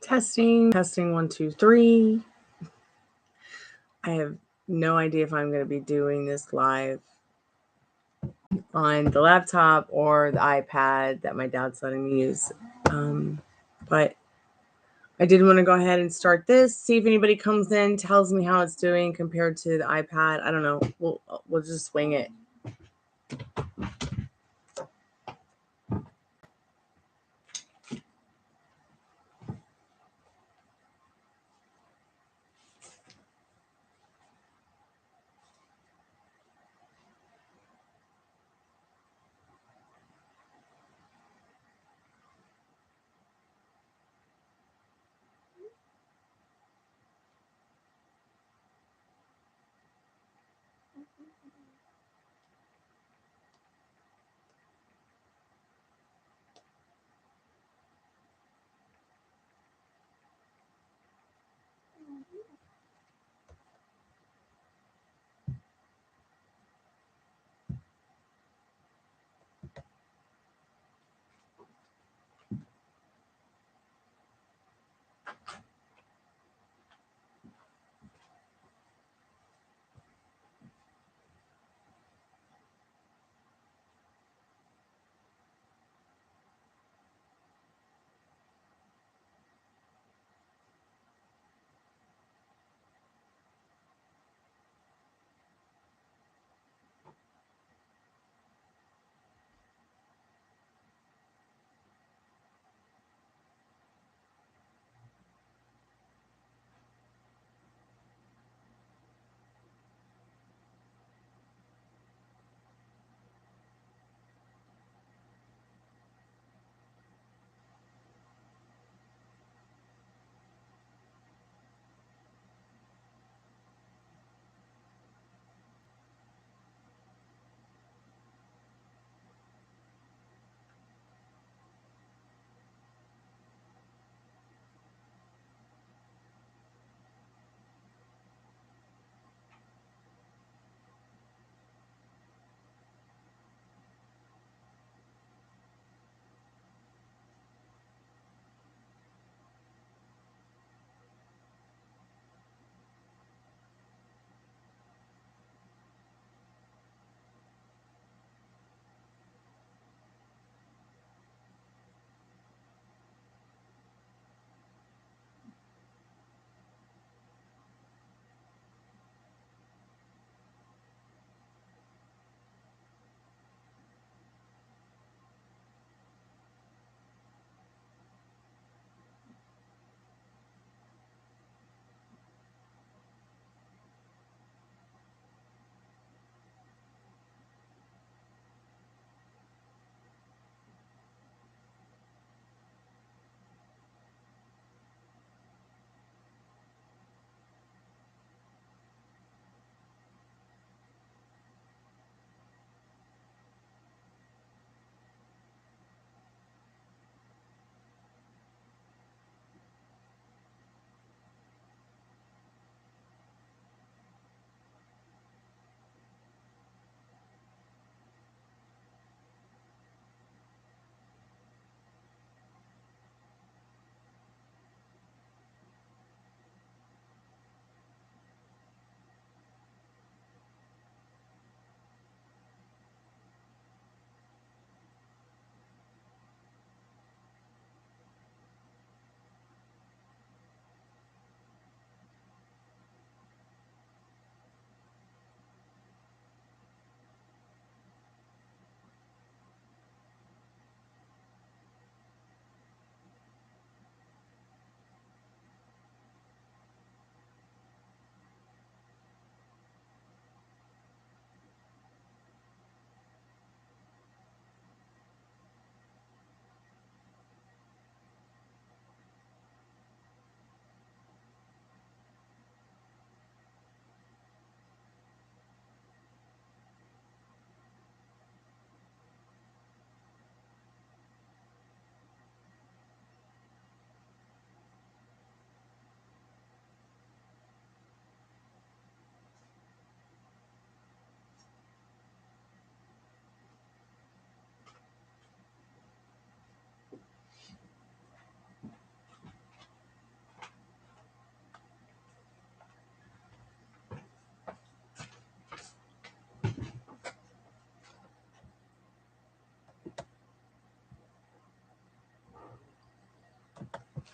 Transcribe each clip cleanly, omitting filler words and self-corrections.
Testing, 1, 2, 3. I have no idea if I'm going to be doing this live on the laptop or the iPad that my dad's letting me use. But I did want to go ahead and start this, see if anybody comes in, tells me how it's doing compared to the iPad. I don't know. We'll just swing it.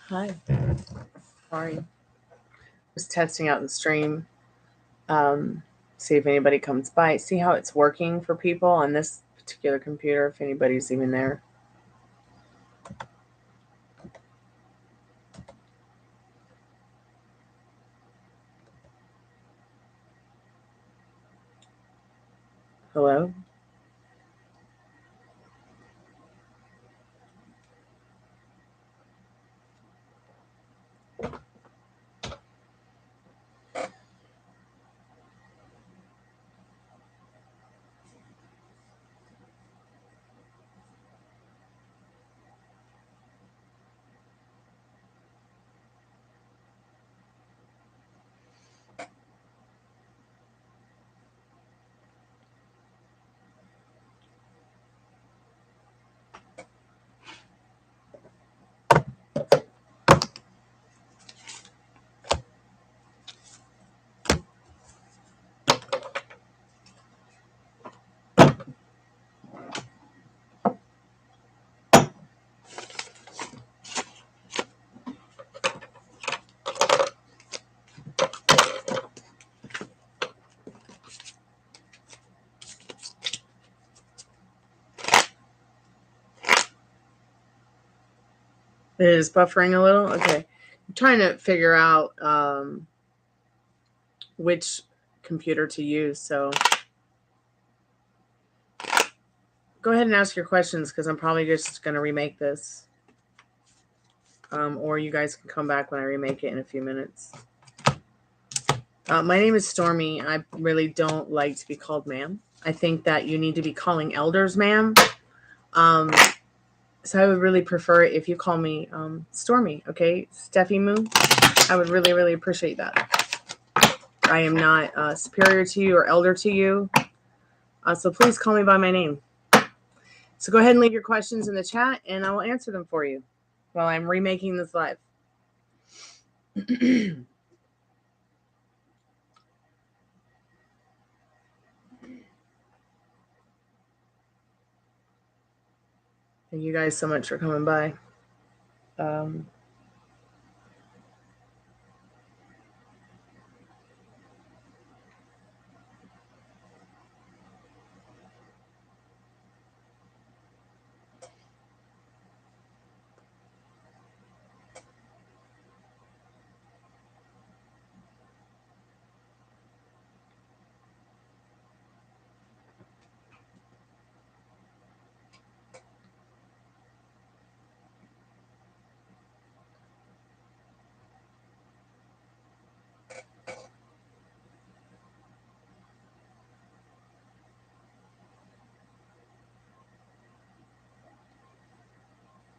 Hi. Sorry. Just testing out the stream. See if anybody comes by. See how it's working for people on this particular computer, if anybody's even there. Hello? It is buffering a little? Okay. I'm trying to figure out which computer to use, so go ahead and ask your questions because I'm probably just going to remake this. Or you guys can come back when I remake it in a few minutes. My name is Stormy. I really don't like to be called ma'am. I think that you need to be calling elders ma'am. So I would really prefer it if you call me Stormy, okay? Steffi Moo. I would really, really appreciate that. I am not superior to you or elder to you. So please call me by my name. So go ahead and leave your questions in the chat and I will answer them for you while I'm remaking this live. Thank you guys so much for coming by.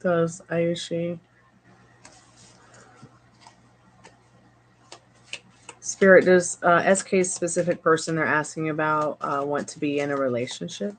Does Ayushi Spirit, does SK's specific person they're asking about want to be in a relationship?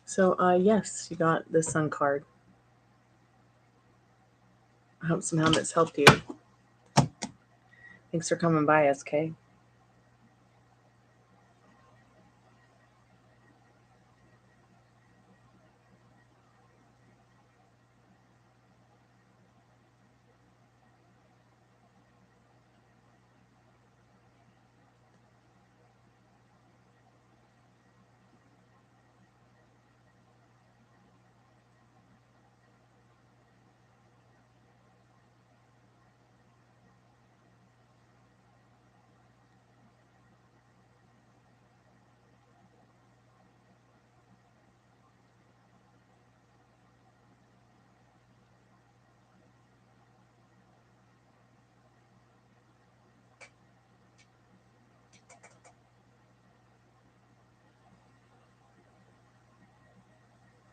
So, yes, you got the Sun card. I hope somehow that's helped you. Thanks for coming by, SK.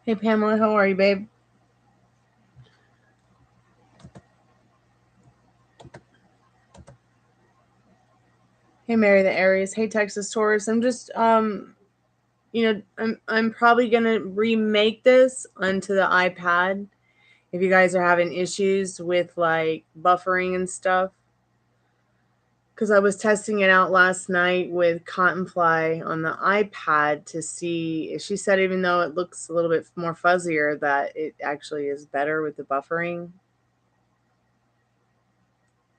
Hey, Pamela, how are you, babe? Hey, Mary the Aries. Hey, Texas Taurus. I'm just, you know, I'm probably going to remake this onto the iPad. If you guys are having issues with like buffering and stuff. Because I was testing it out last night with Cottonfly on the iPad to see, she said even though it looks a little bit more fuzzier, that it actually is better with the buffering.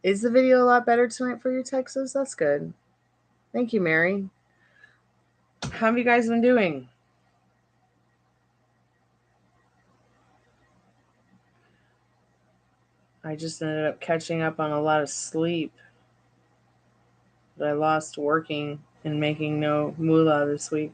Is the video a lot better tonight for you, Texas? That's good. Thank you, Mary. How have you guys been doing? I just ended up catching up on a lot of sleep that I lost working and making no moolah this week.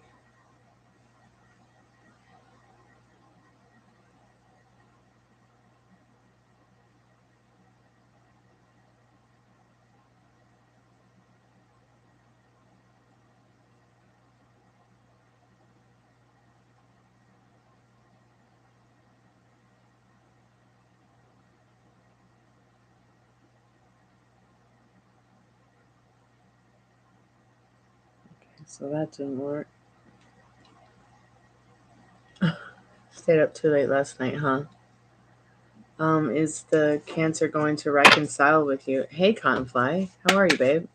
So that didn't work. Stayed up too late last night, huh? Is the Cancer going to reconcile with you? Hey, Cottonfly. How are you, babe?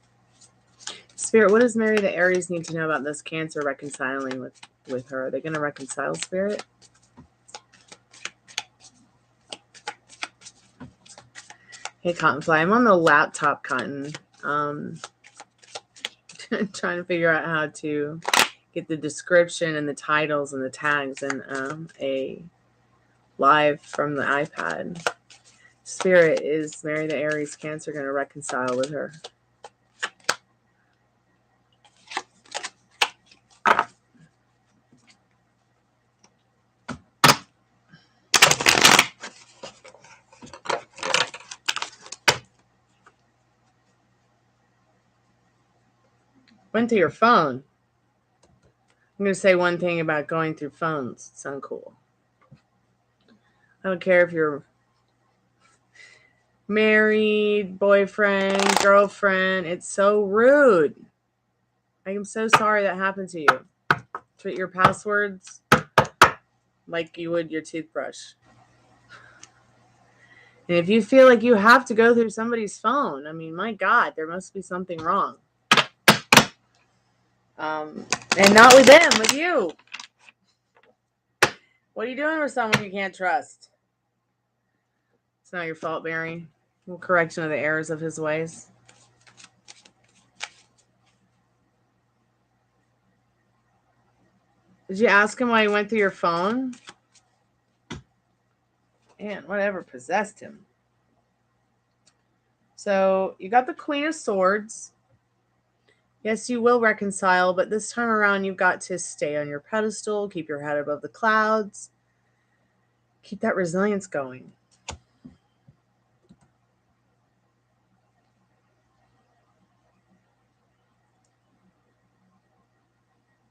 Spirit, what does Mary the Aries need to know about this Cancer reconciling with her? Are they going to reconcile, Spirit? Hey, Cottonfly. I'm on the laptop, Cotton. Trying to figure out how to get the description and the titles and the tags and a live from the iPad. Spirit, is Mary the Aries Cancer going to reconcile with her? Went through your phone. I'm going to say one thing about going through phones. It's uncool. I don't care if you're married, boyfriend, girlfriend. It's so rude. I am so sorry that happened to you. Treat your passwords like you would your toothbrush. And if you feel like you have to go through somebody's phone, I mean, my God, there must be something wrong. And not with them, with you. What are you doing with someone you can't trust? It's not your fault, Barry. Correction of the errors of his ways. Did you ask him why he went through your phone? And whatever possessed him. So you got the Queen of Swords. Yes, you will reconcile, but this time around you've got to stay on your pedestal, keep your head above the clouds, keep that resilience going.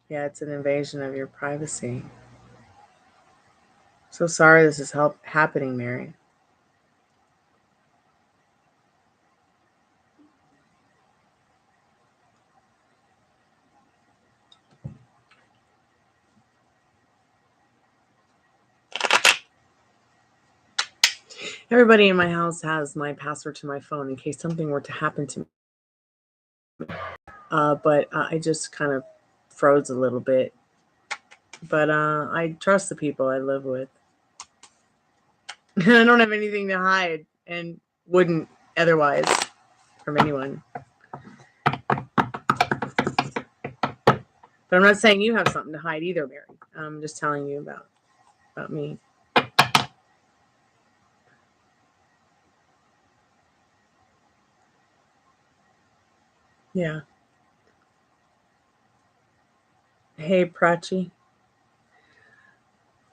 Yeah, it's an invasion of your privacy. So sorry this is happening, Mary. Everybody in my house has my password to my phone in case something were to happen to me. But I just kind of froze a little bit. But I trust the people I live with. I don't have anything to hide and wouldn't otherwise from anyone. But I'm not saying you have something to hide either, Mary. I'm just telling you about me. Yeah. Hey, Prachi.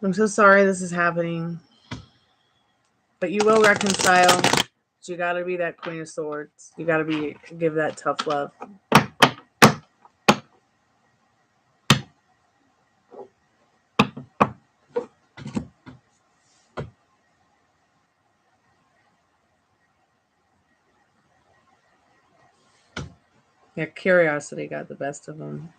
I'm so sorry this is happening. But you will reconcile. But you got to be that Queen of Swords. You got to give that tough love. Yeah, curiosity got the best of them.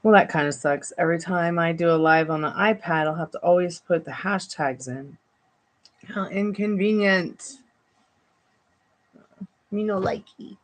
Well, that kind of sucks. Every time I do a live on the iPad, I'll have to always put the hashtags in. How inconvenient. Me no likey.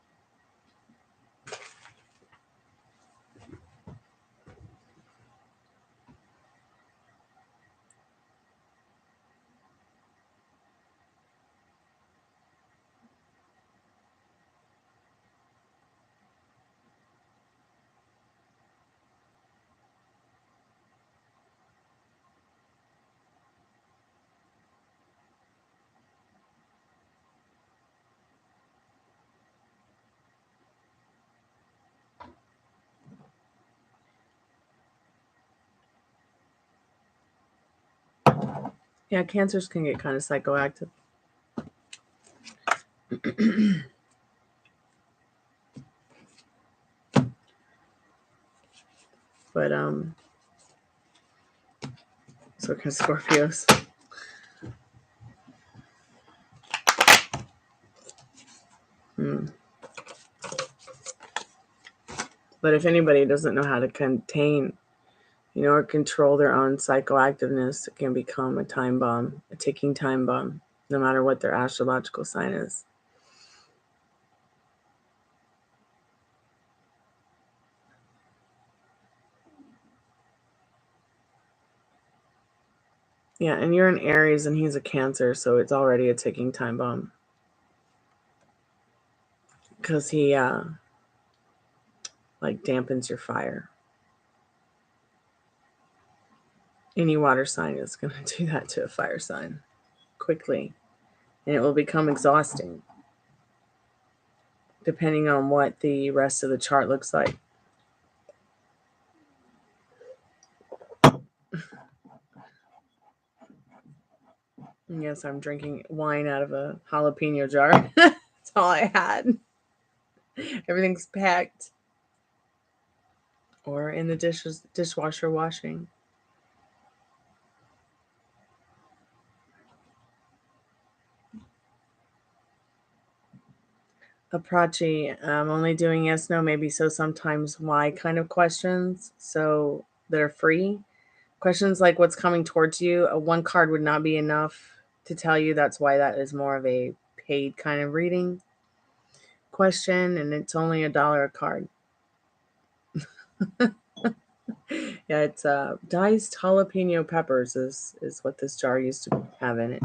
Yeah, cancers can get kind of psychoactive. But so can Scorpios. But if anybody doesn't know how to contain, or control their own psychoactiveness, it can become a time bomb, a ticking time bomb, no matter what their astrological sign is. Yeah, and you're an Aries and he's a Cancer, so it's already a ticking time bomb. Because he like dampens your fire. Any water sign is going to do that to a fire sign quickly, and it will become exhausting depending on what the rest of the chart looks like. Yes, I'm drinking wine out of a jalapeno jar. That's all I had. Everything's packed or in the dishwasher washing. Aprachi, I'm only doing yes, no, maybe, so, sometimes, why kind of questions. So they're free. Questions like what's coming towards you. One card would not be enough to tell you. That's why that is more of a paid kind of reading question, and it's only $1 a card. Yeah, it's diced jalapeno peppers is what this jar used to have in it.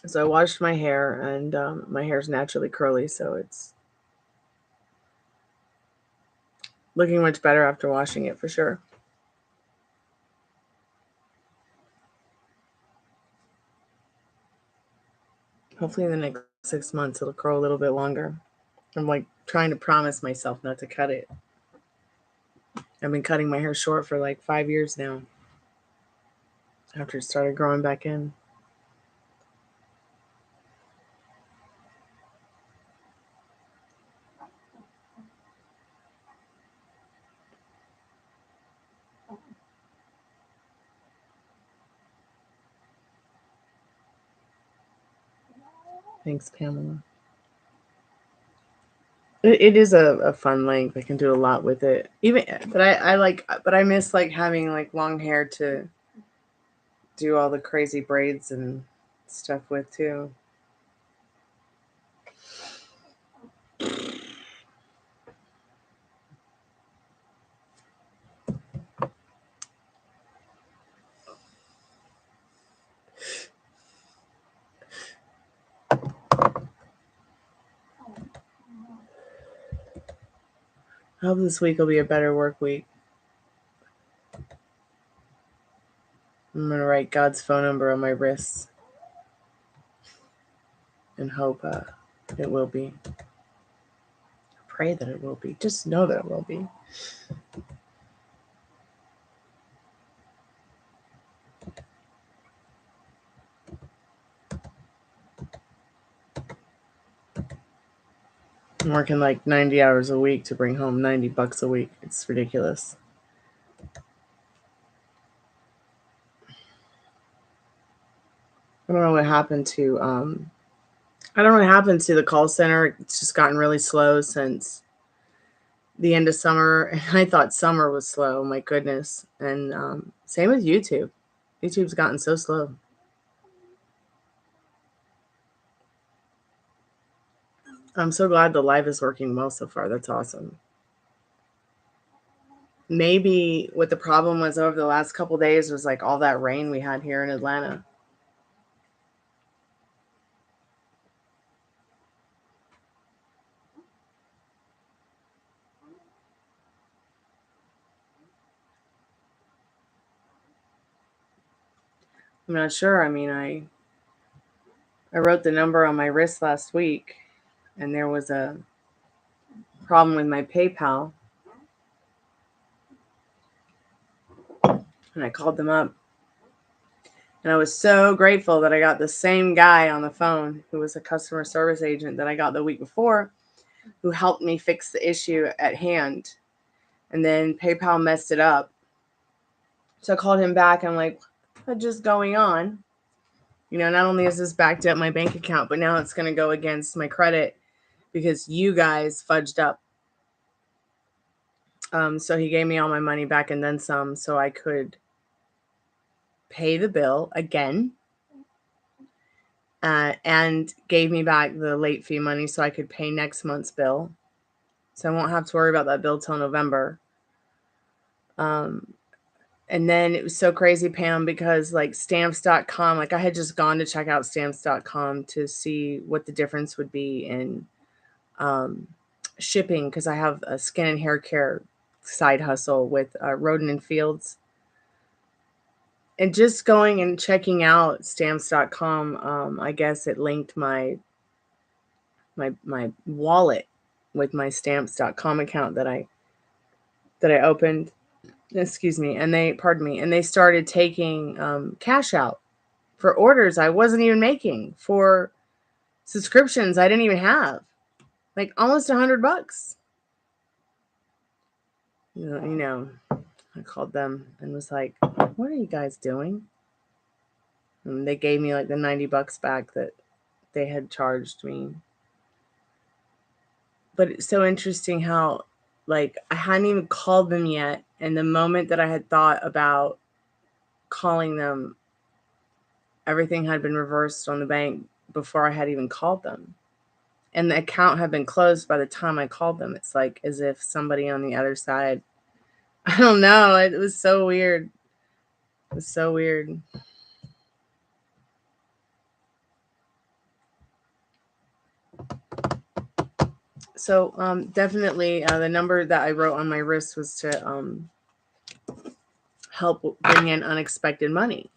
So I washed my hair, and my hair is naturally curly, so it's looking much better after washing it for sure. Hopefully in the next 6 months it'll grow a little bit longer. I'm like trying to promise myself not to cut it. I've been cutting my hair short for like 5 years now after it started growing back in. Thanks, Pamela. It is a fun length. I can do a lot with it. But I miss like having like long hair to do all the crazy braids and stuff with too. I hope this week will be a better work week. I'm going to write God's phone number on my wrists and hope it will be. Pray that it will be. Just know that it will be. I'm working like 90 hours a week to bring home $90 a week. It's ridiculous. I don't know what happened to the call center. It's just gotten really slow since the end of summer. I thought summer was slow. My goodness. And same with YouTube. YouTube's gotten so slow. I'm so glad the live is working well so far. That's awesome. Maybe what the problem was over the last couple days was like all that rain we had here in Atlanta. I'm not sure. I mean, I wrote the number on my wrist last week, and there was a problem with my PayPal. And I called them up. And I was so grateful that I got the same guy on the phone who was a customer service agent that I got the week before, who helped me fix the issue at hand. And then PayPal messed it up. So I called him back. I'm like, what's just going on? You know, not only is this backed up my bank account, but now it's going to go against my credit because you guys fudged up. So he gave me all my money back and then some so I could pay the bill again, and gave me back the late fee money so I could pay next month's bill. So I won't have to worry about that bill till November. And then it was so crazy, Pam, because like stamps.com, like I had just gone to check out stamps.com to see what the difference would be in shipping, because I have a skin and hair care side hustle with Roden and Fields. And just going and checking out stamps.com, I guess it linked my wallet with my stamps.com account that I opened. Excuse me. And they started taking cash out for orders I wasn't even making, for subscriptions I didn't even have, like almost $100. You know, I called them and was like, what are you guys doing? And they gave me like the $90 back that they had charged me. But it's so interesting how, like, I hadn't even called them yet. And the moment that I had thought about calling them, everything had been reversed on the bank before I had even called them. And the account had been closed by the time I called them. It's like as if somebody on the other side, I don't know. It was so weird. It was so weird. So definitely the number that I wrote on my wrist was to help bring in unexpected money.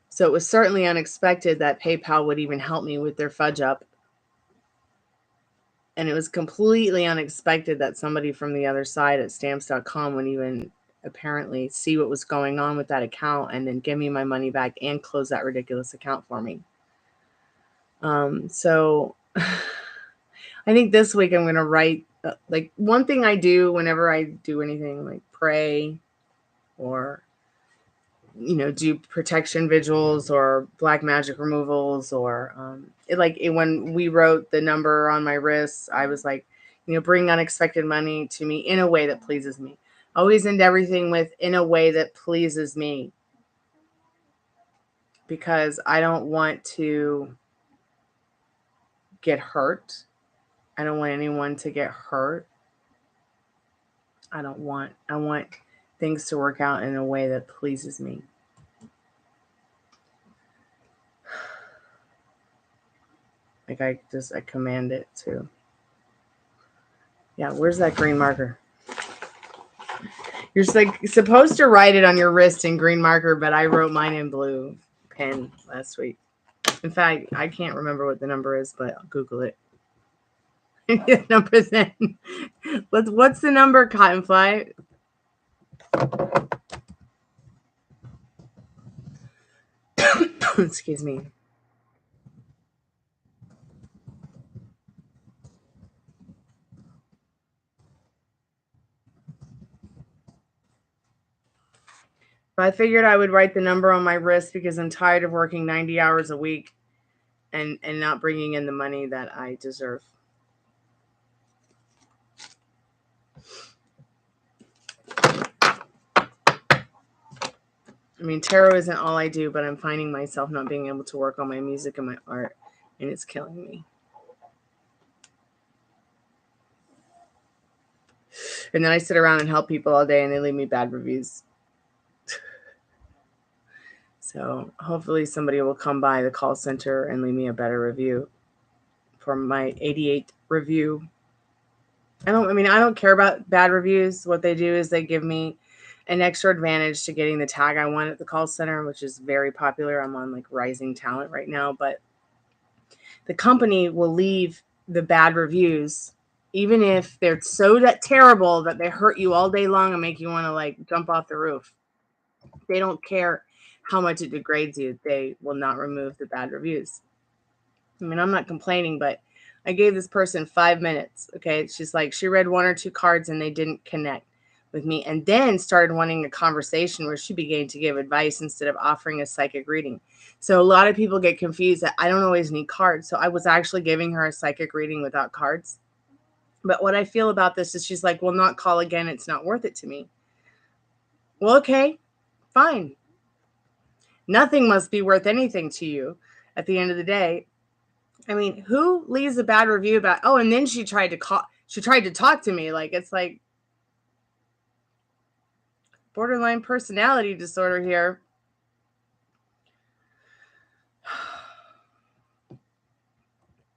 So it was certainly unexpected that PayPal would even help me with their fudge up. And it was completely unexpected that somebody from the other side at stamps.com would even apparently see what was going on with that account and then give me my money back and close that ridiculous account for me. So I think this week I'm going to write, like, one thing I do whenever I do anything, like pray or do protection vigils or black magic removals, or when we wrote the number on my wrist, I was like, bring unexpected money to me in a way that pleases me. Always end everything with in a way that pleases me, because I don't want to get hurt. I don't want anyone to get hurt. I want things to work out in a way that pleases me. Like I command it to. Yeah, where's that green marker? You're supposed to write it on your wrist in green marker, but I wrote mine in blue pen last week. In fact, I can't remember what the number is, but I'll Google it. Numbers in. What's the number, Cottonfly? Excuse me. I figured I would write the number on my wrist because I'm tired of working 90 hours a week and not bringing in the money that I deserve. I mean, tarot isn't all I do, but I'm finding myself not being able to work on my music and my art, and it's killing me. And then I sit around and help people all day, and they leave me bad reviews. So hopefully somebody will come by the call center and leave me a better review for my 88 review. I don't care about bad reviews. What they do is they give me an extra advantage to getting the tag I want at the call center, which is very popular. I'm on like Rising Talent right now, but the company will leave the bad reviews, even if they're so terrible that they hurt you all day long and make you want to like jump off the roof. They don't care how much it degrades you. They will not remove the bad reviews. I mean, I'm not complaining, but I gave this person 5 minutes. Okay. She's like, she read 1 or 2 cards and they didn't connect with me, and then started wanting a conversation where she began to give advice instead of offering a psychic reading. So a lot of people get confused that I don't always need cards. So I was actually giving her a psychic reading without cards. But what I feel about this is she's like, well, not call again. It's not worth it to me. Well, okay, fine. Nothing must be worth anything to you at the end of the day. I mean, who leaves a bad review about, oh, and then she tried to talk to me. Like, it's like borderline personality disorder here.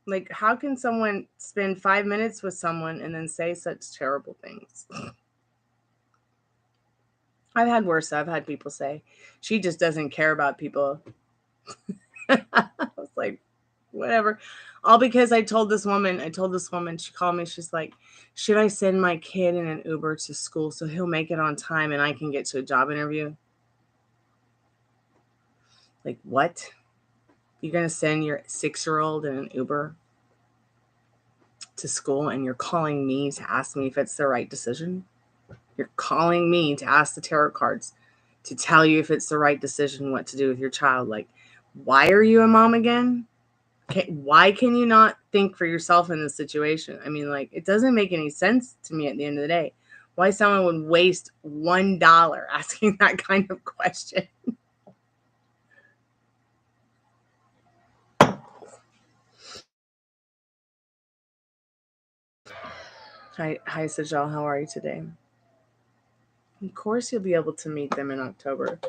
Like, how can someone spend 5 minutes with someone and then say such terrible things? I've had worse. I've had people say, she just doesn't care about people. I was like, whatever. All because I told this woman, she called me. She's like, should I send my kid in an Uber to school so he'll make it on time and I can get to a job interview? Like, what? You're going to send your 6-year-old in an Uber to school and you're calling me to ask me if it's the right decision? You're calling me to ask the tarot cards to tell you if it's the right decision, what to do with your child. Like, why are you a mom again? Why can you not think for yourself in this situation? I mean, like, it doesn't make any sense to me at the end of the day. Why someone would waste $1 asking that kind of question. Hi, Sajal. How are you today? Of course you'll be able to meet them in October.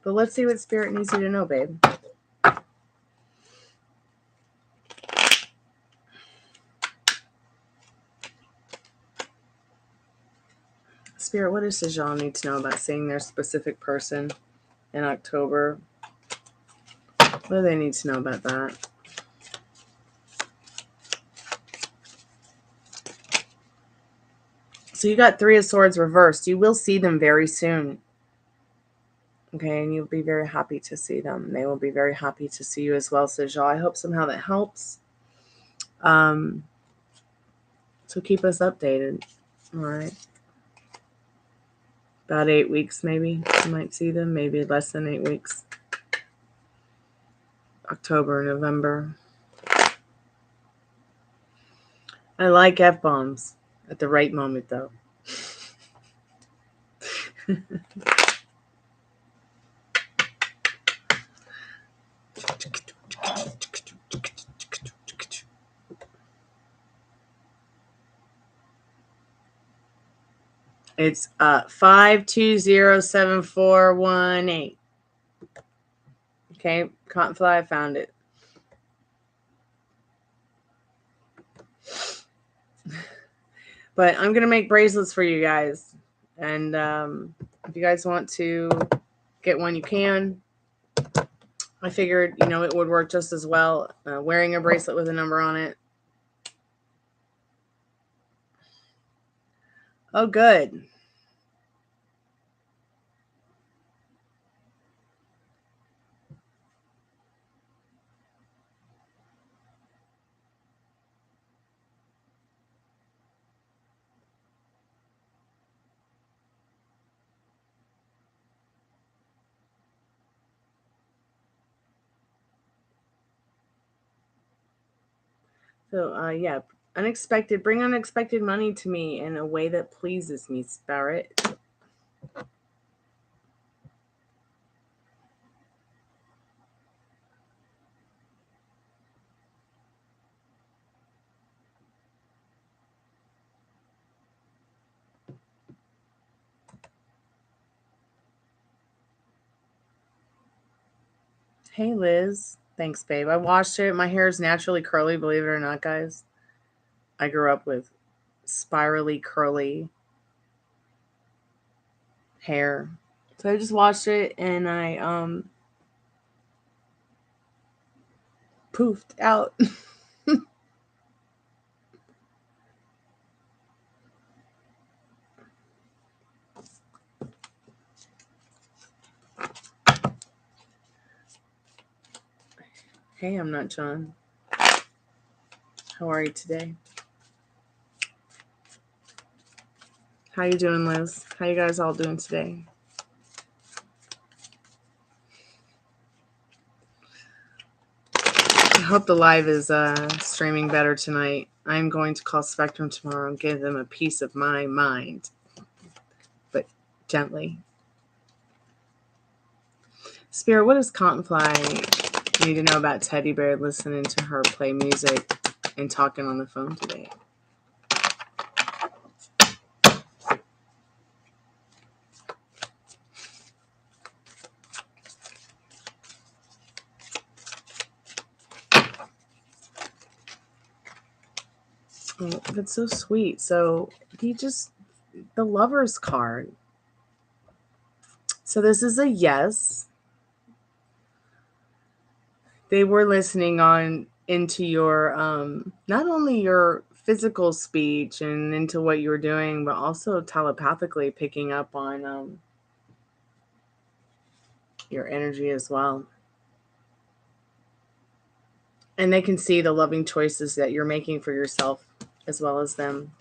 But let's see what Spirit needs you to know, babe. Spirit, what does Sajal need to know about seeing their specific person in October? What do they need to know about that? So you got 3 of Swords reversed. You will see them very soon. Okay, and you'll be very happy to see them. They will be very happy to see you as well, Sajal. I hope somehow that helps. So keep us updated. All right. About 8 weeks, maybe. You might see them. Maybe less than 8 weeks. October, November. I like F-bombs at the right moment, though. It's 5207418. Okay, Cottonfly, I found it. But I'm gonna make bracelets for you guys, and if you guys want to get one, you can. I figured, it would work just as well wearing a bracelet with a number on it. Oh, good. So, yeah, bring unexpected money to me in a way that pleases me, Spirit. Hey, Liz. Thanks, babe. I washed it. My hair is naturally curly, believe it or not, guys. I grew up with spirally curly hair. So I just washed it and I poofed out. Hey, I'm not John. How are you today? How you doing, Liz? How you guys all doing today? I hope the live is streaming better tonight. I'm going to call Spectrum tomorrow and give them a piece of my mind, but gently. Spirit, what does Cottonfly need to know about Teddy Bear listening to her play music and talking on the phone today? Oh, that's so sweet. So the Lover's card. So this is a yes. They were listening on into your not only your physical speech and into what you were doing, but also telepathically picking up on your energy as well. And they can see the loving choices that you're making for yourself as well as them.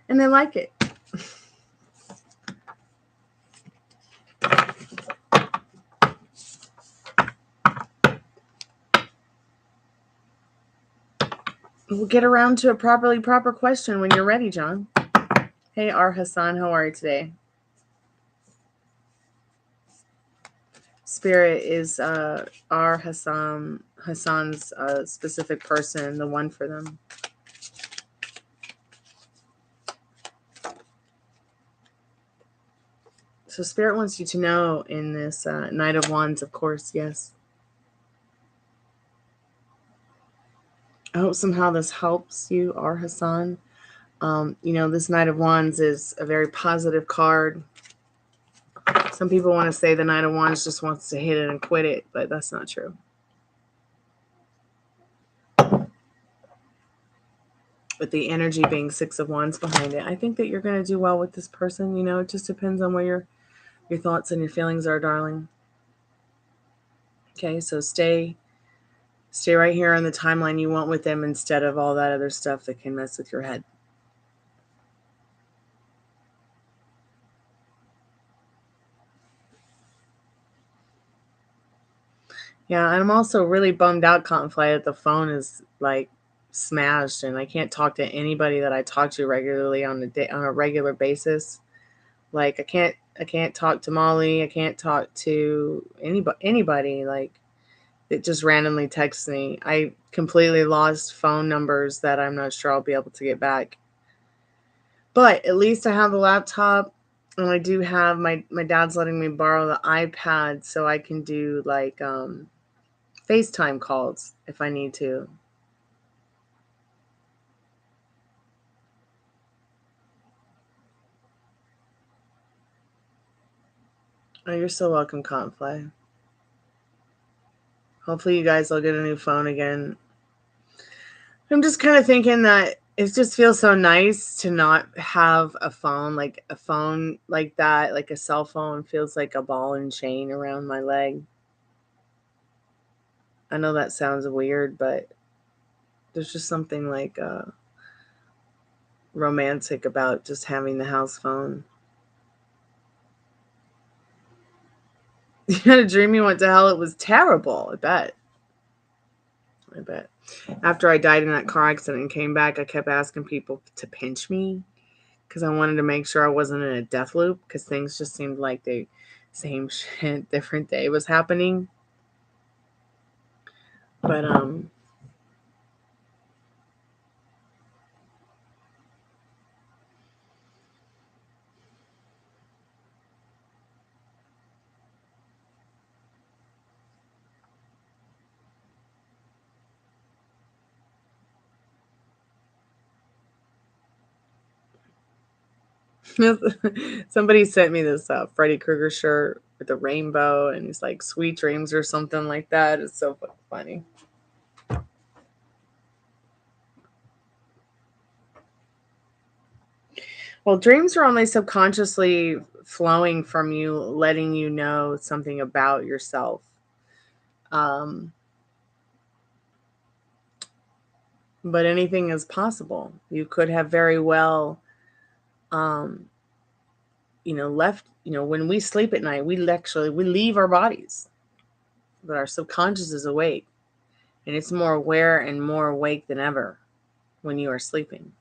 And they like it. We'll get around to a proper question when you're ready, John. Hey, R. Hassan, how are you today? Spirit is R. Hassan's specific person, the one for them. So Spirit wants you to know in this Knight of Wands, of course, yes. I hope somehow this helps you, R. Hassan. This Knight of Wands is a very positive card. Some people want to say the Knight of Wands just wants to hit it and quit it, but that's not true. With the energy being Six of Wands behind it, I think that you're going to do well with this person. It just depends on where your thoughts and your feelings are, darling. Okay, so stay right here on the timeline you want with them instead of all that other stuff that can mess with your head. Yeah, and I'm also really bummed out, Cottonfly, that the phone is like smashed and I can't talk to anybody that I talk to regularly on a regular basis. Like I can't talk to Molly. I can't talk to anybody like that just randomly texts me. I completely lost phone numbers that I'm not sure I'll be able to get back. But at least I have the laptop, and I do have my dad's letting me borrow the iPad so I can do like FaceTime calls if I need to. Oh, you're so welcome, Confly. Hopefully you guys will get a new phone again. I'm just kind of thinking that it just feels so nice to not have a phone like that, like a cell phone feels like a ball and chain around my leg. I know that sounds weird, but there's just something like romantic about just having the house phone. You had a dream you went to hell. It was terrible. I bet. After I died in that car accident and came back, I kept asking people to pinch me because I wanted to make sure I wasn't in a death loop because things just seemed like the same shit, different day was happening. But somebody sent me this Freddy Krueger shirt with a rainbow and it's like sweet dreams or something like that. It's so funny. Well, dreams are only subconsciously flowing from you, letting you know something about yourself. Um, but anything is possible. You could have very well, um, left. When we sleep at night, we leave our bodies, but our subconscious is awake, and it's more aware and more awake than ever when you are sleeping.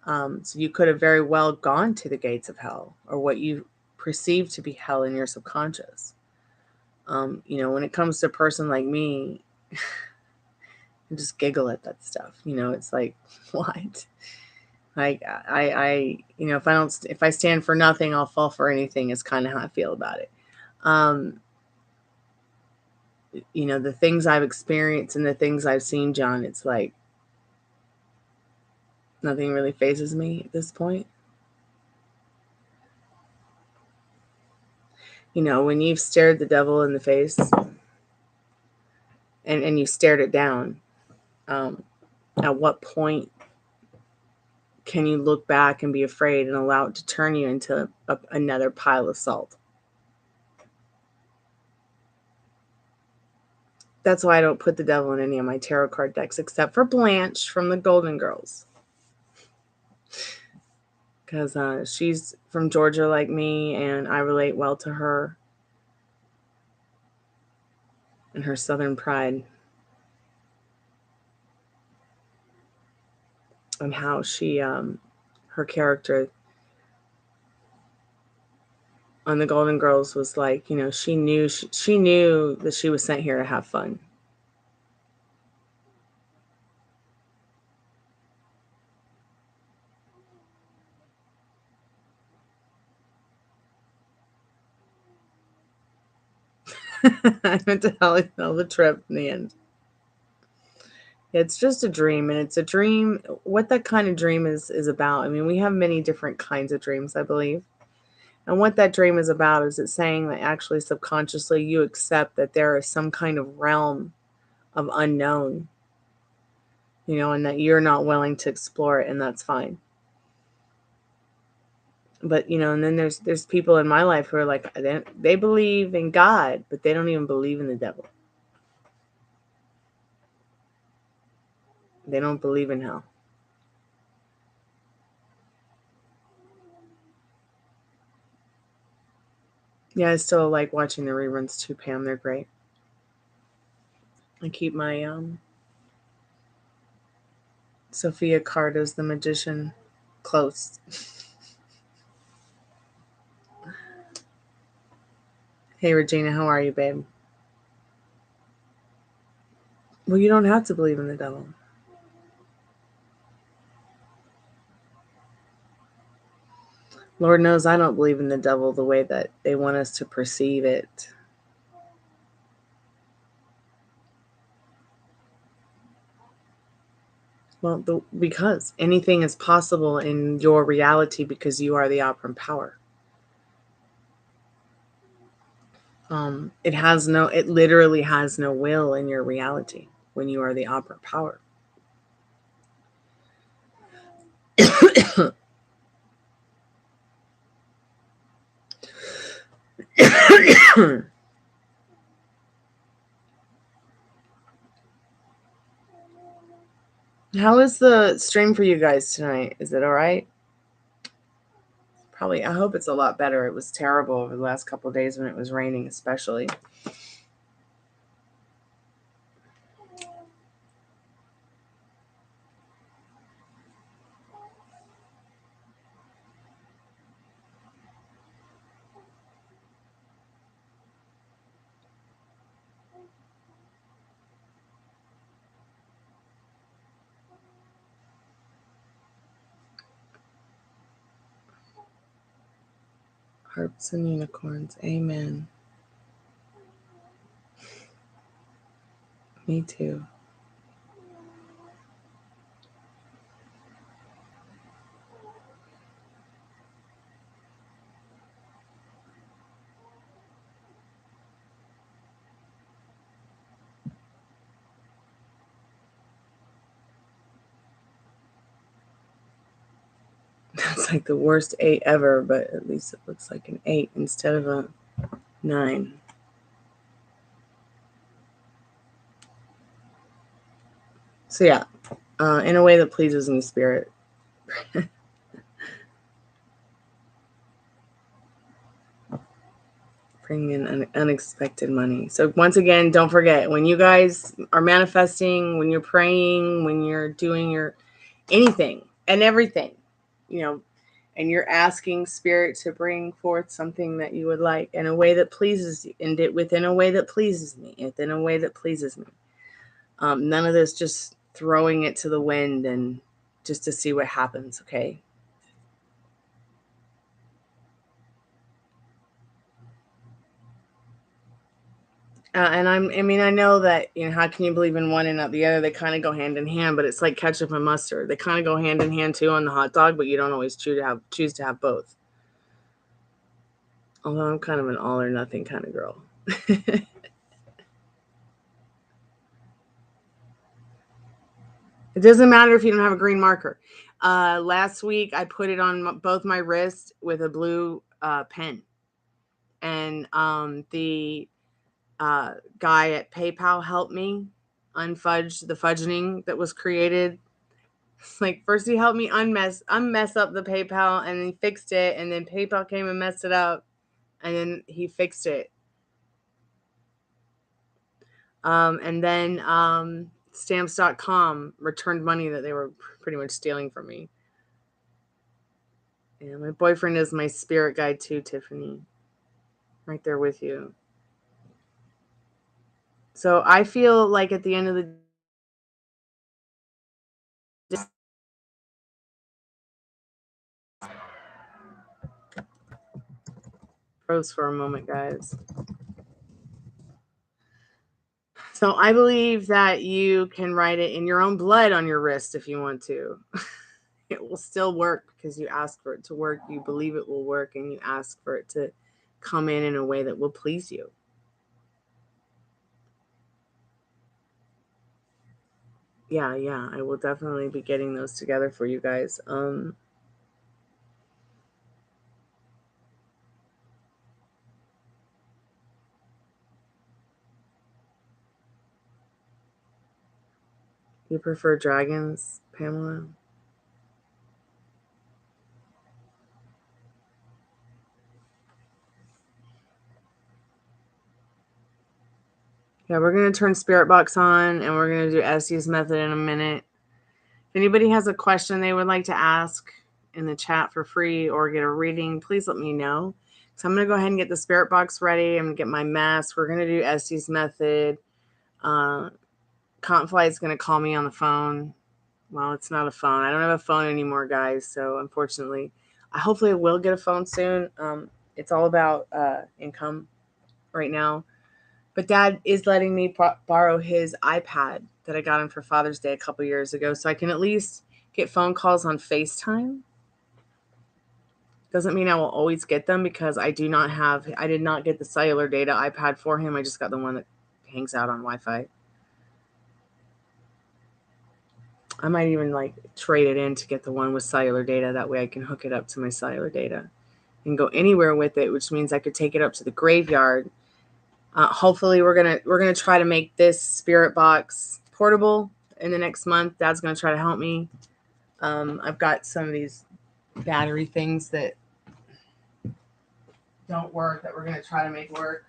So you could have very well gone to the gates of hell, or what you perceive to be hell in your subconscious. When it comes to a person like me, I just giggle at that stuff. It's like, what? Like if I stand for nothing, I'll fall for anything is kind of how I feel about it. Um, the things I've experienced and the things I've seen, John, it's like nothing really phases me at this point. When you've stared the devil in the face and you stared it down, at what point can you look back and be afraid and allow it to turn you into another pile of salt? That's why I don't put the devil in any of my tarot card decks except for Blanche from the Golden Girls. Because she's from Georgia like me, and I relate well to her and her Southern pride. And how she, her character on the Golden Girls was like, she knew that she was sent here to have fun. I went to hell the trip in the end. It's just a dream, and it's a dream. What that kind of dream is about. I mean, we have many different kinds of dreams, I believe. And what that dream is about is it's saying that actually subconsciously you accept that there is some kind of realm of unknown, and that you're not willing to explore it, and that's fine. But and then there's people in my life who are like they believe in God, but they don't even believe in the devil. They don't believe in hell. Yeah, I still like watching the reruns too, Pam. They're great. I keep my Sophia Carter's The Magician close. Hey, Regina, how are you, babe? Well, you don't have to believe in the devil. Lord knows I don't believe in the devil the way that they want us to perceive it. Well, because anything is possible in your reality because you are the operant power. It literally has no will in your reality when you are the operant power. How is the stream for you guys tonight? Is it all right? Probably. I hope it's a lot better. It was terrible over the last couple of days when it was raining, especially. Harps and unicorns. Amen. Me too. That's like the worst 8 ever, but at least it looks like an 8 instead of a 9. So yeah, in a way that pleases me, Spirit. Bring in unexpected money. So once again, don't forget, when you guys are manifesting, when you're praying, when you're doing your anything and everything, and you're asking Spirit to bring forth something that you would like in a way that pleases you, and within a way that pleases me, within a way that pleases me. None of this just throwing it to the wind and just to see what happens, okay? And I know that, how can you believe in one and not the other? They kind of go hand in hand, but it's like ketchup and mustard. They kind of go hand in hand too on the hot dog, but you don't always choose to have both. Although I'm kind of an all or nothing kind of girl. It doesn't matter if you don't have a green marker. Last week, I put it on both my wrists with a blue pen. And the guy at PayPal helped me unfudge the fudging that was created. Like, first he helped me unmess up the PayPal, and he fixed it, and then PayPal came and messed it up, and then he fixed it. And then stamps.com returned money that they were pretty much stealing from me. Yeah, my boyfriend is my spirit guide too, Tiffany. Right there with you. So I feel like at the end of the froze for a moment, guys. So I believe that you can write it in your own blood on your wrist if you want to. It will still work because you ask for it to work. You believe it will work, and you ask for it to come in a way that will please you. Yeah, I will definitely be getting those together for you guys. You prefer dragons, Pamela? Yeah, we're going to turn Spiritbox on, and we're going to do Estes method in a minute. If anybody has a question they would like to ask in the chat for free or get a reading, please let me know. So I'm going to go ahead and get the Spiritbox ready. I'm going to get my mask. We're going to do Estes method. Confly is going to call me on the phone. Well, it's not a phone. I don't have a phone anymore, guys. So unfortunately, hopefully I will get a phone soon. It's all about income right now. But Dad is letting me borrow his iPad that I got him for Father's Day a couple years ago, so I can at least get phone calls on FaceTime. Doesn't mean I will always get them because I did not get the cellular data iPad for him. I just got the one that hangs out on Wi-Fi. I might even trade it in to get the one with cellular data. That way I can hook it up to my cellular data and go anywhere with it, which means I could take it up to the graveyard. Hopefully we're gonna try to make this Spiritbox portable in the next month. Dad's gonna try to help me. I've got some of these battery things that don't work that we're gonna try to make work.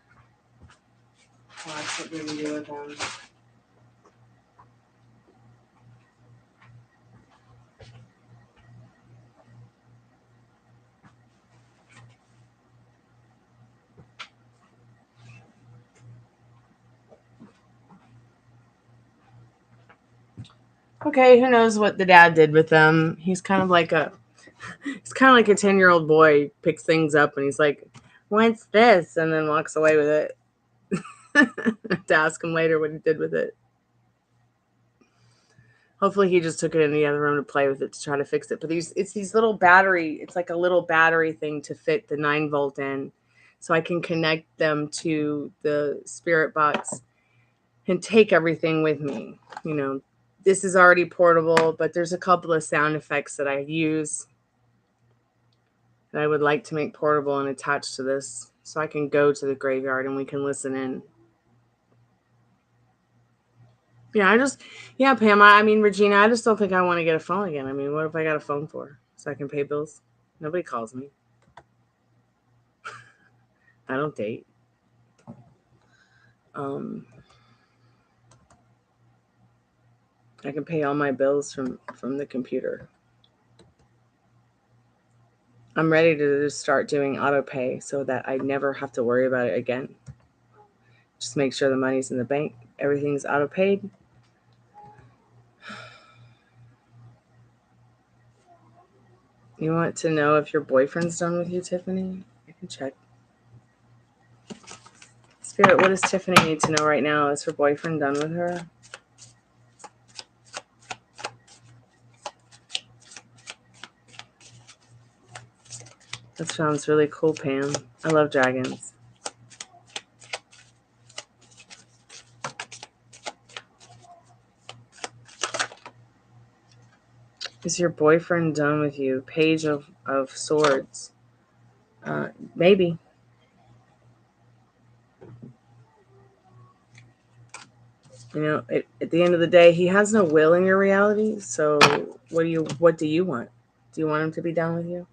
That's what we're gonna do with them. Okay, who knows what the dad did with them? He's kind of like a 10-year-old boy, picks things up and he's like, "What's this?" and then walks away with it. To ask him later what he did with it. Hopefully he just took it in the other room to play with it to try to fix it. But it's these little battery, it's like a little battery thing to fit the 9-volt in. So I can connect them to the Spiritbox and take everything with me. You know, this is already portable, but there's a couple of sound effects that I use that I would like to make portable and attach to this so I can go to the graveyard and we can listen in. Yeah, Pam, I mean, Regina, I just don't think I want to get a phone again. I mean, what if I got a phone for? So I can pay bills? Nobody calls me. I don't date. I can pay all my bills from the computer. I'm ready to just start doing auto pay so that I never have to worry about it again. Just make sure the money's in the bank. Everything's auto paid. You want to know if your boyfriend's done with you, Tiffany? I can check. Spirit, what does Tiffany need to know right now? Is her boyfriend done with her? That sounds really cool, Pam. I love dragons. Is your boyfriend done with you? Page of Swords. Maybe. You know, at the end of the day, he has no will in your reality. So what do you want? Do you want him to be done with you?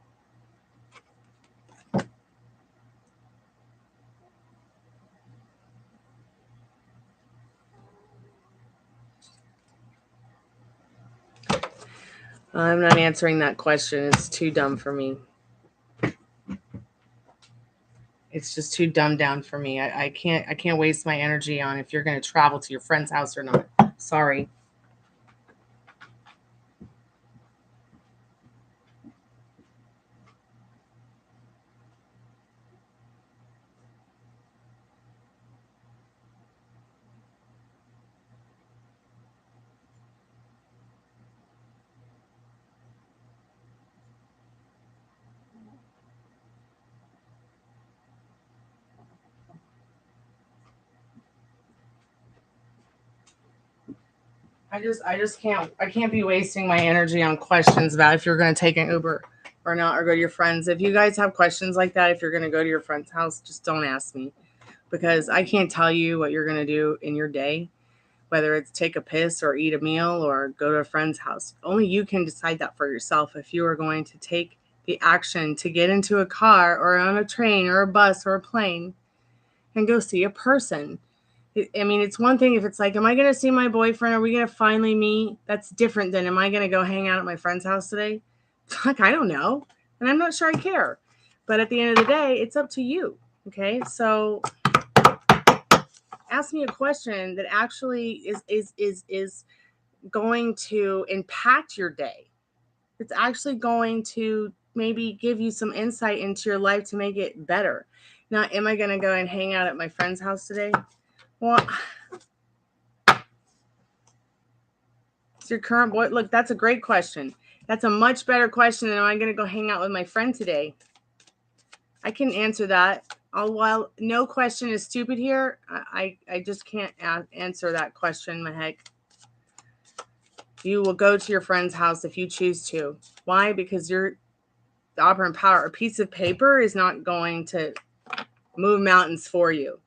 I'm not answering that question. It's too dumb for me. It's just too dumbed down for me. I can't waste my energy on if you're going to travel to your friend's house or not. Sorry. I just can't be wasting my energy on questions about if you're going to take an Uber or not, or go to your friends. If you guys have questions like that, if you're going to go to your friend's house, just don't ask me, because I can't tell you what you're going to do in your day, whether it's take a piss or eat a meal or go to a friend's house. Only you can decide that for yourself. If you are going to take the action to get into a car or on a train or a bus or a plane and go see a person. I mean, it's one thing if it's like, am I going to see my boyfriend? Are we going to finally meet? That's different than, am I going to go hang out at my friend's house today? Like, I don't know. And I'm not sure I care. But at the end of the day, it's up to you. Okay. So ask me a question that actually is going to impact your day. It's actually going to maybe give you some insight into your life to make it better. Now, am I going to go and hang out at my friend's house today? Well, it's your current boy. Look, that's a great question. That's a much better question than, am I going to go hang out with my friend today? I can answer that. While no question is stupid here, I just can't answer that question, my heck. You will go to your friend's house if you choose to. Why? Because you're the operant power. A piece of paper is not going to move mountains for you.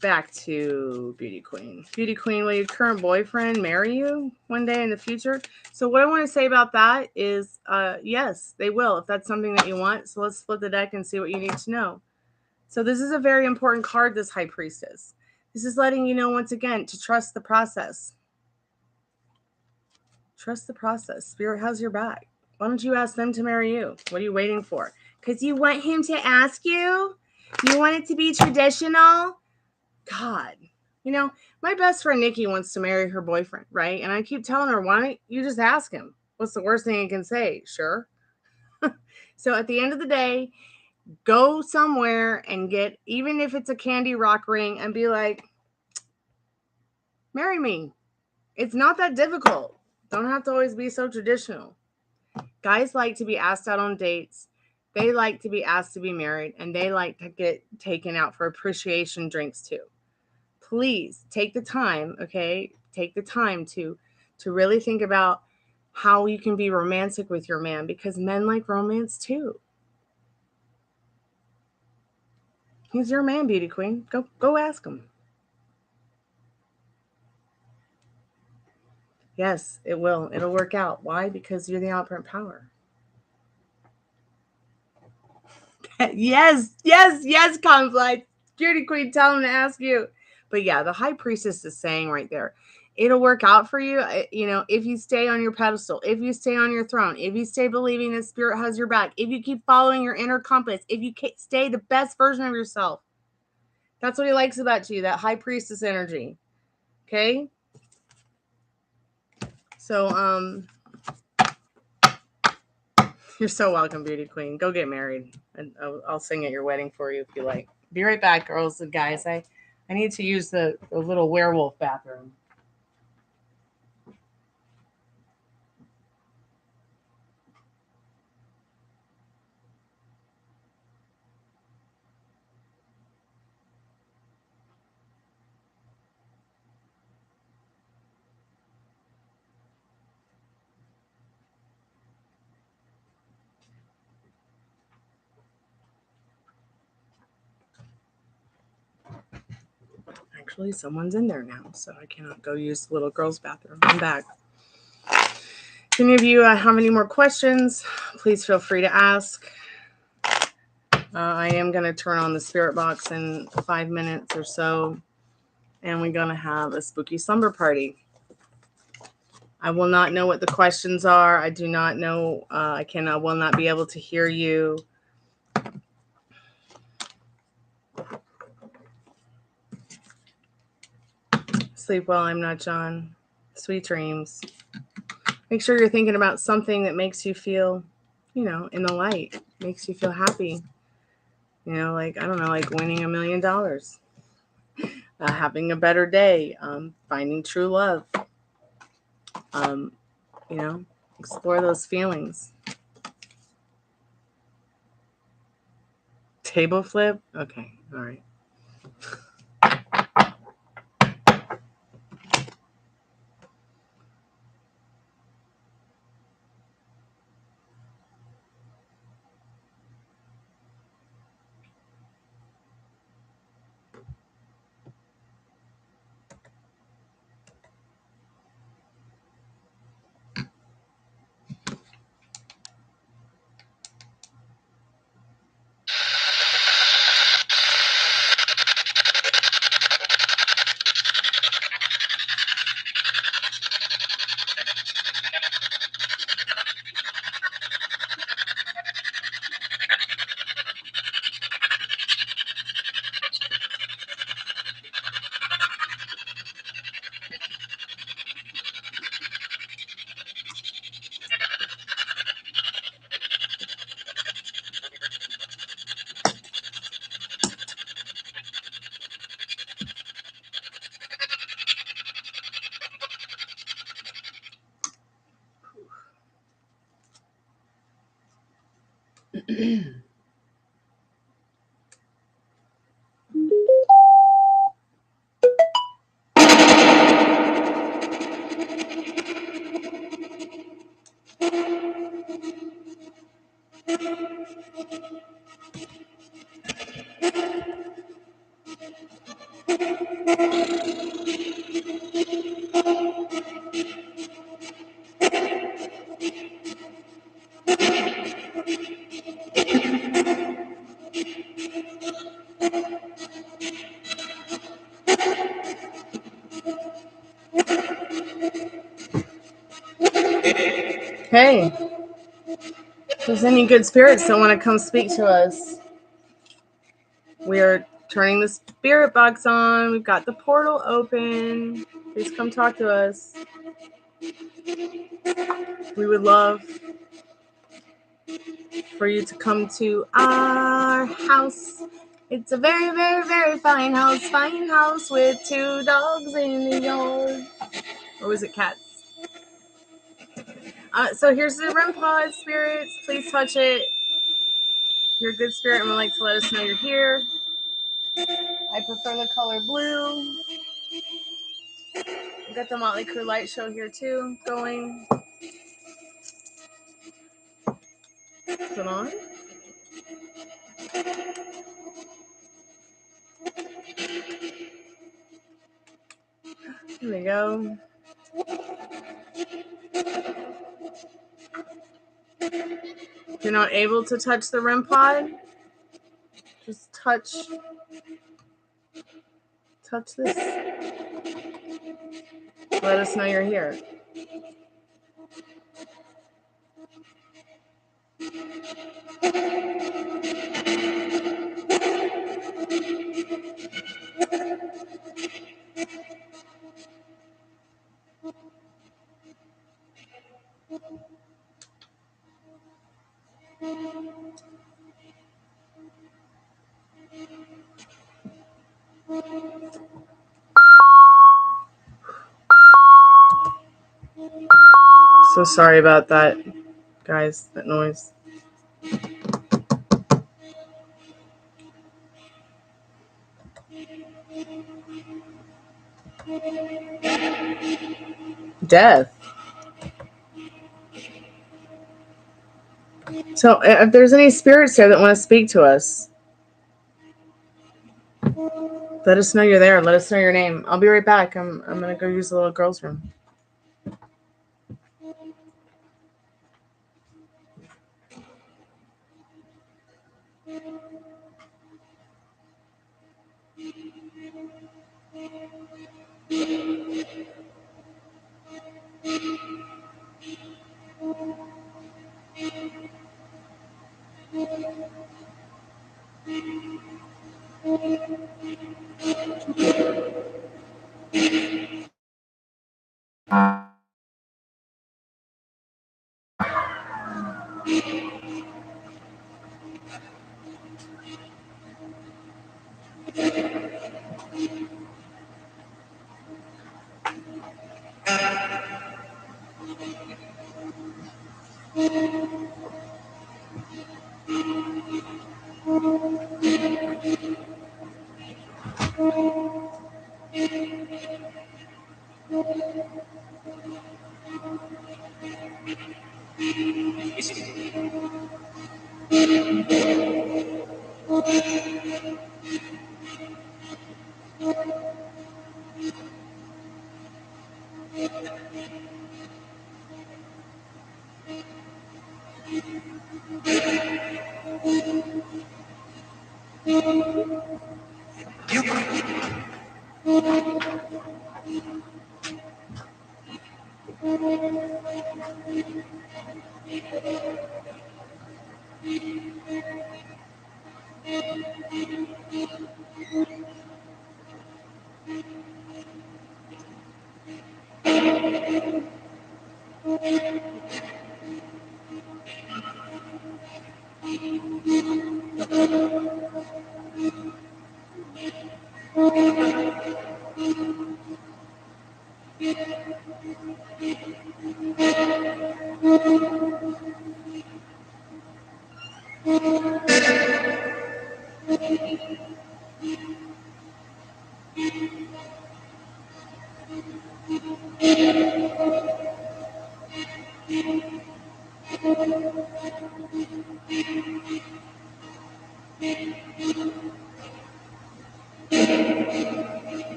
Back to Beauty Queen. Beauty Queen, will your current boyfriend marry you one day in the future? So what I want to say about that is, yes, they will, if that's something that you want. So let's split the deck and see what you need to know. So this is a very important card, this High Priestess. This is letting you know, once again, to trust the process. Trust the process. Spirit has your back. Why don't you ask them to marry you? What are you waiting for? Because you want him to ask you? You want it to be traditional? God, you know, my best friend Nikki wants to marry her boyfriend, right? And I keep telling her, why don't you just ask him? What's the worst thing he can say? Sure. So at the end of the day, go somewhere and get, even if it's a candy rock ring, and be like, marry me. It's not that difficult. Don't have to always be so traditional. Guys like to be asked out on dates. They like to be asked to be married, and they like to get taken out for appreciation drinks too. Please take the time, okay? Take the time to really think about how you can be romantic with your man, because men like romance too. He's your man, Beauty Queen. Go ask him. Yes, it will. It'll work out. Why? Because you're the operant power. yes, Conflict. Beauty Queen, tell him to ask you. But yeah, the High Priestess is saying right there, it'll work out for you. You know, if you stay on your pedestal, if you stay on your throne, if you stay believing that Spirit has your back, if you keep following your inner compass, if you stay the best version of yourself. That's what he likes about you, that High Priestess energy. Okay? So, you're so welcome, Beauty Queen. Go get married. And I'll sing at your wedding for you if you like. Be right back, girls and guys. I need to use the little werewolf bathroom. Actually, someone's in there now, so I cannot go use the little girl's bathroom. I'm back. If any of you have any more questions, please feel free to ask. I am going to turn on the spirit box in 5 minutes or so, and we're going to have a spooky slumber party. I will not know what the questions are. I do not know. I will not be able to hear you. Sleep well, I'm not John. Sweet dreams. Make sure you're thinking about something that makes you feel, in the light, makes you feel happy. Like, I don't know, like winning $1 million, having a better day, finding true love, explore those feelings. Table flip? Okay, all right. Hey, if there's any good spirits that want to come speak to us, we are turning the spirit box on. We've got the portal open. Please come talk to us. We would love for you to come to our house. It's a very, very, very fine house with 2 dogs in the yard. Or was it cats? So here's the REM pod, spirits. Please touch it. If you're a good spirit and would like to let us know you're here. I prefer the color blue. We've got the Motley Crue light show here too, going. Is it on? Here we go. If you're not able to touch the REM pod, just touch this. Let us know you're here. So sorry about that, guys, that noise. Death. So if there's any spirits there that want to speak to us, let us know you're there. Let us know your name. I'll be right back. I'm going to go use the little girl's room.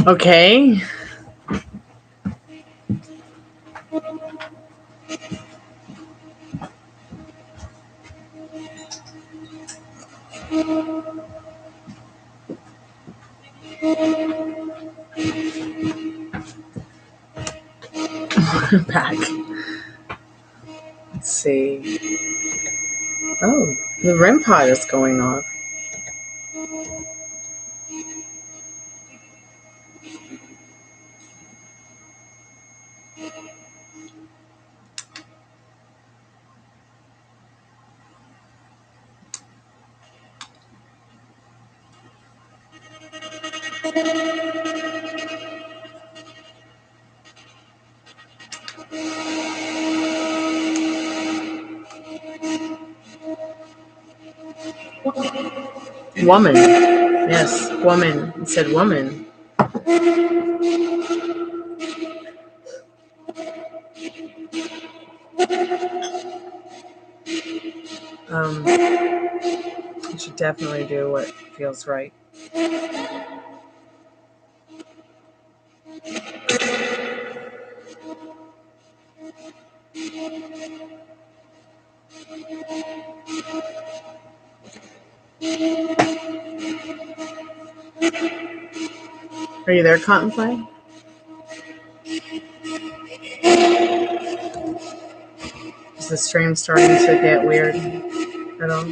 Okay. Back. Let's see. Oh, the REM pod is going off. Woman. Yes, woman. It said woman. You should definitely do what feels right. Are you there, Cottonfly? Is the stream starting to get weird at all?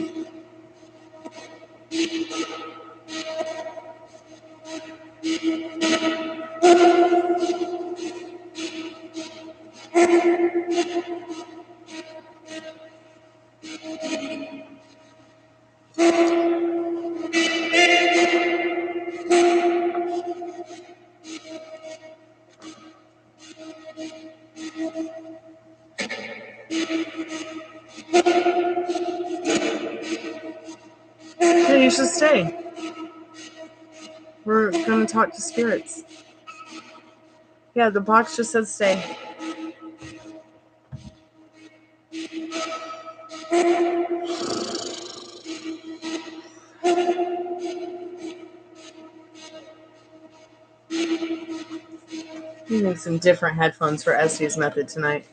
Yeah, you should stay. We're going to talk to spirits. Yeah, the box just said stay. You need some different headphones for Estes method tonight.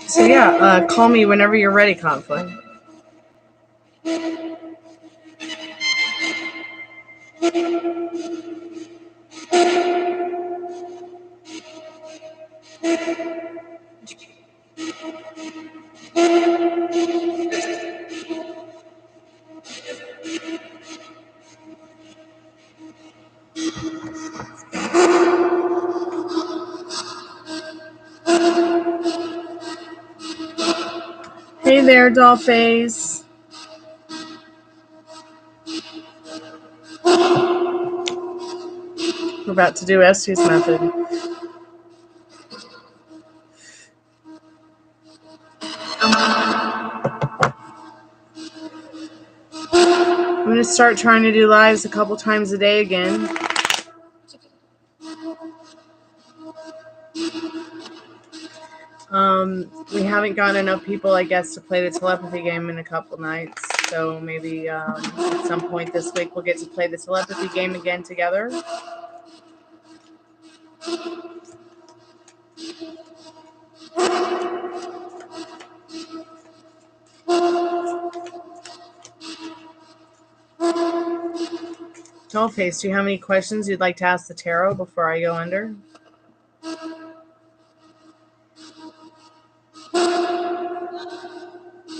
So yeah, call me whenever you're ready, Conflict. Hey there, Dollface. We're about to do Estes method. I'm going to start trying to do lives a couple times a day again. We haven't gotten enough people, I guess, to play the telepathy game in a couple nights. So maybe at some point this week we'll get to play the telepathy game again together. Dollface, do you have any questions you'd like to ask the tarot before I go under?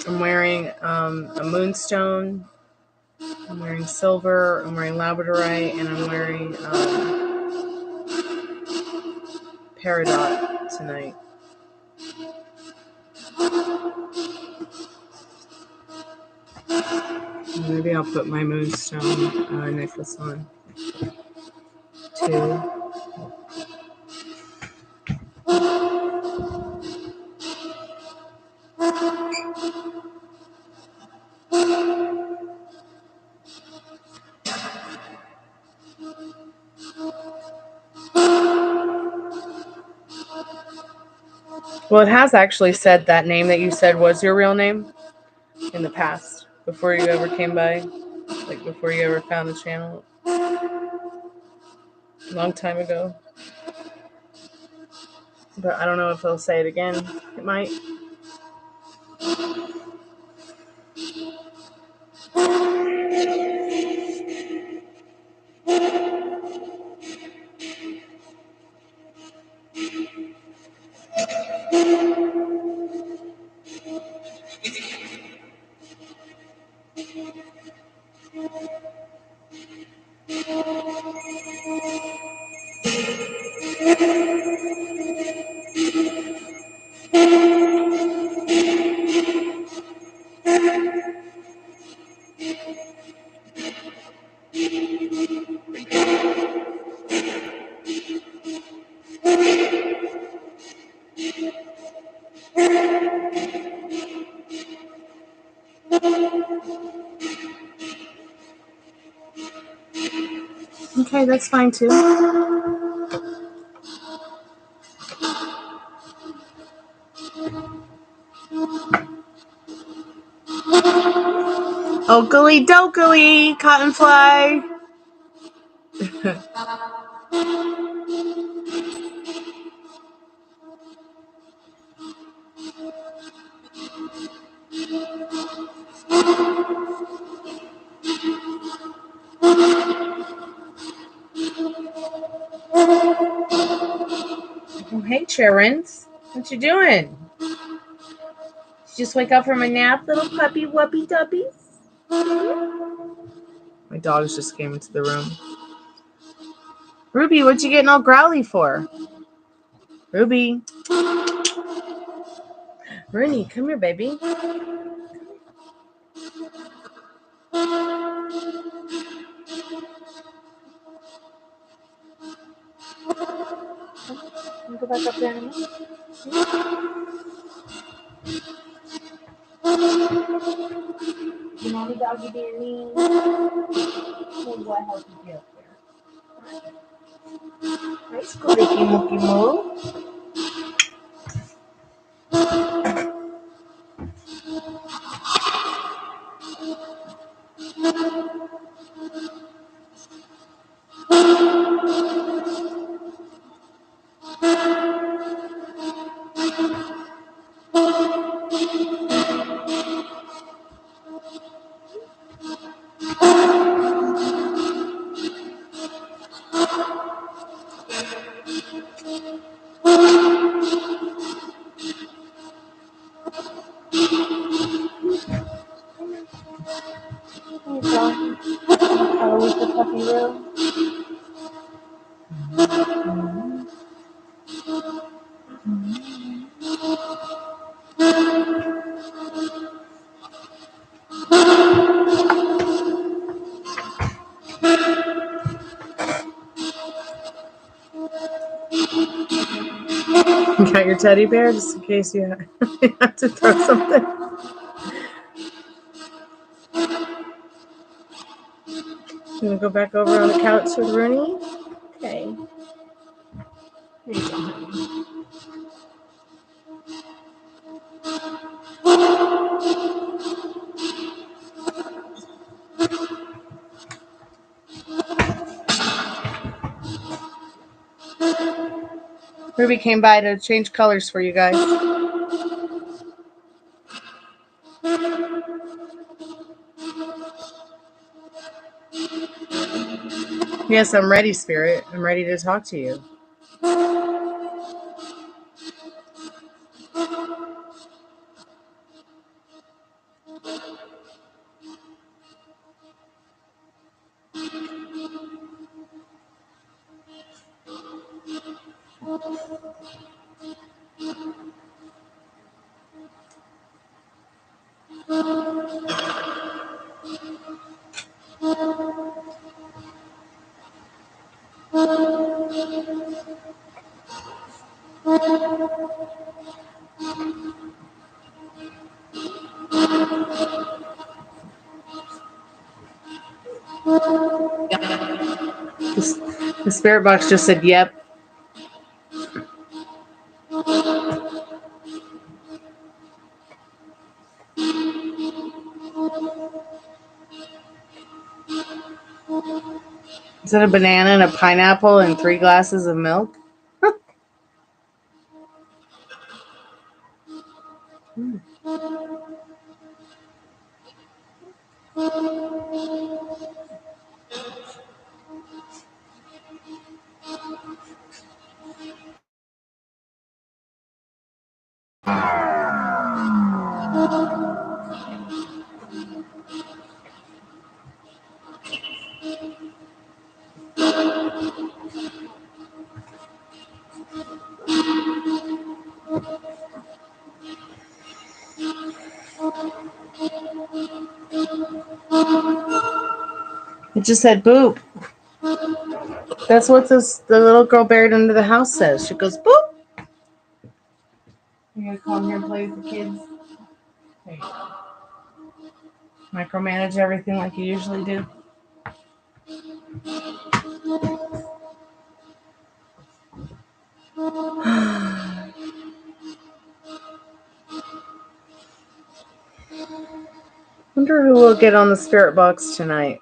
I'm wearing a moonstone. I'm wearing silver. I'm wearing labradorite, and I'm wearing peridot tonight. Maybe I'll put my moonstone necklace on too. Well, it has actually said that name that you said was your real name in the past, before you ever came by, like before you ever found the channel. A long time ago. But I don't know if it'll say it again. It might. Okay, that's fine too. Oakley dokley, cottonfly. Oh, hey, Charens. What you doing? Did you just wake up from a nap, little puppy whoopy duppies? My dogs just came into the room. Ruby, what you getting all growly for? Ruby. Rooney, come here, baby. Go back up there in a minute. You mommy doggy being mean. Maybe what help you get up there. Right, squeaky mookie moo. video. You got your teddy bear just in case you have to throw something. You gonna go back over on the couch with Rooney? Okay. There you go, honey. Ruby came by to change colors for you guys. Yes, I'm ready, Spirit. I'm ready to talk to you. The spirit box just said, yep. Is that a banana and a pineapple and 3 glasses of milk? It just said boop. That's what the little girl buried under the house says. She goes, boop. You gonna come here and play with the kids? There you go. Micromanage everything like you usually do. Wonder who will get on the spirit box tonight.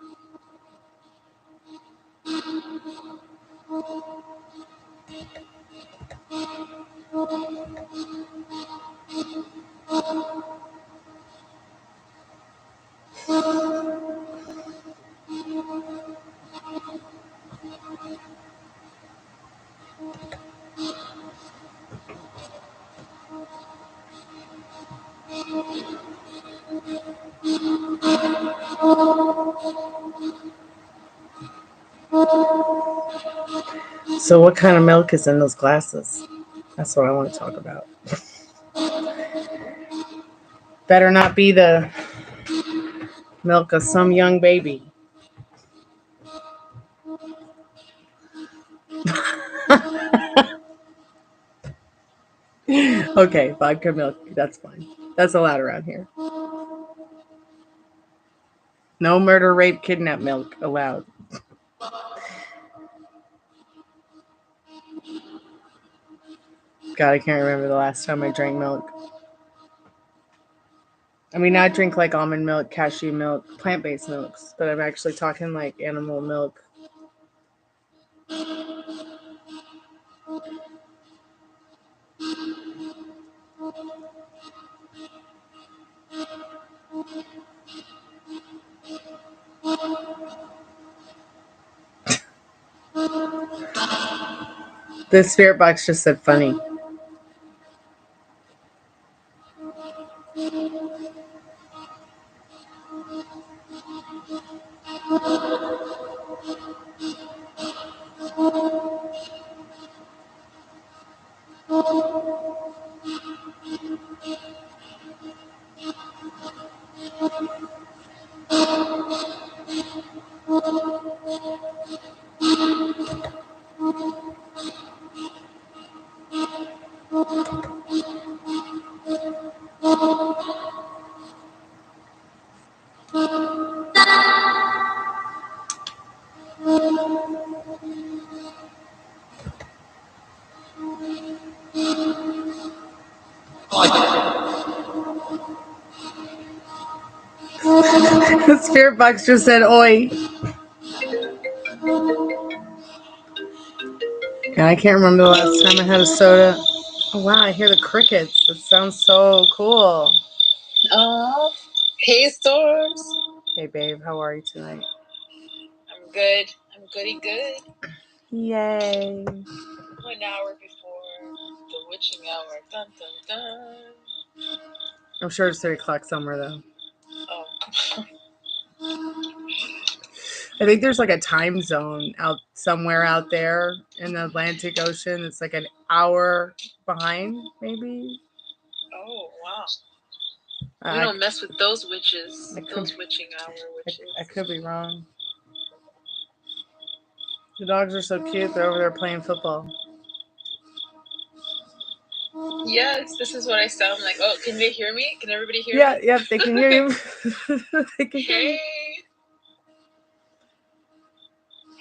So what kind of milk is in those glasses? That's what I want to talk about. Better not be the milk of some young baby. Okay, vodka milk. That's fine. That's allowed around here. No murder, rape, kidnap milk allowed. God, I can't remember the last time I drank milk. I mean, I drink like almond milk, cashew milk, plant-based milks, but I'm actually talking like animal milk. The spirit box just said funny. Spiritbox just said oi. Yeah, I can't remember the last time I had a soda. Oh wow, I hear the crickets. That sounds so cool. Hey, Storms. Hey babe, how are you tonight? I'm good. I'm goody good. Yay. 1 hour before the witching hour. Dun dun dun. I'm sure it's 3 o'clock somewhere though. Oh. I think there's like a time zone out somewhere out there in the Atlantic Ocean. It's like an hour behind, maybe. Oh wow. We don't mess with those witches. Those witching hour witches. I could be wrong. The dogs are so cute. They're over there playing football. Yes, this is what I sound like. Oh, can they hear me? Can everybody hear me? Yeah, they can hear you. They can hear you.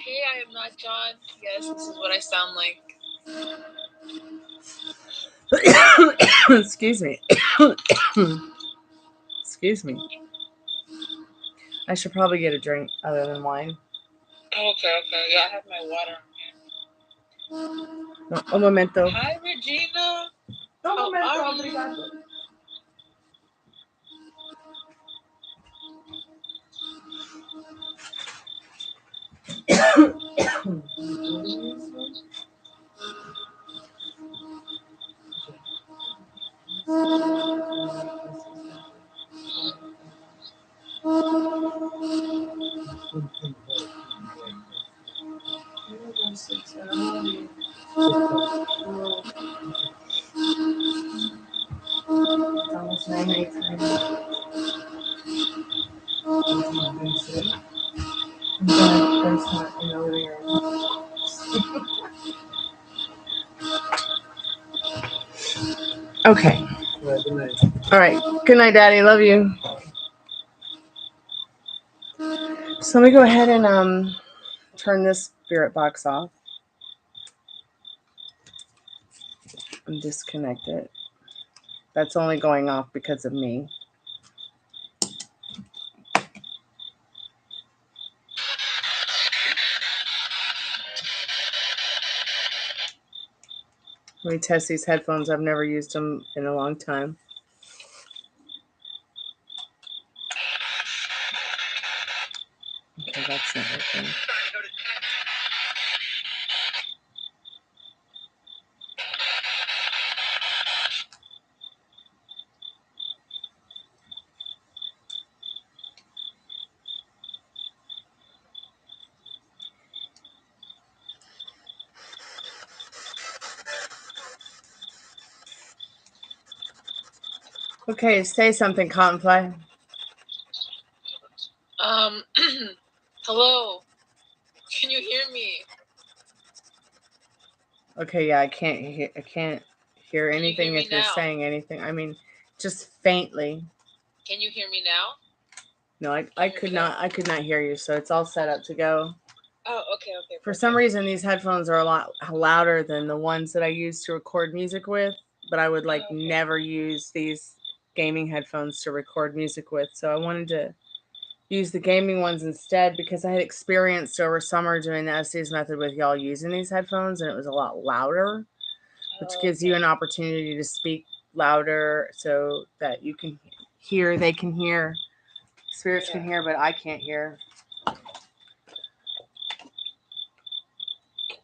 Hey, I am not John. Yes, this is what I sound like. Excuse me. Excuse me. I should probably get a drink other than wine. Okay. Yeah, I have my water. Un momento. Hi, Regina. Un momento, obrigado. Okay. All right. Good night, Daddy. Love you. So let me go ahead and turn this spirit box off and disconnect it. That's only going off because of me. Let me test these headphones. I've never used them in a long time. Okay, that's not working. Okay, say something, Cottonfly. Hello. Can you hear me? Okay, yeah, I can't hear anything if you're saying anything. I mean, just faintly. Can you hear me now? No, I could not hear you, so it's all set up to go. Oh, okay. For some reason, these headphones are a lot louder than the ones that I use to record music with, but I would never use these gaming headphones to record music with, so I wanted to use the gaming ones instead because I had experienced over summer doing the Estes method with y'all using these headphones, and it was a lot louder, which gives you an opportunity to speak louder so that you can hear, they can hear, spirits can hear, but I can't hear.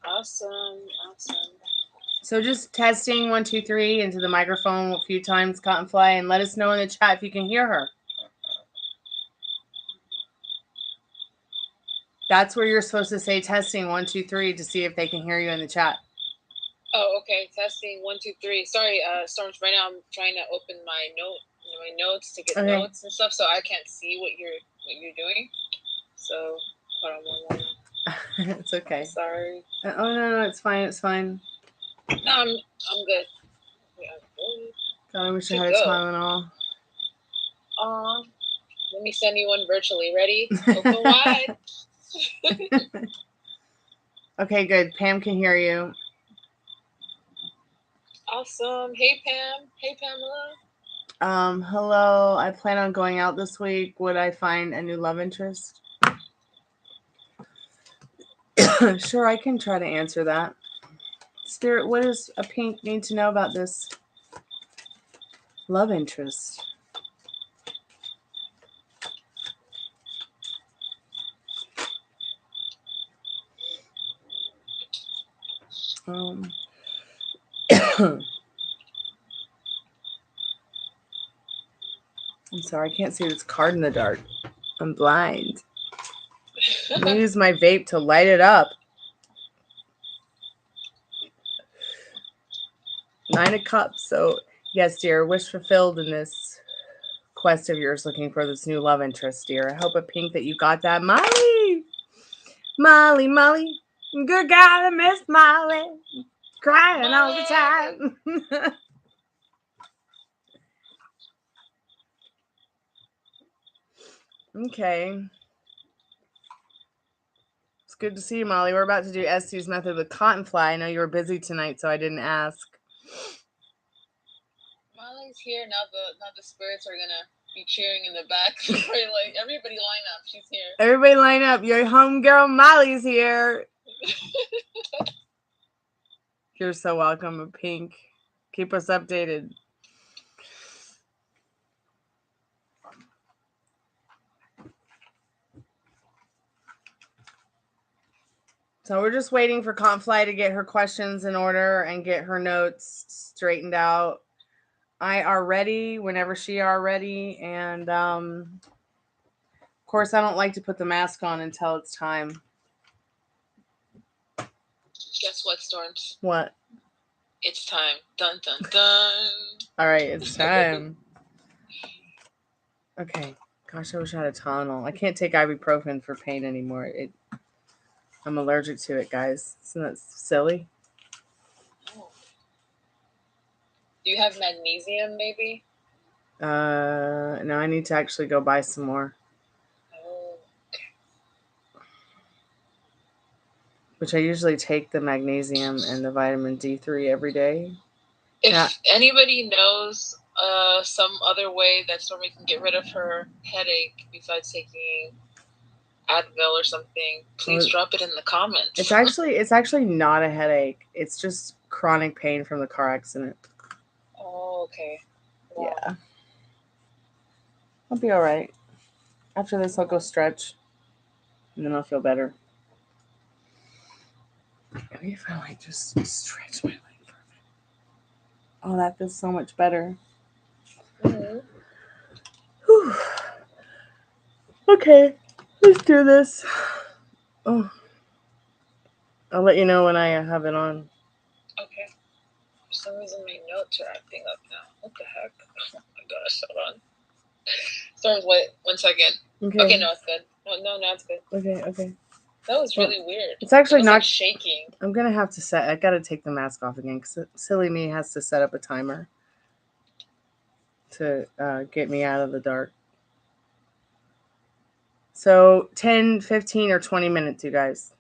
Awesome. So just testing 1, 2, 3 into the microphone a few times, Cottonfly, and let us know in the chat if you can hear her. That's where you're supposed to say testing 1, 2, 3 to see if they can hear you in the chat. Oh, okay. Testing 1, 2, 3. Sorry, Storms. Right now, I'm trying to open my notes to get notes and stuff, so I can't see what you're doing. So hold on one moment. It's okay. Sorry. Oh no, it's fine. It's fine. No, I'm good. God, I wish I had a Tylenol. Let me send you one virtually. Ready? Open wide. Okay, good. Pam can hear you. Awesome. Hey, Pam. Hey, Pamela. Hello. I plan on going out this week. Would I find a new love interest? Sure, I can try to answer that. Spirit, what does a pink need to know about this love interest? I'm sorry, I can't see this card in the dark. I'm blind. I'm gonna use my vape to light it up. 9 of Cups. So, yes, dear, wish fulfilled in this quest of yours looking for this new love interest, dear. I hope a pink that you got that. Molly! Molly. Good guy, I miss Molly. Crying all the time. Okay. It's good to see you, Molly. We're about to do Estes method with Cottonfly. I know you were busy tonight, so I didn't ask. Molly's here now. The spirits are gonna be cheering in the back. Like, everybody line up. She's here. Everybody line up. Your homegirl Molly's here. You're so welcome, Pink. Keep us updated. So we're just waiting for Cottonfly to get her questions in order and get her notes straightened out. I are ready whenever she are ready. And of course, I don't like to put the mask on until it's time. Guess what, Storms? What? It's time. Dun, dun, dun. All right, it's time. Okay. Gosh, I wish I had a Tylenol. I can't take ibuprofen for pain anymore. I'm allergic to it, guys. Isn't that silly? Oh. Do you have magnesium, maybe? No, I need to actually go buy some more. Oh, okay. Which I usually take the magnesium and the vitamin D3 every day. If anybody knows some other way that Stormy can get rid of her headache besides taking Advil or something, please drop it in the comments. It's actually not a headache. It's just chronic pain from the car accident. Oh, okay. Wow. Yeah. I'll be all right. After this, I'll go stretch, and then I'll feel better. Maybe if I just stretch my leg for a minute. Oh, that feels so much better. Mm-hmm. Whew. Okay, let's do this. Oh, I'll let you know when I have it on. Okay. For some reason, my notes are acting up now. What the heck? Oh my gosh, hold on. Storms, wait 1 second. Okay, no, it's good. No, it's good. Okay. That was really weird. It's actually not like shaking. I'm gonna have to I gotta take the mask off again because silly me has to set up a timer to get me out of the dark. So 10, 15, or 20 minutes, you guys.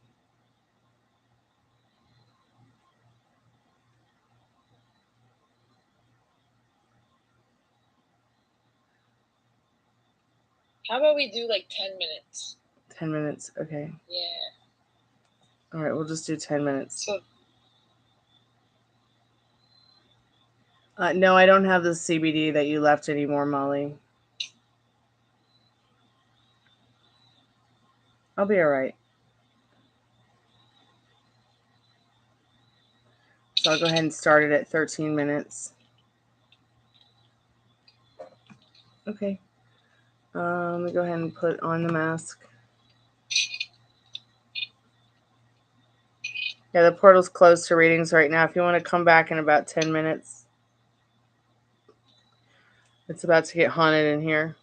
How about we do like 10 minutes? 10 minutes, okay. Yeah. All right, we'll just do 10 minutes. So, no, I don't have the CBD that you left anymore, Molly. I'll be all right. So I'll go ahead and start it at 13 minutes. Okay. Let me go ahead and put on the mask. Yeah, the portal's closed to readings right now. If you want to come back in about 10 minutes. It's about to get haunted in here.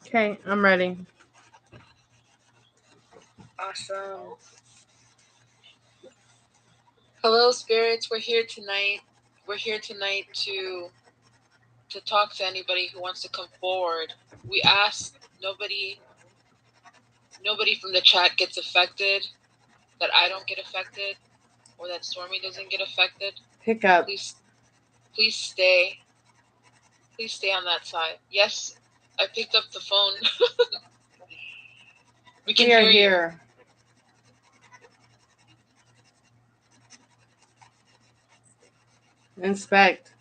Okay, I'm ready. Awesome. Hello, spirits. We're here tonight. We're here tonight to talk to anybody who wants to come forward. We ask nobody from the chat gets affected, that I don't get affected, or that Stormy doesn't get affected. Pick up. Please stay. Please stay on that side. Yes, I picked up the phone. We can hear here. You. Inspect.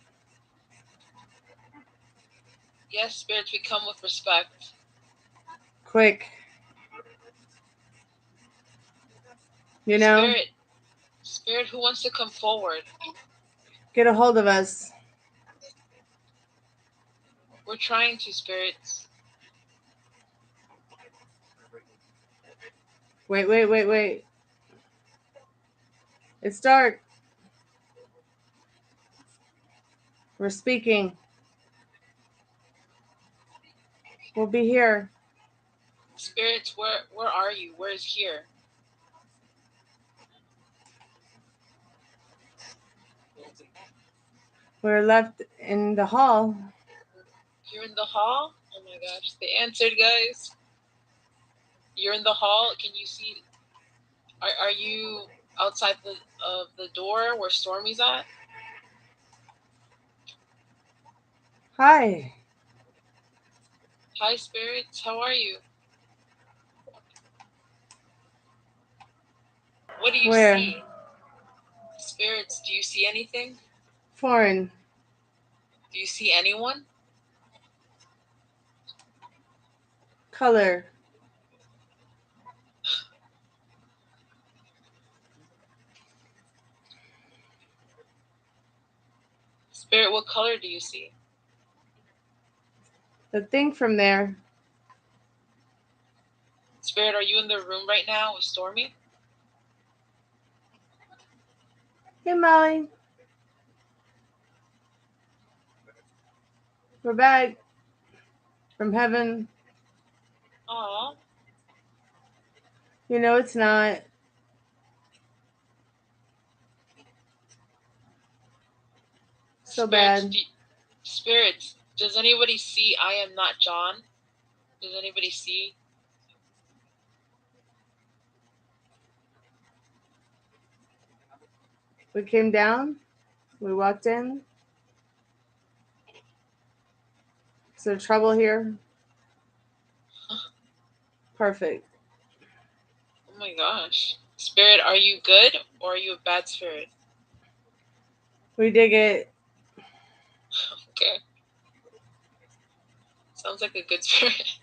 Yes, spirits, we come with respect. Quick. You know? Spirit, who wants to come forward? Get a hold of us. We're trying to, spirits. Wait. It's dark. We're speaking. We'll be here. Spirits, where are you? Where is here? We're left in the hall. You're in the hall? Oh my gosh, they answered, guys. You're in the hall. Can you see? Are you outside of the door where Stormy's at? Hi. Hi, spirits. How are you? What do you see? Spirits, do you see anything? Foreign. Do you see anyone? Color. Spirit, what color do you see? The thing from there. Spirit, are you in the room right now with Stormy? Hey, Molly. We're back from heaven. Aww. You know it's not. So Spirits, bad. Spirits, does anybody see I am not John? Does anybody see? We came down. We walked in. Is there trouble here? Perfect. Oh my gosh. Spirit, are you good or are you a bad spirit? We dig it. Okay. Sounds like a good spirit.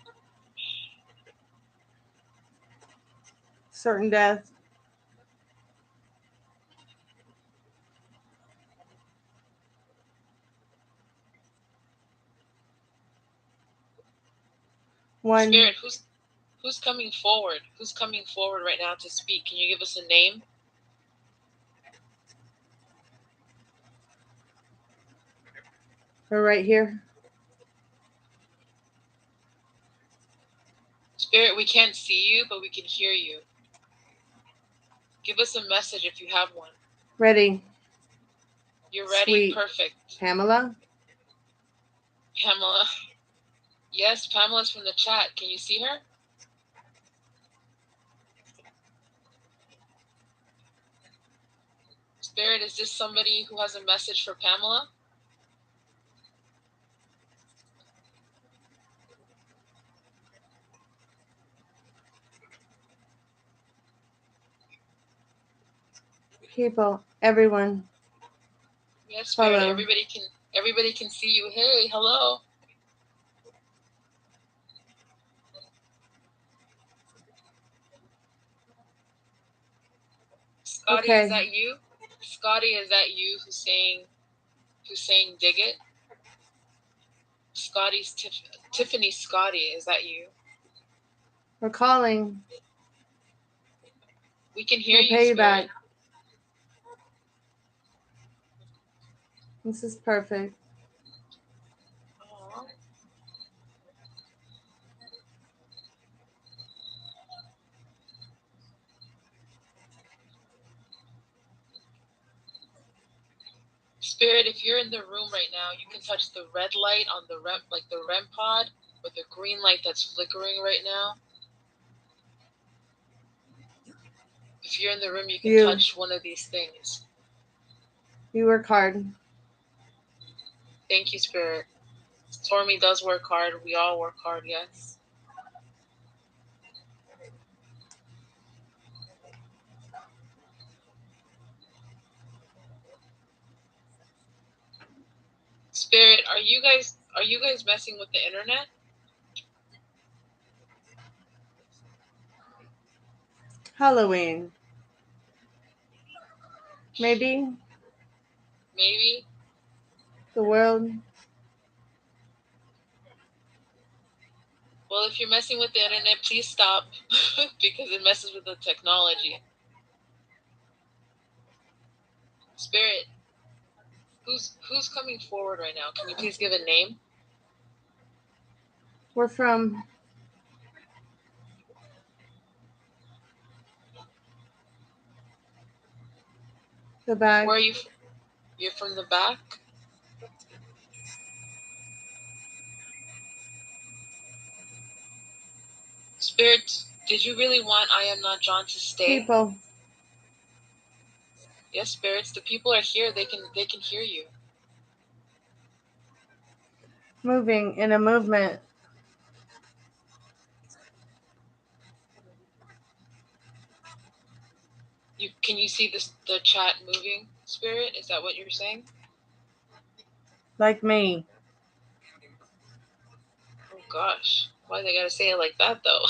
Certain death. One. Spirit, who's coming forward? Who's coming forward right now to speak? Can you give us a name? We're right here. Spirit, we can't see you, but we can hear you. Give us a message if you have one. Ready. You're ready? Sweet. Perfect. Pamela? Pamela. Yes, Pamela's from the chat. Can you see her? Spirit, is this somebody who has a message for Pamela? People. Everyone. Yes, Spirit. Hello. Everybody can see you. Hey, hello. Scotty, okay. Is that you? Scotty, is that you who's saying dig it? Scotty's Tiffany Scotty, is that you? We're calling. We can hear you, Spirit. Back. This is perfect. Aww. Spirit, if you're in the room right now, you can touch the red light on the REM, like the REM pod, or the green light that's flickering right now. If you're in the room, you can touch one of these things. You work hard. Thank you, Spirit. Stormy does work hard. We all work hard, yes. Spirit, are you guys messing with the internet? Halloween. Maybe. Maybe. The world. Well, if you're messing with the internet, please stop because it messes with the technology. Spirit, who's coming forward right now? Can you please give a name? We're from the back. Where are you? You're from the back? Spirit, did you really want I Am Not John to stay? People. Yes, spirits, the people are here. They can hear you. Moving in a movement. Can you see the chat moving, Spirit? Is that what you're saying? Like me. Oh gosh. Why they gotta say it like that though?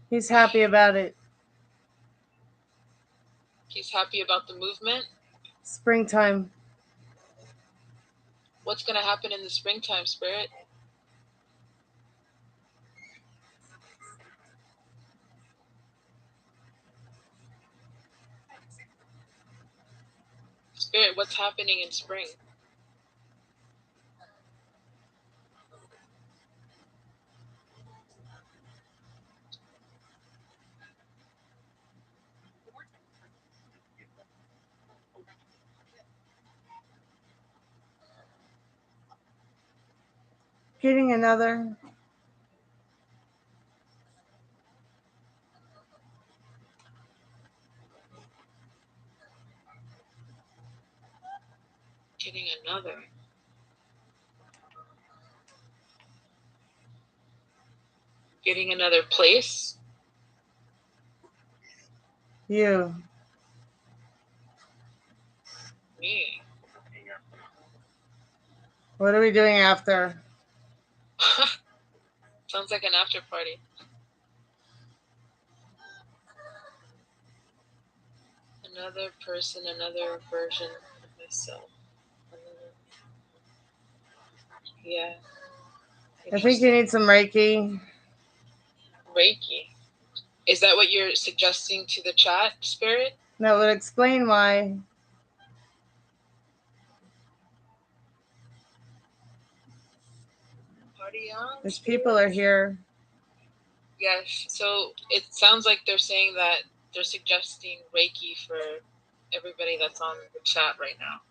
He's happy about it. He's happy about the movement? Springtime. What's gonna happen in the springtime, Spirit? Spirit, what's happening in spring? Getting another. Getting another. Getting another place? You. Me. What are we doing after? Sounds like an after party. Another person, another version of myself. Yeah. I think you need some Reiki. Reiki. Is that what you're suggesting to the chat, Spirit? That would explain why. Party on. These people are here. Yes. So it sounds like they're saying that they're suggesting Reiki for everybody that's on the chat right now.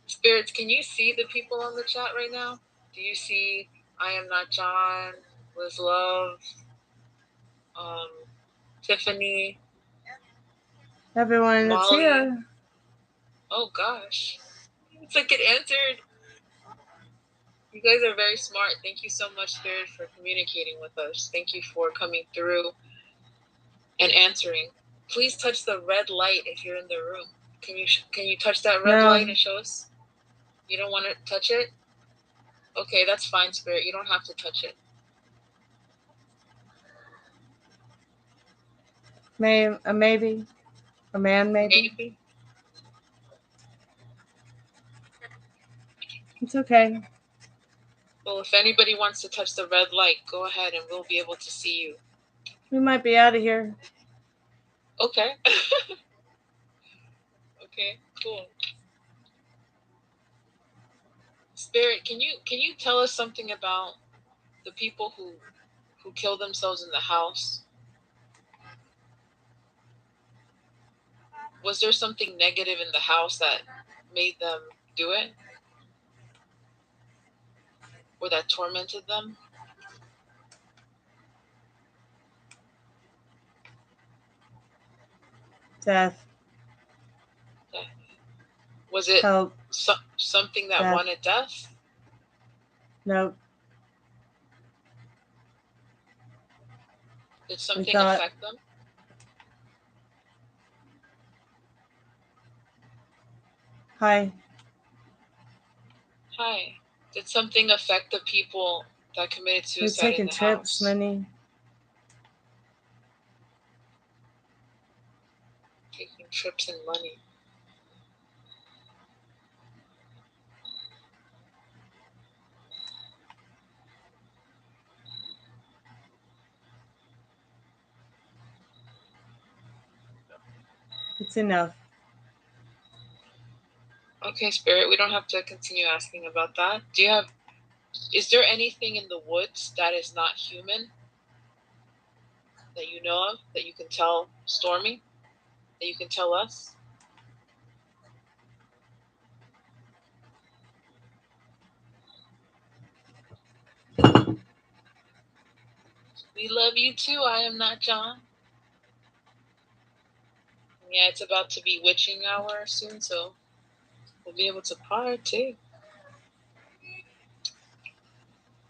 Spirits, can you see the people on the chat right now? Do you see I Am Not John, Liz Love, Tiffany, everyone that's here? Oh gosh, it's like it answered. You guys are very smart. Thank you so much, Spirit, for communicating with us. Thank you for coming through and answering. Please touch the red light if you're in the room. Can you touch that red light and show us? You don't want to touch it? Okay, that's fine, Spirit. You don't have to touch it. Maybe. A man, maybe. It's okay. Well, if anybody wants to touch the red light, go ahead and we'll be able to see you. We might be out of here. Okay. Okay, cool. Spirit, can you tell us something about the people who kill themselves in the house? Was there something negative in the house that made them do it? Or that tormented them? Death. Was it Help. Something that Death. wanted death? Nope. Did something affect them? Hi. Hi. Did something affect the people that committed suicide We're taking in the trips, house? Minnie. Taking trips and money. It's enough. Okay, Spirit, we don't have to continue asking about that. Is there anything in the woods that is not human that you know of, that you can tell Stormy, that you can tell us? We love you too. I am not John. Yeah, it's about to be witching hour soon, so we'll be able to party.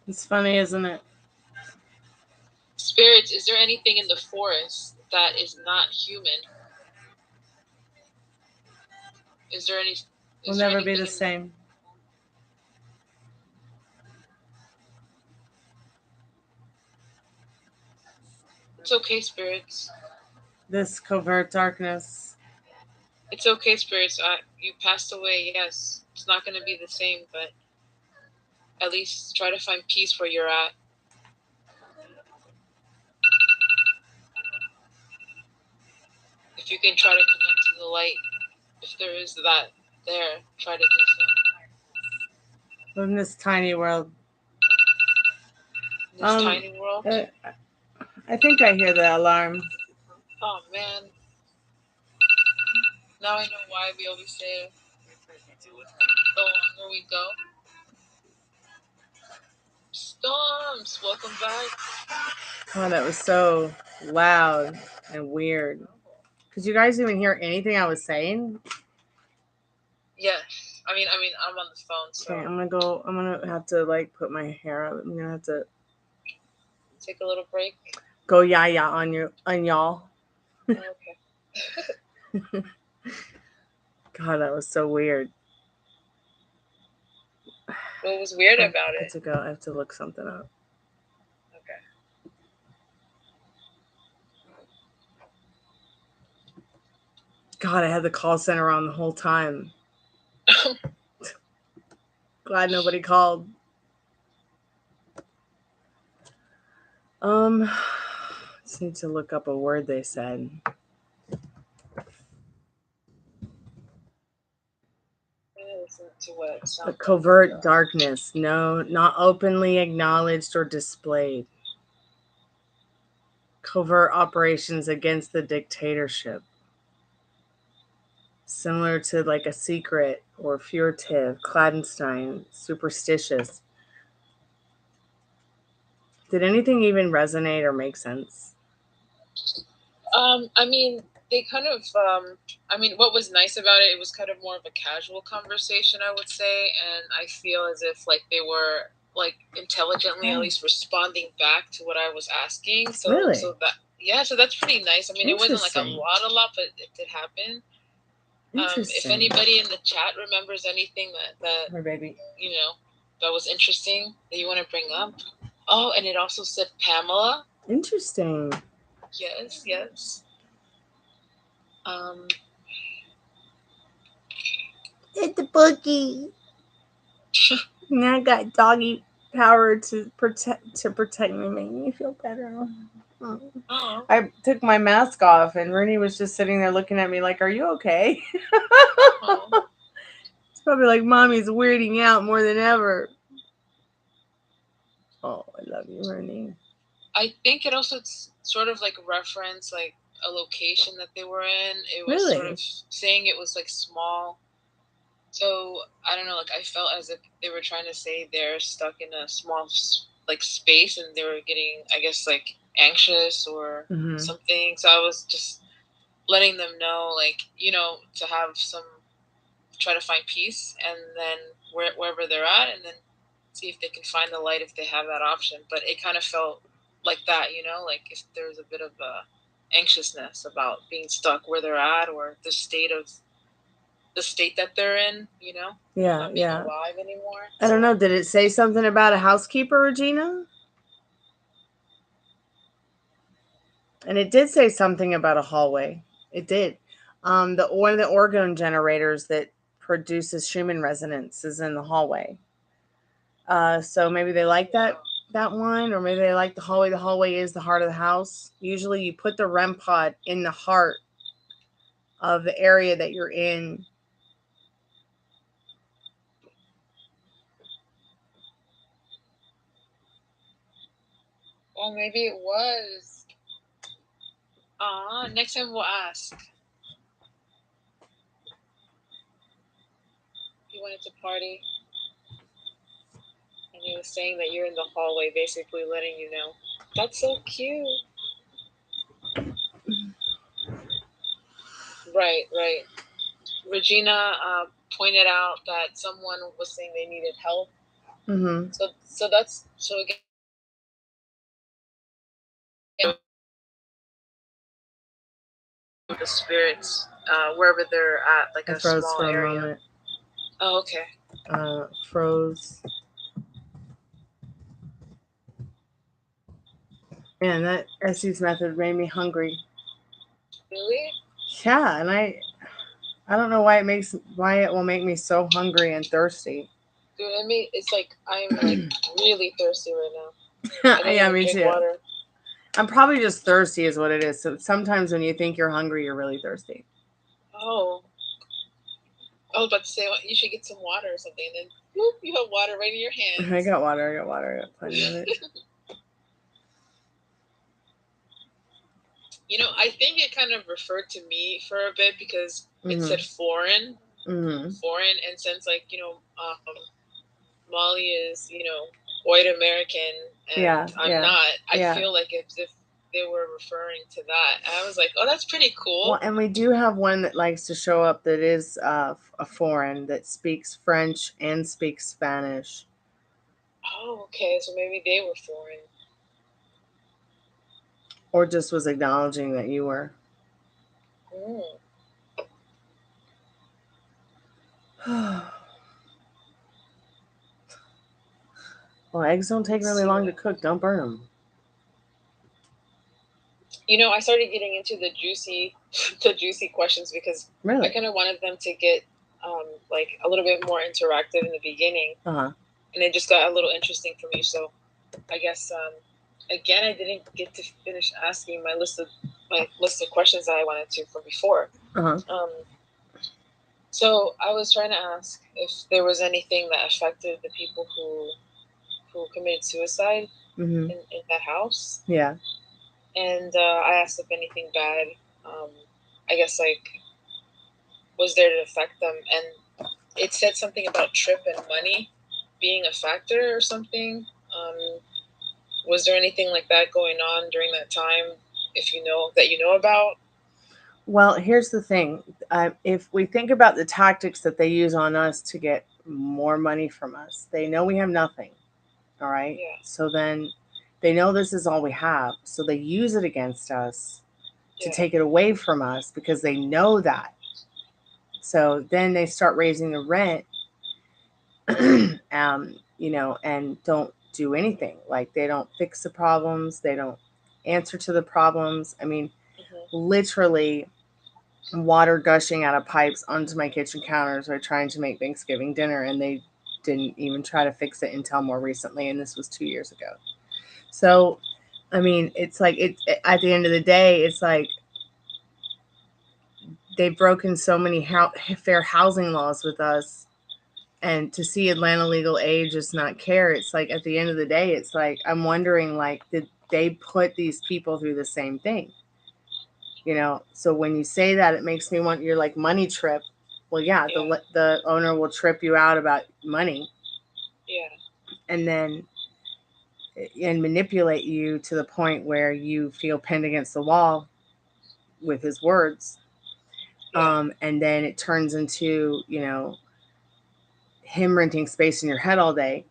It's funny, isn't it? Spirits, is there anything in the forest that is not human? Is there any? We'll never be the same. It's okay, Spirits. This covert darkness. It's okay, Spirits. You passed away, yes. It's not going to be the same, but at least try to find peace where you're at. If you can try to connect to the light, if there is that there, try to do so. In this tiny world. This tiny world? I think I hear the alarm. Oh, man. Now I know why we always say the longer we go. Storms, welcome back. Oh, that was so loud and weird. Could you guys even hear anything I was saying? Yeah. I mean, I'm on the phone, so. Okay, I'm gonna have to put my hair up. I'm gonna have to take a little break. Go on y'all. Okay. God, that was so weird. What was weird about it? I have to look something up. Okay. God, I had the call center on the whole time. Glad nobody called. Just need to look up a word they said. A covert darkness. No, not openly acknowledged or displayed. Covert operations against the dictatorship. Similar to a secret or furtive, clandestine, superstitious. Did anything even resonate or make sense? I mean, they kind of, what was nice about it, it was kind of more of a casual conversation, I would say, and I feel as if, they were, intelligently at least responding back to what I was asking. So, really? So that's pretty nice. I mean, it wasn't, a lot, but it did happen. If anybody in the chat remembers anything that my baby, that was interesting that you want to bring up. Oh, and it also said Pamela. Interesting. Yes. It's a boogie. And I got doggy power to protect me, make me feel better. I took my mask off, and Rooney was just sitting there looking at me like, "Are you okay?" It's probably like, "Mommy's weirding out more than ever." Oh, I love you, Rooney. I think it also sort of like reference like a location that they were in. It was Really? sort of saying it was like small. So I don't know, like I felt as if they were trying to say they're stuck in a small like space and they were getting, I guess, like anxious or something. So I was just letting them know, like, you know, to have some, try to find peace, and then wherever they're at, and then see if they can find the light if they have that option. But it kind of felt like that, you know, like if there's a bit of anxiousness about being stuck where they're at, or the state that they're in, you know, not being alive anymore. I don't know. Did it say something about a housekeeper, Regina? And it did say something about a hallway. It did. One of the orgone generators that produces Schumann resonance is in the hallway. So maybe they like that one, or maybe they like the hallway. The hallway is the heart of the house. Usually you put the REM pod in the heart of the area that you're in. Well, maybe it was. Next time we'll ask. He wanted to party. And he was saying that you're in the hallway, basically letting you know. That's so cute. Right. Regina pointed out that someone was saying they needed help. Mm-hmm. So that's, so again, the spirits, wherever they're at, like a small area. Moment. Oh, okay. Froze. Man, that Estes method made me hungry. Really? Yeah, and I don't know why it will make me so hungry and thirsty. Dude, I mean, it's like I'm like really thirsty right now. Yeah, me too. Water. I'm probably just thirsty, is what it is. So sometimes when you think you're hungry, you're really thirsty. Oh. I was about to say, well, you should get some water or something, and then whoop, you have water right in your hands. I got water. I got plenty of it. You know, I think it kind of referred to me for a bit because it said foreign. Foreign, and since, like, you know, Molly is, you know, white American, and I'm not, I feel like if they were referring to that. And I was like, oh, that's pretty cool. Well, and we do have one that likes to show up that is a foreign, that speaks French and speaks Spanish. Oh, okay. So maybe they were foreign. Or just was acknowledging that you were. Well, eggs don't take really long to cook. Don't burn them. You know, I started getting into the juicy questions because I kind of wanted them to get like a little bit more interactive in the beginning, and it just got a little interesting for me. So I guess again, I didn't get to finish asking my list of questions that I wanted to from before. So I was trying to ask if there was anything that affected the people who committed suicide in that house. Yeah. And I asked if anything bad, I guess, like, was there to affect them. And it said something about Trip and money being a factor or something. Was there anything like that going on during that time, if you know about? Well, here's the thing. If we think about the tactics that they use on us to get more money from us, they know we have nothing. All right. Yeah. So then they know this is all we have. So they use it against us to take it away from us because they know that. So then they start raising the rent, you know, and don't do anything. Like, they don't fix the problems. They don't answer to the problems. I mean, literally, water gushing out of pipes onto my kitchen counters or trying to make Thanksgiving dinner, and they didn't even try to fix it until more recently, and this was 2 years ago. So, I mean, it's like at the end of the day, it's like they've broken so many fair housing laws with us, and to see Atlanta Legal Aid just not care, it's like at the end of the day, it's like I'm wondering, like, did they put these people through the same thing? You know, so when you say that, it makes me want your like money trip. Well, yeah, the owner will trip you out about money. Yeah. And then and manipulate you to the point where you feel pinned against the wall with his words. Yeah. And then it turns into, you know, him renting space in your head all day.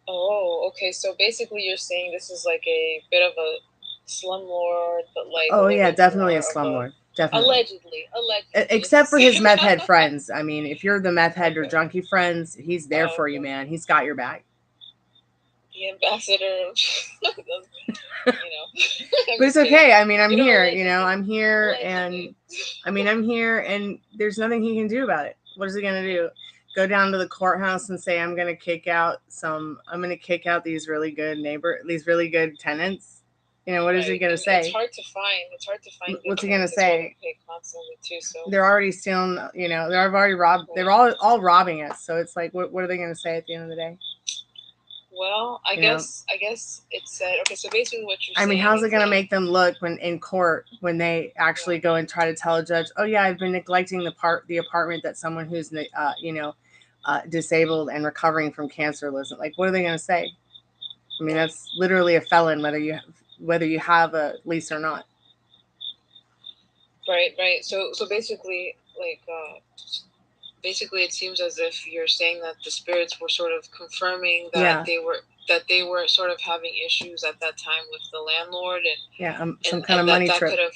Oh, okay. So basically, you're saying this is like a bit of a slumlord, but like oh yeah, definitely a slumlord. Definitely. Allegedly. Except for his meth head friends. I mean, if you're the meth head or junkie friends, he's there for you, man. He's got your back. The ambassador, But it's okay. I mean, I'm here. You know, I'm here, and I mean, I'm here, and there's nothing he can do about it. What is he gonna do? Go down to the courthouse and say, I'm gonna kick out these really good tenants. You know, what is he gonna say? It's hard to find. What's he gonna say? Constantly too, so. They're already stealing. You know, they've already robbed. They're all robbing us. So it's like, what are they gonna say at the end of the day? Well, I guess it said, okay, so basically what you're saying. I mean, how's it going to make them look when in court, when they actually go and try to tell a judge, oh yeah, I've been neglecting the apartment that someone who's, disabled and recovering from cancer lives in. Like, what are they going to say? I mean, that's literally a felon, whether you have a lease or not. Right. So basically, like, basically, it seems as if you're saying that the spirits were sort of confirming that they were sort of having issues at that time with the landlord, and some kind of money trip. Could have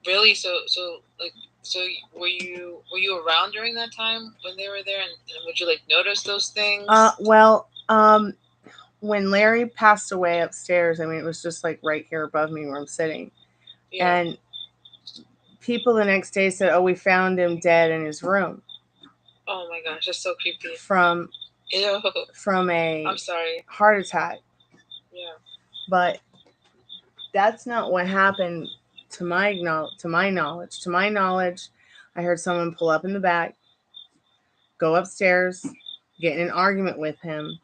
really so were you around during that time when they were there, and would you like notice those things? When Larry passed away upstairs, I mean, it was just like right here above me where I'm sitting, and people the next day said, "Oh, we found him dead in his room." Oh my gosh, that's so creepy. From a I'm sorry. heart attack. Yeah. But that's not what happened to my knowledge. To my knowledge, I heard someone pull up in the back, go upstairs, get in an argument with him.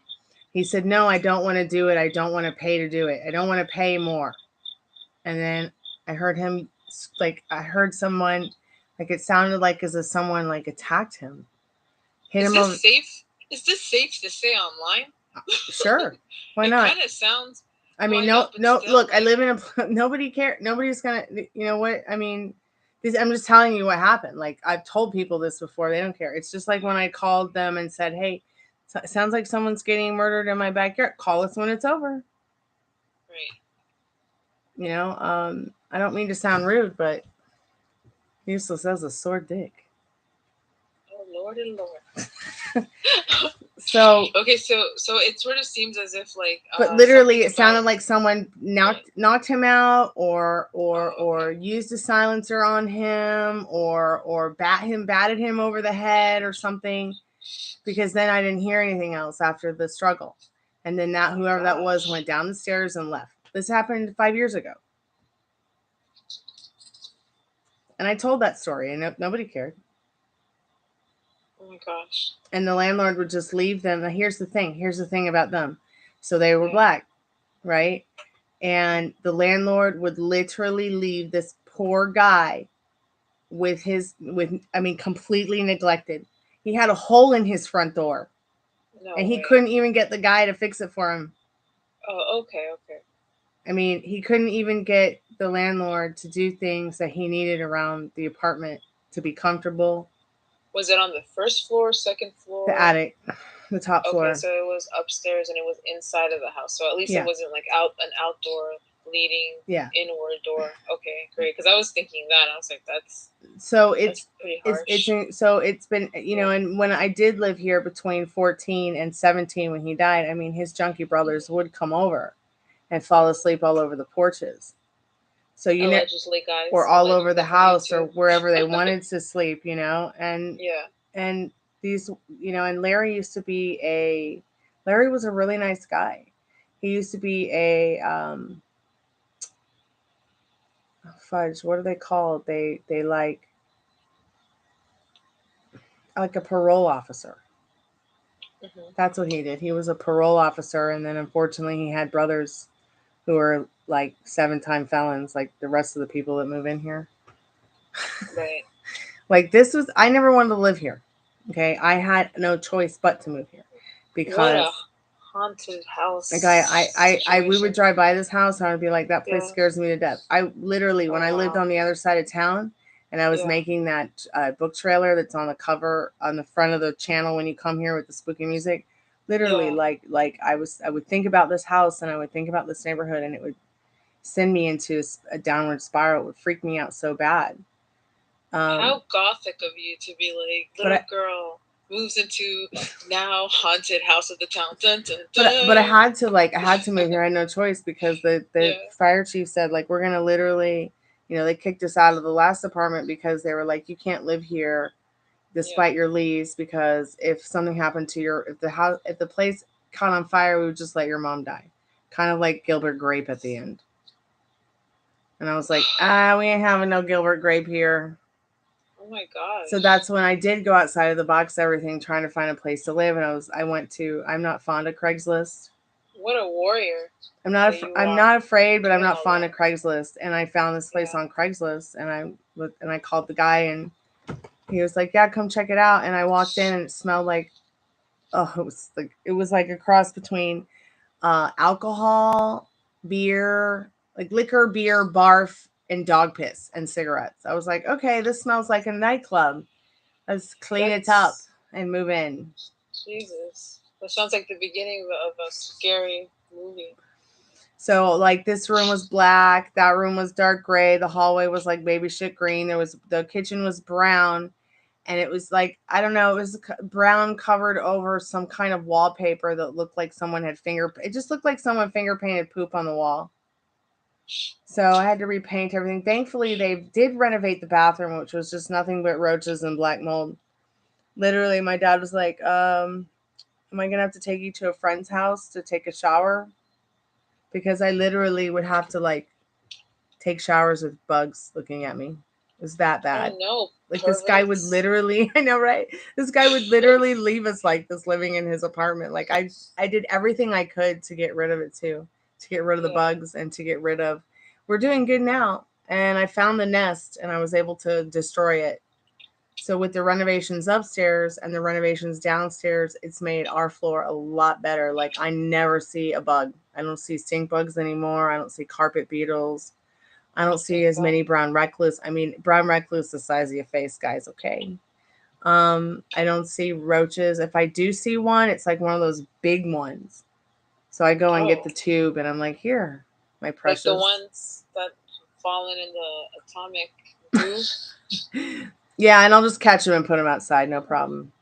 He said, "No, I don't want to do it. I don't want to pay to do it. I don't want to pay more." And then I heard him, someone, like it sounded like as if someone like attacked him. Is this safe to say online? Sure. Why not? It kind of sounds. I mean, no. Look, I live in nobody cares. Nobody's gonna. You know what? I mean, I'm just telling you what happened. Like, I've told people this before. They don't care. It's just like when I called them and said, "Hey, it sounds like someone's getting murdered in my backyard. Call us when it's over." Right. You know, I don't mean to sound rude, but useless as a sore dick. Oh, Lord and Lord. So okay, so it sort of seems as if like, but literally it sounded like someone knocked him out or used a silencer on him or batted him over the head or something, because then I didn't hear anything else after the struggle, and then whoever that was went down the stairs and left. This happened 5 years ago, and I told that story and nobody cared. Oh my gosh. And the landlord would just leave them. Now, here's the thing about them. So they were black, right? And the landlord would literally leave this poor guy completely neglected. He had a hole in his front door. And he couldn't even get the guy to fix it for him. Oh, okay. I mean, he couldn't even get the landlord to do things that he needed around the apartment to be comfortable. Was it on the first floor, second floor? The attic, the top floor. Okay, so it was upstairs and it was inside of the house. So at least it wasn't like an outdoor leading inward door. Okay, great. Because I was thinking that. I was like, that's pretty harsh. So it's been, you know, and when I did live here between 14 and 17 when he died, I mean, his junkie brothers would come over and fall asleep all over the porches. So you know, allegedly, guys, or all over the allegedly from house or YouTube. wherever they wanted to sleep, you know, Yeah. and these, you know, and Larry was a really nice guy. He used to be a fudge. What are they called? They like a parole officer. Hmm. That's what he did. He was a parole officer, and then unfortunately, he had brothers who are like 7-time felons, like the rest of the people that move in here. Right. Like this was, I never wanted to live here. Okay, I had no choice but to move here What a because haunted house like we would situation. drive by this house and I'd be like, that place Yeah. scares me to death. I literally, Oh when I lived wow. on the other side of town and I was Yeah. making that book trailer that's on the cover on the front of the channel when you come here with the spooky music, literally Yeah. I would think about this house and I would think about this neighborhood and it would send me into a downward spiral. It would freak me out so bad. How gothic of you to be like, little girl moves into now haunted house of the town. Dun, dun, dun. But I had to move here. I had no choice because the Yeah. fire chief said like we're gonna literally, you know, they kicked us out of the last apartment because they were like, you can't live here despite your lease, because if something happened to if the place caught on fire, we would just let your mom die, kind of like Gilbert Grape at the end. And I was like, we ain't having no Gilbert Grape here. Oh my gosh. So that's when I did go outside of the box, everything, trying to find a place to live. And I'm not fond of Craigslist. What a warrior. I'm not afraid, but I'm not fond of Craigslist. And I found this place on Craigslist, and I called the guy, and he was like, "Yeah, come check it out." And I walked in, and it smelled like, it was like a cross between alcohol, beer, like liquor, beer, barf, and dog piss and cigarettes. I was like, okay, this smells like a nightclub. Let's clean it up and move in. Jesus, that sounds like the beginning of a scary movie. So like this room was black, that room was dark gray, the hallway was like baby shit green. The kitchen was brown, and it was like, I don't know, it was brown covered over some kind of wallpaper that looked like someone had it just looked like someone finger painted poop on the wall. So I had to repaint everything. Thankfully, they did renovate the bathroom, which was just nothing but roaches and black mold. Literally, my dad was like, am I gonna have to take you to a friend's house to take a shower? Because I literally would have to like take showers with bugs looking at me. It was that bad. Oh no. Like this guy would literally, I know, right? This guy would literally leave us like this living in his apartment. Like I did everything I could to get rid of it too. To get rid of the bugs and to get rid of, we're doing good now. And I found the nest and I was able to destroy it. So with the renovations upstairs and the renovations downstairs, it's made our floor a lot better. Like I never see a bug. I don't see stink bugs anymore. I don't see carpet beetles. I don't see as many brown recluse. I mean, brown recluse the size of your face, guys. Okay. I don't see roaches. If I do see one, it's like one of those big ones. So I go and get the tube, and I'm like, here, my precious. Like the ones that fallen in the atomic goo. Yeah, and I'll just catch them and put them outside, no problem.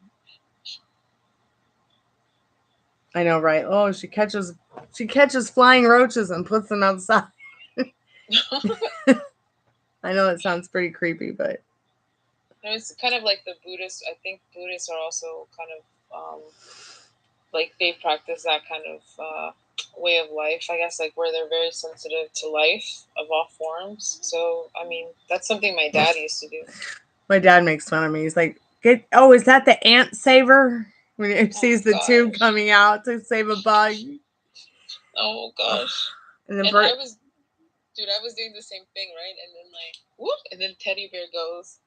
I know, right? Oh, she catches flying roaches and puts them outside. I know that sounds pretty creepy, but it's kind of like the Buddhists. I think Buddhists are also kind of like they practice that kind of way of life, I guess, like where they're very sensitive to life of all forms. So I mean, that's something my dad used to do. My dad makes fun of me. He's like, is that the ant saver? When he sees the tube coming out to save a bug. Oh gosh. And I was doing the same thing, right? And then like, whoop, and then Teddy Bear goes,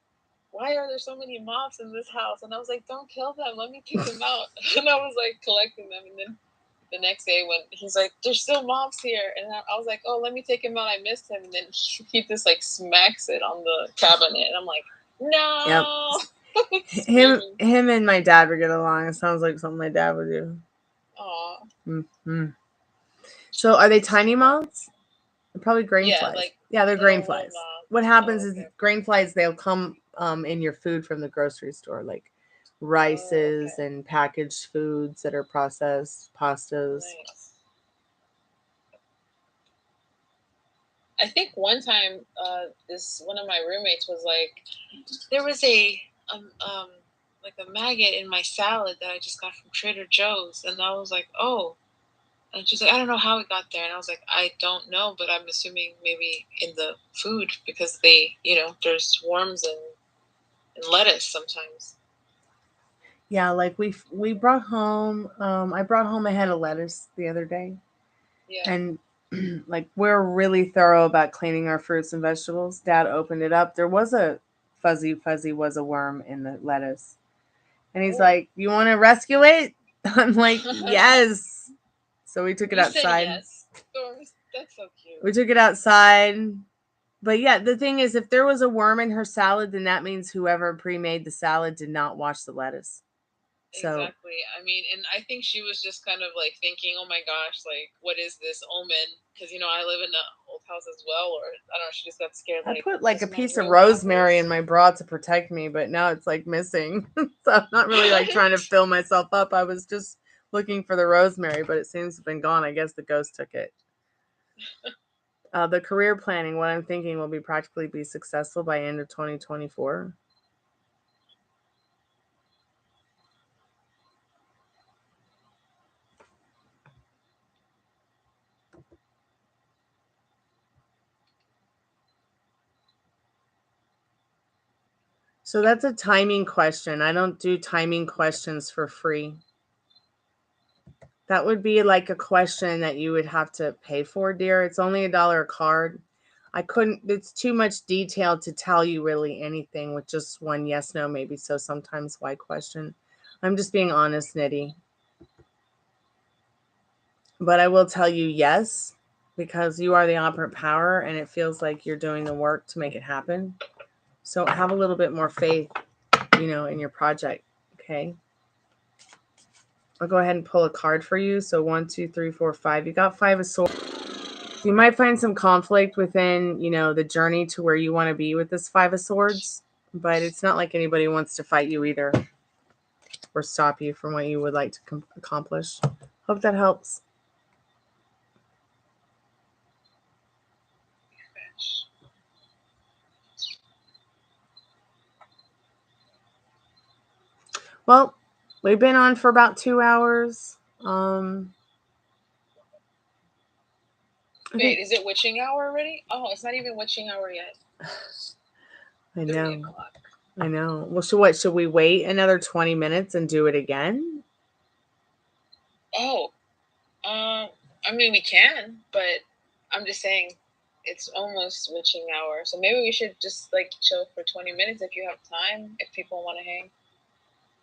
why are there so many moths in this house? And I was like, don't kill them. Let me take them out. And I was like collecting them. And then the next day when he's like, there's still moths here. And I was like, oh, let me take him out. I missed him. And then he just like smacks it on the cabinet. And I'm like, no. Yep. him and my dad would get along. It sounds like something my dad would do. Aw. Mm-hmm. So are they tiny moths? They're probably grain flies. They're grain flies. What happens is grain flies, they'll come in your food from the grocery store, like rices and packaged foods that are processed, pastas. Nice. I think one time, this one of my roommates was like, there was a like a maggot in my salad that I just got from Trader Joe's, and I was like, oh. And she's like, I don't know how it got there. And I was like, I don't know, but I'm assuming maybe in the food because they, there's worms and lettuce sometimes. Yeah, like we brought home. I brought home a head of lettuce the other day. Yeah. And like we're really thorough about cleaning our fruits and vegetables. Dad opened it up. There was a fuzzy was a worm in the lettuce. And he's like, "You want to rescue it?" I'm like, "Yes." So we took it outside. Said yes. That's so cute. We took it outside. But yeah, the thing is, if there was a worm in her salad, then that means whoever pre-made the salad did not wash the lettuce. So, exactly. I mean, and I think she was just kind of like thinking, oh my gosh, like, what is this omen? Because, I live in an old house as well, or I don't know, she just got scared. I put like a piece of rosemary in my bra to protect me, but now it's like missing. So I'm not really like trying to fill myself up. I was just looking for the rosemary, but it seems to have been gone. I guess the ghost took it. The career planning, what I'm thinking will be practically be successful by end of 2024. So that's a timing question. I don't do timing questions for free. That would be like a question that you would have to pay for, dear. It's only $1 a card. It's too much detail to tell you really anything with just one yes, no, maybe so sometimes why question. I'm just being honest, Nitty. But I will tell you yes, because you are the operant power and it feels like you're doing the work to make it happen. So have a little bit more faith, in your project. Okay. I'll go ahead and pull a card for you. So 1, 2, 3, 4, 5. You got 5 of swords. You might find some conflict within, the journey to where you want to be with this 5 of swords, but it's not like anybody wants to fight you either or stop you from what you would like to accomplish. Hope that helps. Well, we've been on for about 2 hours. Wait, is it witching hour already? Oh, it's not even witching hour yet. I know. I know. Well, so what? Should we wait another 20 minutes and do it again? Oh, I mean, we can, but I'm just saying it's almost witching hour. So maybe we should just like chill for 20 minutes if you have time, if people want to hang.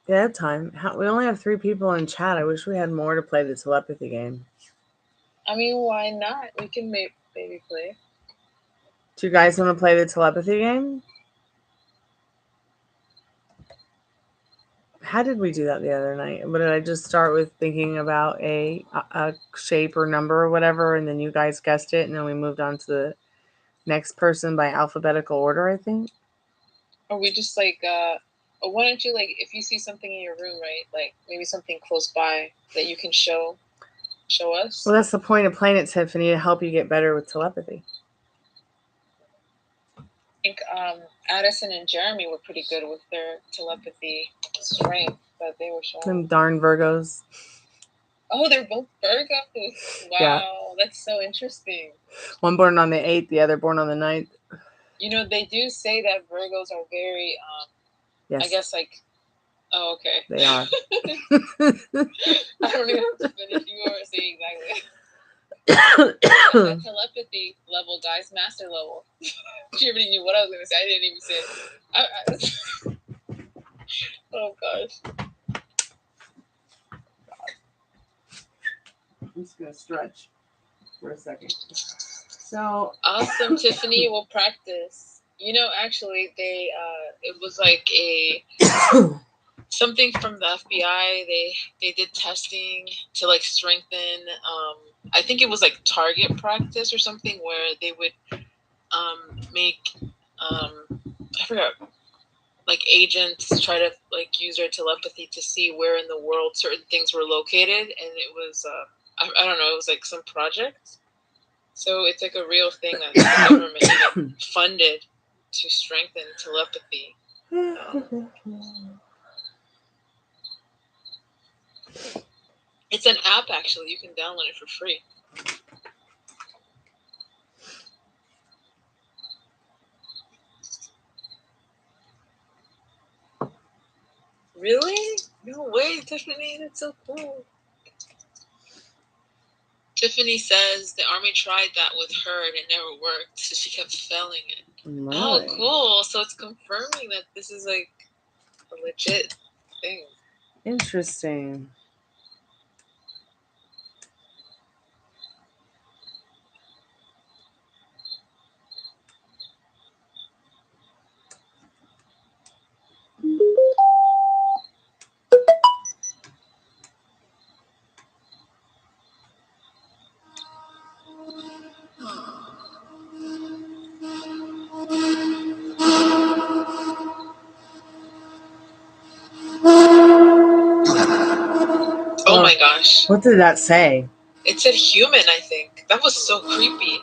Yeah, time. We only have 3 people in chat. I wish we had more to play the telepathy game. I mean, why not? We can maybe play. Do you guys want to play the telepathy game? How did we do that the other night? What did I just start with thinking about a shape or number or whatever, and then you guys guessed it, and then we moved on to the next person by alphabetical order, I think. Or we just like, why don't you, like, if you see something in your room, right, like maybe something close by that you can show us. Well, that's the point of playing it, Tiffany, to help you get better with telepathy. I think Addison and Jeremy were pretty good with their telepathy strength that they were showing. Them darn Virgos. Oh, they're both Virgos. Wow, yeah. That's so interesting. One born on the 8th, the other born on the 9th. They do say that Virgos are very, yes. I guess, like, oh, okay. They are. I don't even have to finish. You were saying exactly. Telepathy level, guys, master level. She already knew what I was going to say. I didn't even say it. Oh, gosh. I'm just going to stretch for a second. So awesome, Tiffany. We'll practice. Actually, it was like something from the FBI. They did testing to like strengthen. I think it was like target practice or something where they would make I forgot, like agents try to like use their telepathy to see where in the world certain things were located, and it was I don't know, it was like some project. So it's like a real thing that the government even funded to strengthen telepathy. It's an app, actually. You can download it for free. Really? No way, Tiffany. That's so cool. Tiffany says the army tried that with her and it never worked, so she kept failing it. Really? Oh, cool. So it's confirming that this is like a legit thing. Interesting. Oh my gosh. What did that say? It said human, I think. That was so creepy.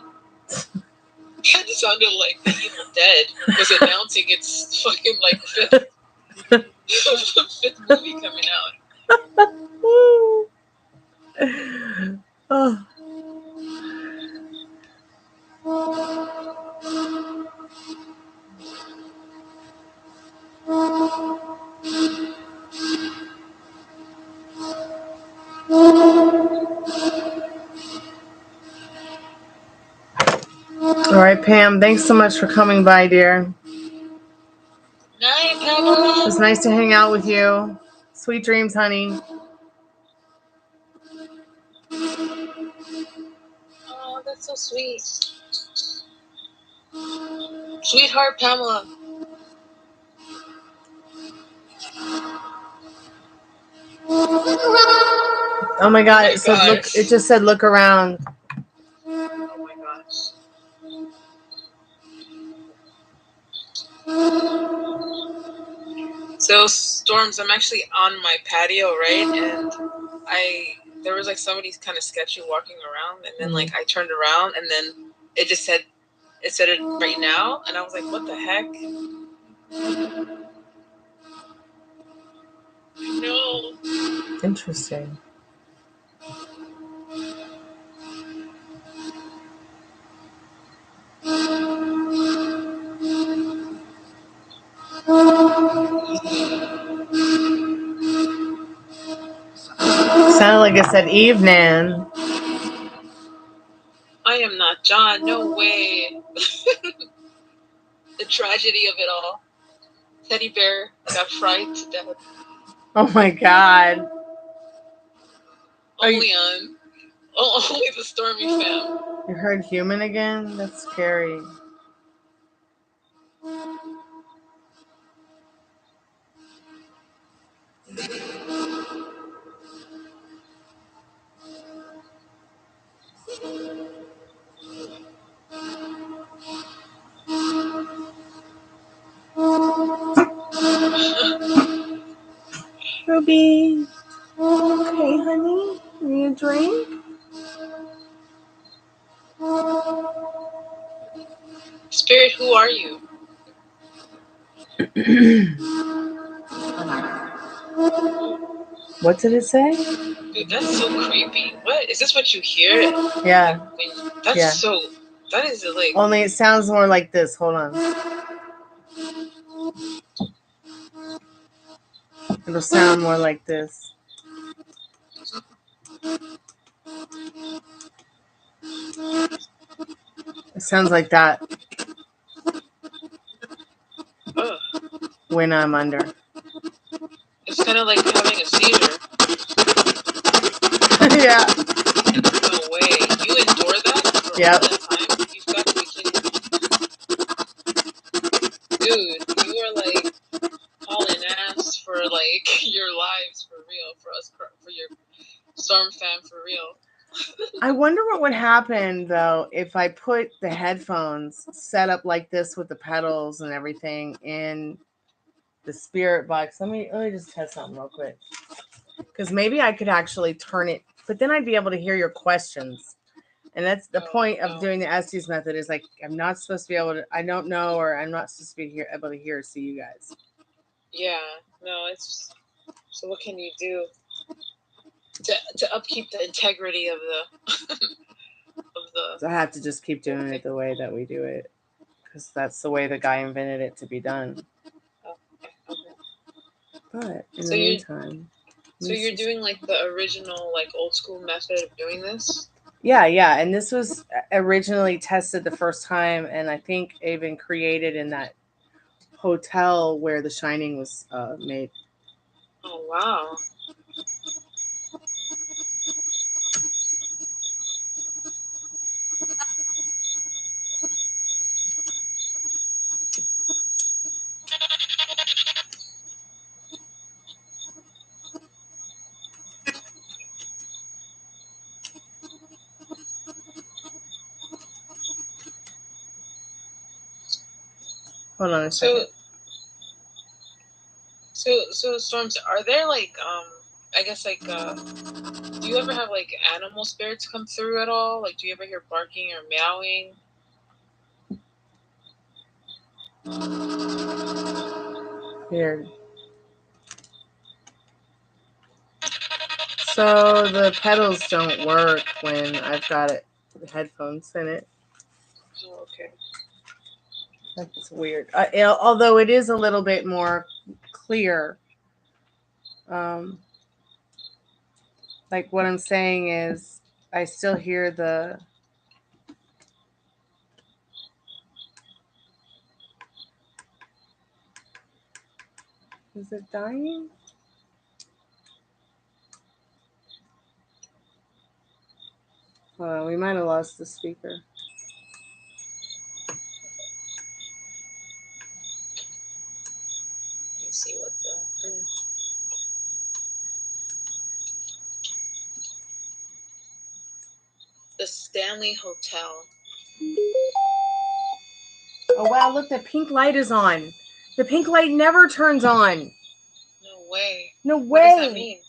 It sounded like the Evil Dead was announcing its fucking like fifth movie coming out. Oh. All right, Pam, thanks so much for coming by, dear. Night, Pamela. It was nice to hang out with you. Sweet dreams, honey. Oh, that's so sweet. Sweetheart Pamela. Oh my God! It said look. It just said look around. Oh my gosh. So Storms, I'm actually on my patio, right? And there was like somebody kind of sketchy walking around, and then like I turned around, and then it just said it right now, and I was like, what the heck? No. Interesting. Sounded like it said evening. I am not John. No way. The tragedy of it all. Teddy bear got fried to death. Oh my God. Only the Stormy fam. You heard human again? That's scary. Ruby. Okay, honey. Need a drink? Spirit, who are you? What did it say? Dude, that's so creepy. What? Is this what you hear? Yeah. Like, that is like... Only it sounds more like this. Hold on. It'll sound more like this. It sounds like that. Ugh. When I'm under. It's kind of like having a seizure. Yeah. No way. You endure that for all that time? You've got to be kidding me. Dude, you are like hauling ass for like your lives for real, for us, for your Storm fam for real. I wonder what would happen though if I put the headphones set up like this with the pedals and everything in the Spiritbox. Let me just test something real quick. Because maybe I could actually turn it, but then I'd be able to hear your questions. And that's the point of doing the Estes method is like, I'm not supposed to be able to, I don't know, or I'm not supposed to be able to hear or see you guys. Yeah, no, it's, so what can you do to upkeep the integrity of the, So I have to just keep doing it the way that we do it. Because that's the way the guy invented it to be done. Okay. But in the meantime... So you're doing like the original, like old school method of doing this? Yeah. And this was originally tested the first time, and I think even created in that hotel where The Shining was made. Oh, wow. Hold on a second. So Storms, are there like I guess like do you ever have like animal spirits come through at all? Like do you ever hear barking or meowing? Weird. So the pedals don't work when I've got it, the headphones in it. Oh, okay. That's weird. Although it is a little bit more clear. Like what I'm saying is, I still hear the... Is it dying? We might have lost the speaker. Let's see what the Stanley Hotel. Oh wow, look, the pink light is on. The pink light never turns on. No way. No way. What does that mean?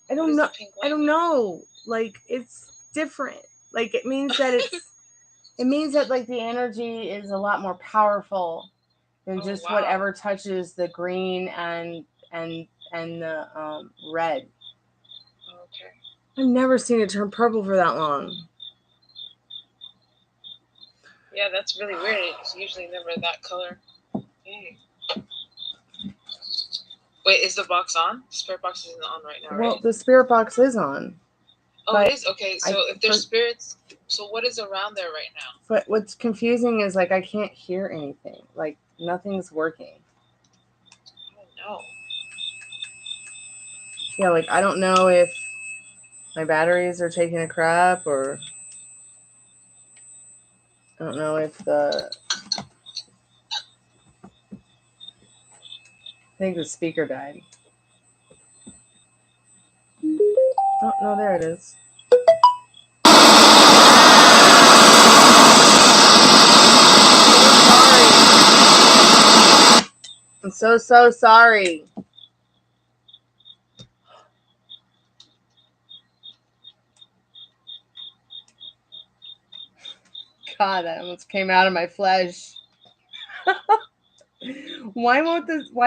I don't know. I don't know. Like, it's different. Like, it means that it's it means that like the energy is a lot more powerful than just whatever touches the green and the red. Okay. I've never seen it turn purple for that long. Yeah, that's really weird. It's usually never that color. Dang. Wait, is the box on? The spirit box isn't on right now, right? Well, the spirit box is on. Oh, it is? Okay, so if there's spirits, so what is around there right now? But what's confusing is, like, I can't hear anything. Like, nothing's working. Oh, no. Yeah, like, I don't know if my batteries are taking a crap, or I don't know if I think the speaker died. Oh, no, there it is. I'm so sorry. God, that almost came out of my flesh. Why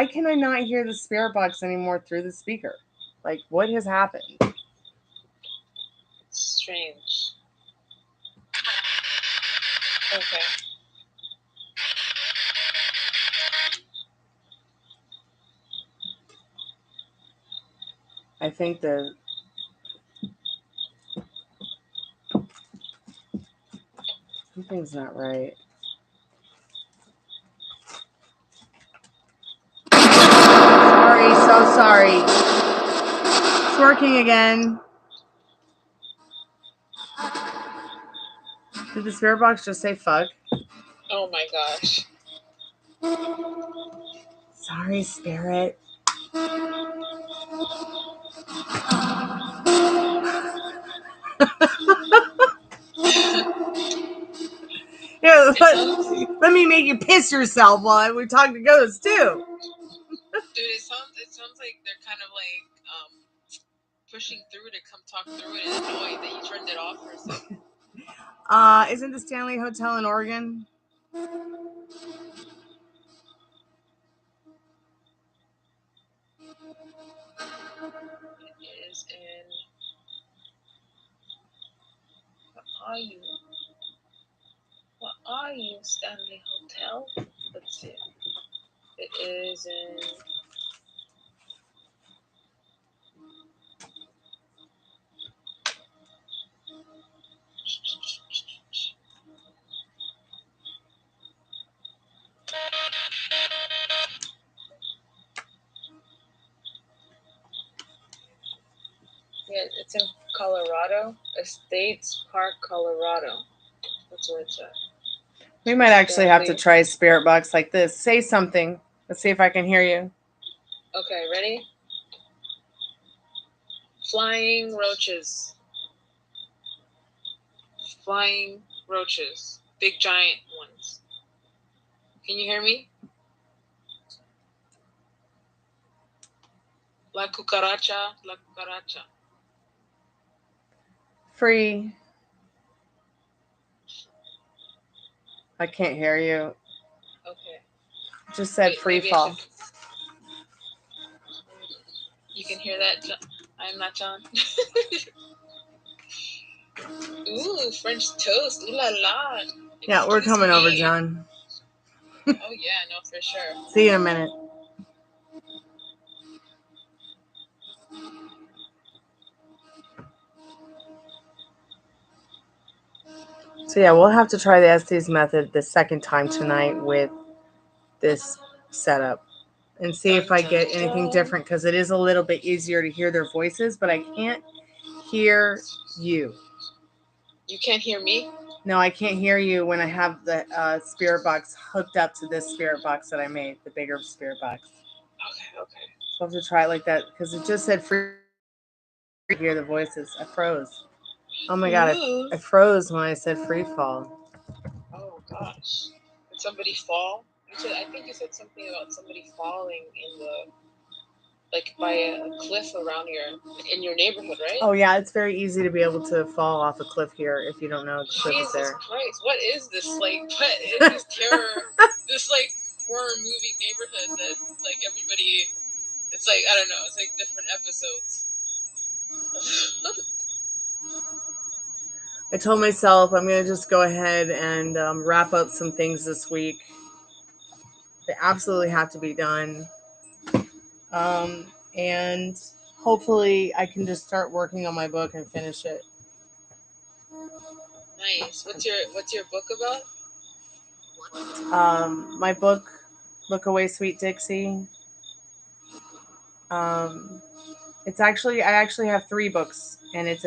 can I not hear the spirit box anymore through the speaker? Like, what has happened? Strange. Okay. I think something's not right. Sorry. It's working again. Did the spirit box just say fuck? Oh my gosh. Sorry, spirit. Yeah, let me make you piss yourself while we talk to ghosts too. Dude, it sounds like they're kind of like pushing through to come talk through it and annoyed that you turned it off for a second. Isn't the Stanley Hotel in Oregon? It is in. What are you, Stanley Hotel? Let's see. It is in. Yeah, it's in Colorado. Estates Park, Colorado. That's where it's at. We might actually have to try Spiritbox like this. Say something. Let's see if I can hear you. Okay, ready? Flying roaches. Flying roaches. Big giant ones. Can you hear me? La cucaracha, la cucaracha. Free. I can't hear you. Okay. Just said free fall. You can hear that, John? I'm not John. Ooh, French toast. Ooh la la. Yeah, we're coming over, John. Oh yeah, no, for sure. See you in a minute. So yeah, we'll have to try the Estes method the second time tonight with this setup and see if I get anything different, because it is a little bit easier to hear their voices, but I can't hear you. You can't hear me? No, I can't hear you when I have the Spiritbox hooked up to this Spiritbox that I made, the bigger Spiritbox. Okay. So I'll have to try it like that, because it just said free to hear the voices. I froze. Oh my god, I froze when I said free fall. Oh gosh. Did somebody fall? I think you said something about somebody falling in the, like by a cliff around in your neighborhood, right? Oh yeah, it's very easy to be able to fall off a cliff here if you don't know the cliff is there. Jesus Christ, what is this, like, what is this terror, this like horror movie neighborhood that like everybody, it's like, I don't know, it's like different episodes. I told myself I'm going to just go ahead and wrap up some things this week. They absolutely have to be done. And hopefully I can just start working on my book and finish it. Nice. What's your book about? My book, Look Away Sweet Dixie. It's actually, I actually have 3 books, and it's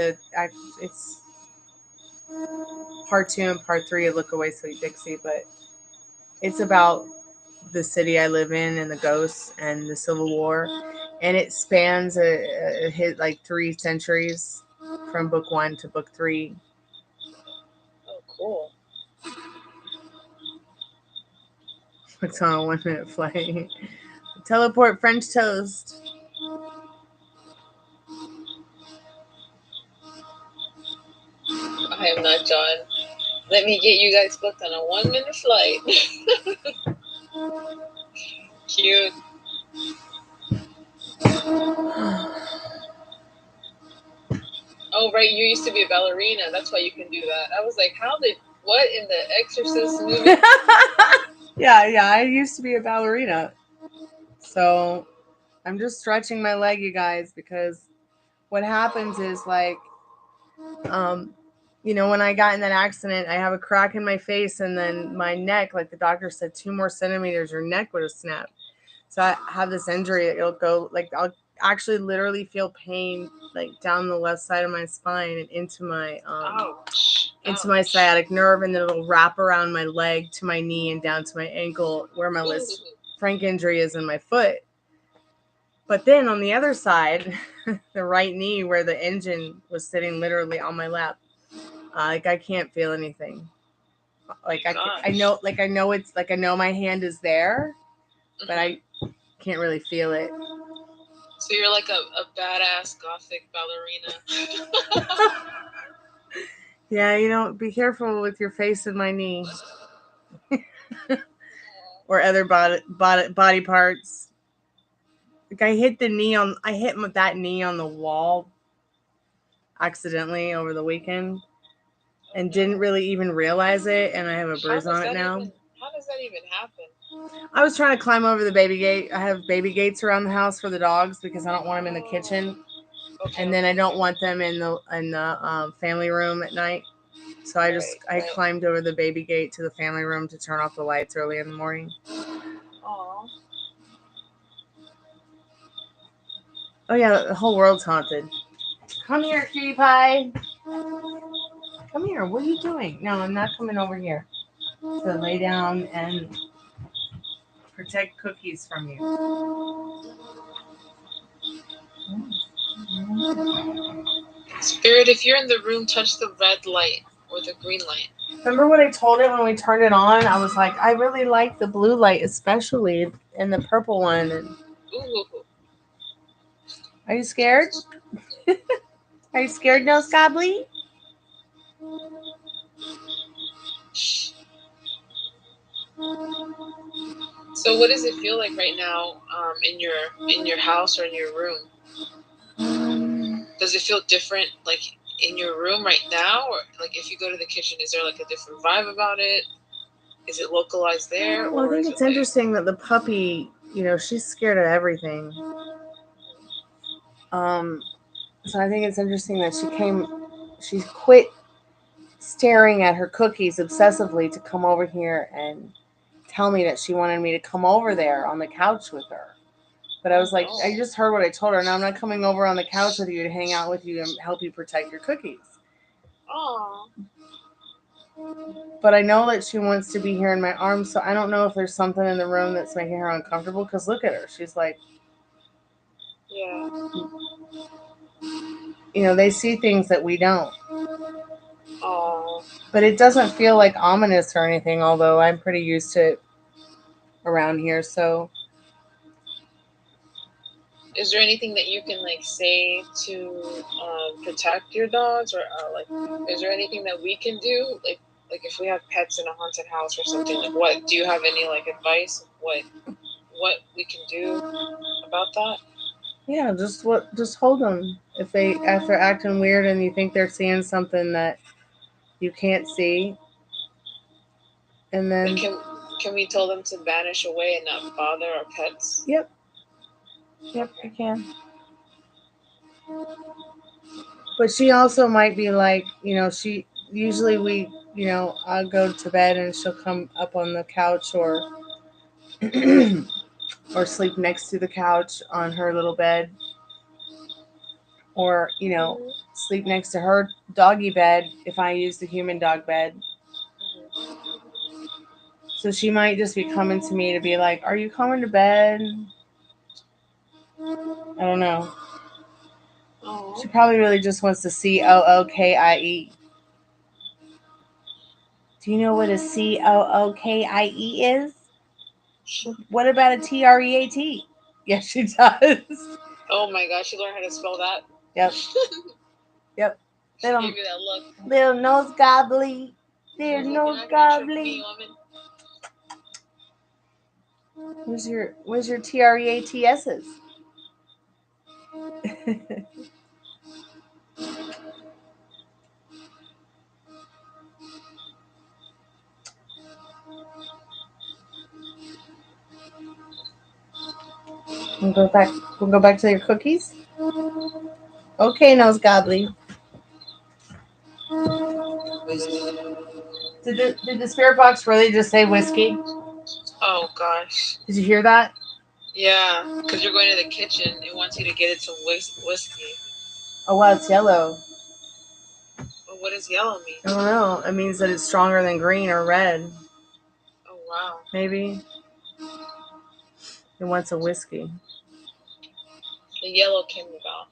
part 2 and part 3 of Look Away Sweet Dixie, but it's about the city I live in and the ghosts and the Civil War, and it spans a hit like 3 centuries from book 1 to book 3. Oh, cool. It's on a 1-minute flight. Teleport French toast. I am not John. Let me get you guys booked on a 1-minute flight. Cute. Oh, right, you used to be a ballerina. That's why you can do that. I was like, what in the Exorcist movie? Yeah, I used to be a ballerina. So I'm just stretching my leg, you guys, because what happens is like, when I got in that accident, I have a crack in my face, and then my neck, like the doctor said, 2 more centimeters, your neck would have snapped. So I have this injury that it'll go, like, I'll actually literally feel pain, like down the left side of my spine and into my into my sciatic nerve, and then it'll wrap around my leg to my knee and down to my ankle, where my Liz Frank injury is in my foot. But then on the other side, the right knee, where the engine was sitting literally on my lap, like I can't feel anything. Like I know it's like I know my hand is there, but I can't really feel it. So you're like a badass gothic ballerina. Yeah, you know, be careful with your face and my knee. Or other body parts. Like I hit that knee on the wall accidentally over the weekend and didn't really even realize it, and I have a bruise on it now. How does that even happen? I was trying to climb over the baby gate. I have baby gates around the house for the dogs because I don't want them in the kitchen, and then I don't want them in the family room at night. So I climbed over the baby gate to the family room to turn off the lights early in the morning. Aww. Oh yeah, the whole world's haunted. Come here, cutie pie. Come here. What are you doing? No, I'm not coming over here to lay down and protect cookies from you. Spirit, if you're in the room, touch the red light or the green light. Remember what I told it when we turned it on? I was like, I really like the blue light, especially, and the purple one. And Ooh. are you scared? Are you scared, Nose Gobbly? So, what does it feel like right now, in your house or in your room? Does it feel different, like in your room right now, or like if you go to the kitchen? Is there like a different vibe about it? Is it localized there? Well, I think it's interesting that the puppy, you know, she's scared of everything. So I think it's interesting that she quit staring at her cookies obsessively to come over here and tell me that she wanted me to come over there on the couch with her. But I was like, I just heard what I told her. Now I'm not coming over on the couch with you to hang out with you and help you protect your cookies. Aww. But I know that she wants to be here in my arms, so I don't know if there's something in the room that's making her uncomfortable. Because look at her. She's like, yeah. You know, they see things that we don't. Aww. But it doesn't feel like ominous or anything, although I'm pretty used to it around here, so. Is there anything that you can like say to protect your dogs, or like, is there anything that we can do, like if we have pets in a haunted house or something? Like, what do you have any like advice of what we can do about that? Yeah, just hold them. If they're acting weird and you think they're seeing something that you can't see, and then can we tell them to vanish away and not bother our pets? Yep, you can. But she also might be like, you know, she usually I'll go to bed and she'll come up on the couch or or sleep next to the couch on her little bed, or sleep next to her doggy bed if I use the human dog bed. So she might just be coming to me to be like, are you coming to bed? I don't know. She probably really just wants to COOKIE. Do you know what a COOKIE is? What about a TREAT? Yes, she does. Oh my gosh, she learned how to spell that? Yep. Yep. She gave you that look. Little nose gobbly. Little nose gobbly. Where's your TREATS's? We'll go back to your cookies. Okay, nose gobbly. Did the spirit box really just say whiskey? Oh gosh. Did you hear that? Yeah, because you're going to the kitchen. It wants you to get it some whiskey. Oh wow, it's yellow. Well, what does yellow mean? I don't know. It means that it's stronger than green or red. Oh wow. Maybe. It wants a whiskey. The yellow came about.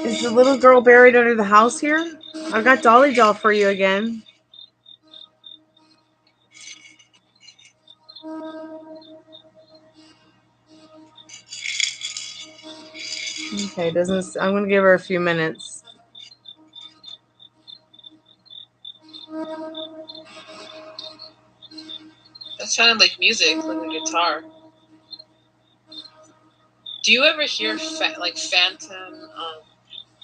Is the little girl buried under the house here? I've got Dolly Doll for you again. Okay, doesn't. I'm gonna give her a few minutes. That sounded like music, like a guitar. Do you ever hear like phantom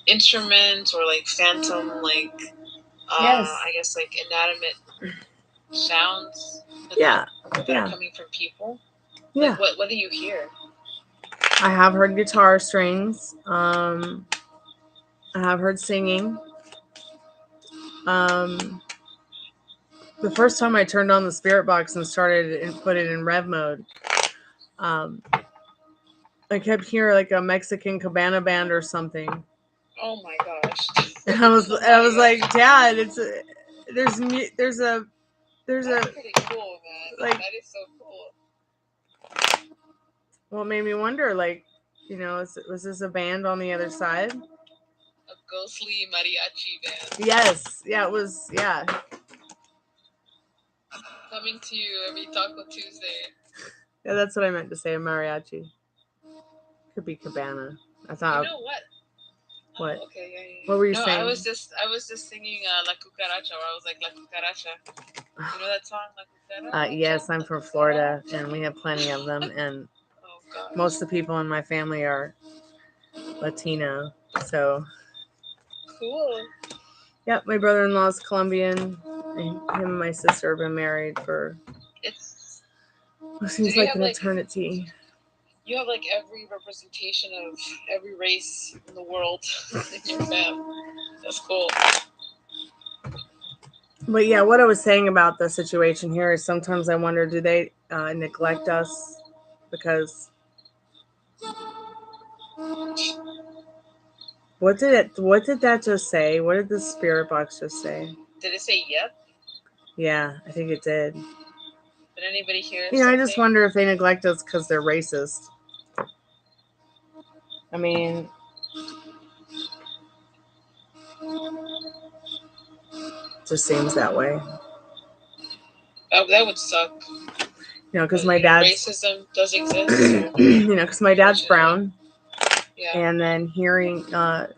instruments or like phantom like Yes. I guess like inanimate sounds Yeah. that are coming from people? Yeah. Like, what do you hear? I have heard guitar strings. I have heard singing. The first time I turned on the Spiritbox and started and put it in rev mode, I kept hearing like a Mexican cabana band or something. Oh my gosh! And I was like, Dad, there's a That's pretty cool, man. Like, that is so cool. Well, it made me wonder, like, was this a band on the other side? A ghostly mariachi band. Yes. Yeah, it was. Yeah. Coming to you every Taco Tuesday. Yeah, that's what I meant to say. A mariachi. Could be cabana. I thought. You know what? What? Oh, okay, yeah. What were you saying? I was just singing La Cucaracha, where I was like La Cucaracha. You know that song, La Cucaracha? Yes, I'm from Florida, and we have plenty of them, and most of the people in my family are Latino, so. Cool. Yep, my brother-in-law is Colombian, and him and my sister have been married for. It seems like an eternity. You have like every representation of every race in the world in your fam. That's cool. But yeah, what I was saying about the situation here is sometimes I wonder, do they neglect us because what did that just say? What did the spirit box just say? Did it say yep? Yeah, I think it did. Did anybody hear? I just wonder if they neglect us because they're racist. I mean, just seems that way. That would suck. Because my dad's racism does exist. Because my dad's brown. Yeah. And then hearing the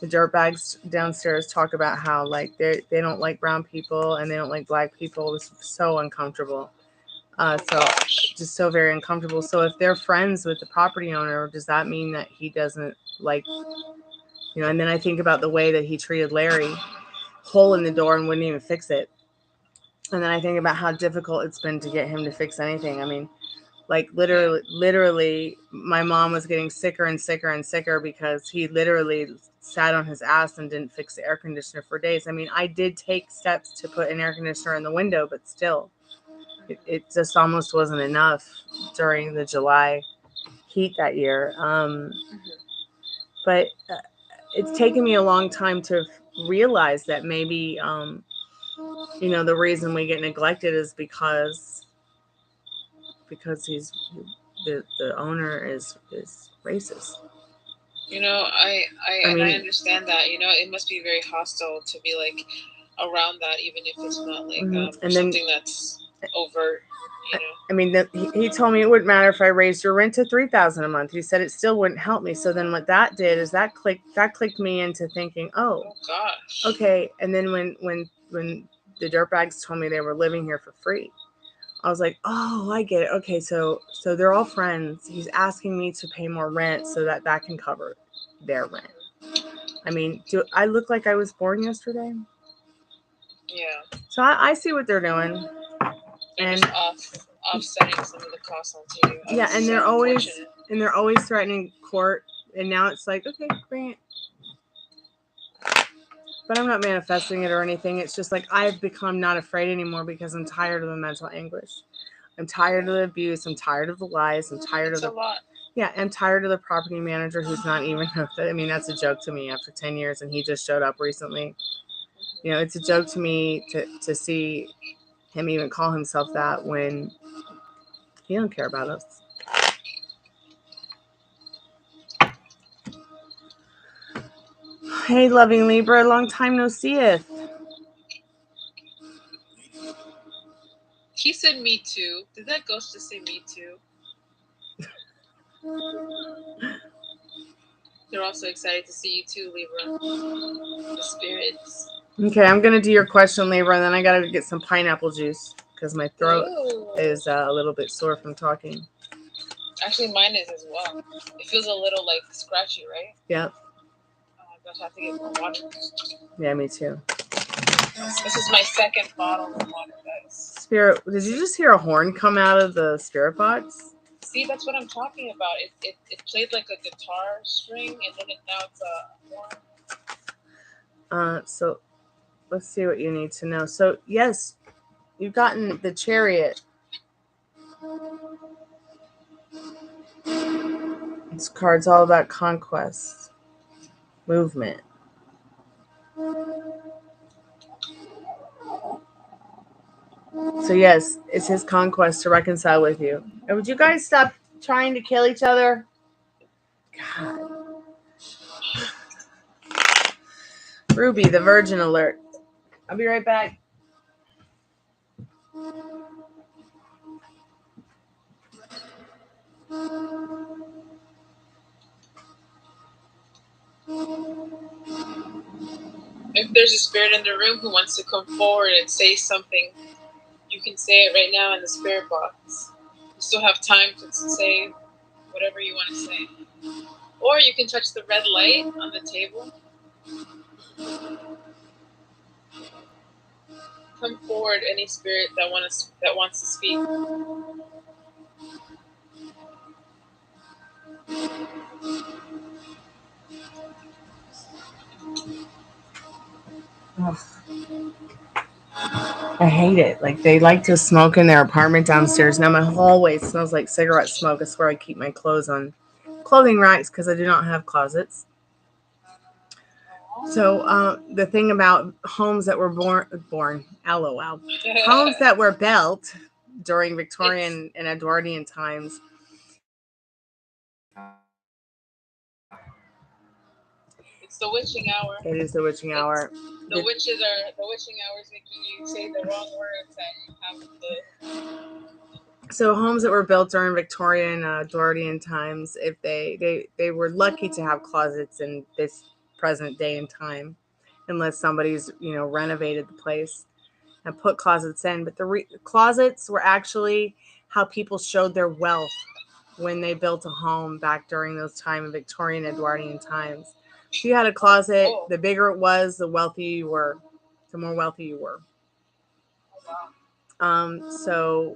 dirtbags downstairs talk about how like they don't like brown people and they don't like black people was so uncomfortable. Just so very uncomfortable. So if they're friends with the property owner, does that mean that he doesn't like, and then I think about the way that he treated Larry, hole in the door and wouldn't even fix it. And then I think about how difficult it's been to get him to fix anything. I mean, like literally my mom was getting sicker and sicker and sicker because he literally sat on his ass and didn't fix the air conditioner for days. I mean, I did take steps to put an air conditioner in the window, but still it just almost wasn't enough during the July heat that year. But it's taken me a long time to realize that maybe, the reason we get neglected is because he's the owner is racist. I understand that. It must be very hostile to be like around that, even if it's not like something that's overt. I mean, he told me it wouldn't matter if I raised your rent to $3,000 a month. He said it still wouldn't help me. So then what that did is that clicked me into thinking, oh gosh, okay. And then when the dirtbags told me they were living here for free, I was like, oh, I get it. Okay, so they're all friends. He's asking me to pay more rent so that can cover their rent. I mean, do I look like I was born yesterday? Yeah. So I see what they're doing. They're just offsetting some of the costs onto you. Yeah, and they're always threatening court. And now it's like, okay, bring it. But I'm not manifesting it or anything. It's just like I've become not afraid anymore because I'm tired of the mental anguish. I'm tired of the abuse. I'm tired of the lies. I'm tired of the. A lot. Yeah, I'm tired of the property manager who's not even. I mean, that's a joke to me after 10 years, and he just showed up recently. It's a joke to me to see him even call himself that when he don't care about us. Hey, loving Libra, long time no seeth. He said me too. Did that ghost just say me too? They're also excited to see you too, Libra. The spirits. Okay, I'm going to do your question, Libra, and then I got to get some pineapple juice because my throat is a little bit sore from talking. Actually, mine is as well. It feels a little like scratchy, right? Yep. Oh my gosh, I have to get more water. Yeah, me too. This is my second bottle of water, guys. Spirit, did you just hear a horn come out of the spirit box? See, that's what I'm talking about. It played like a guitar string, and then now it's a horn. So let's see what you need to know. So yes, you've gotten the Chariot. This card's all about conquest, movement. So yes, it's his conquest to reconcile with you. And would you guys stop trying to kill each other? God. Ruby, the Virgin alert. I'll be right back. If there's a spirit in the room who wants to come forward and say something, you can say it right now in the spirit box. You still have time to say whatever you want to say. Or you can touch the red light on the table. Come forward, any spirit that wants to speak. Ugh. I hate it. Like they like to smoke in their apartment downstairs. Now my hallway smells like cigarette smoke. It's where I keep my clothes on clothing racks because I do not have closets. So the thing about homes that were born, LOL, homes that were built during Victorian and Edwardian times. It's the witching hour. It is the witching hour. The witching hour is making you say the wrong words and you have the. So homes that were built during Victorian, Edwardian times, if they were lucky to have closets in this present day and time, unless somebody's renovated the place and put closets in. But the closets were actually how people showed their wealth when they built a home back during those time of Victorian, Edwardian times. If you had a closet, the bigger it was, the wealthier you were, the more wealthy you were. So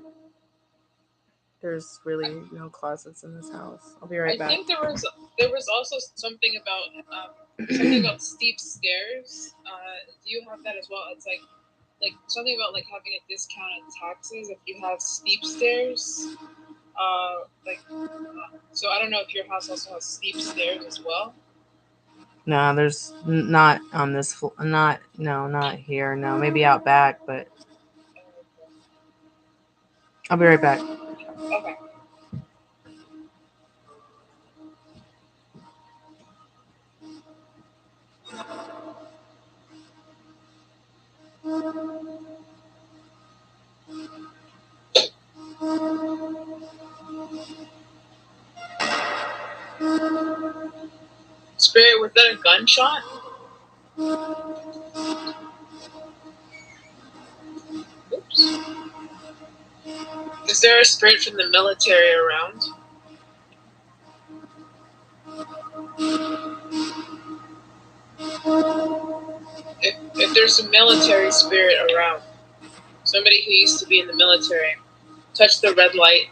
there's really no closets in this house. I'll be right back. I think there was also something about steep stairs. Do you have that as well? It's like something about like having a discount on taxes if you have steep stairs. So I don't know if your house also has steep stairs as well. No, there's not on this. Not here. No, maybe out back, but I'll be right back. Okay. Spirit, was that a gunshot? Oops. Is there a spirit from the military around? If there's a military spirit around, somebody who used to be in the military, touch the red light.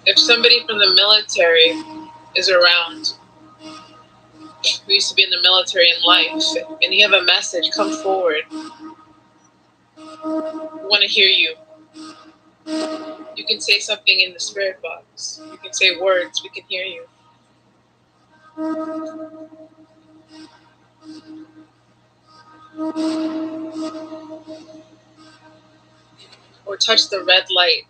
If somebody from the military is around, who used to be in the military in life, and you have a message, come forward. We want to hear you. You can say something in the spirit box. You can say words. We can hear you. Or touch the red light.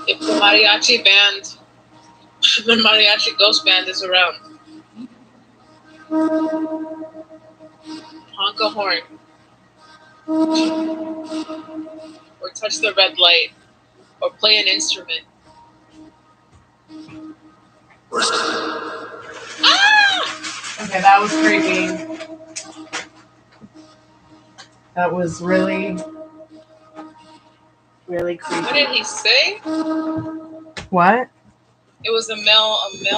If the mariachi band, the mariachi ghost band is around, honk a horn. Or touch the red light. Or play an instrument. Ah! Okay, that was creepy. That was really, really creepy. What did he say? What? It was a male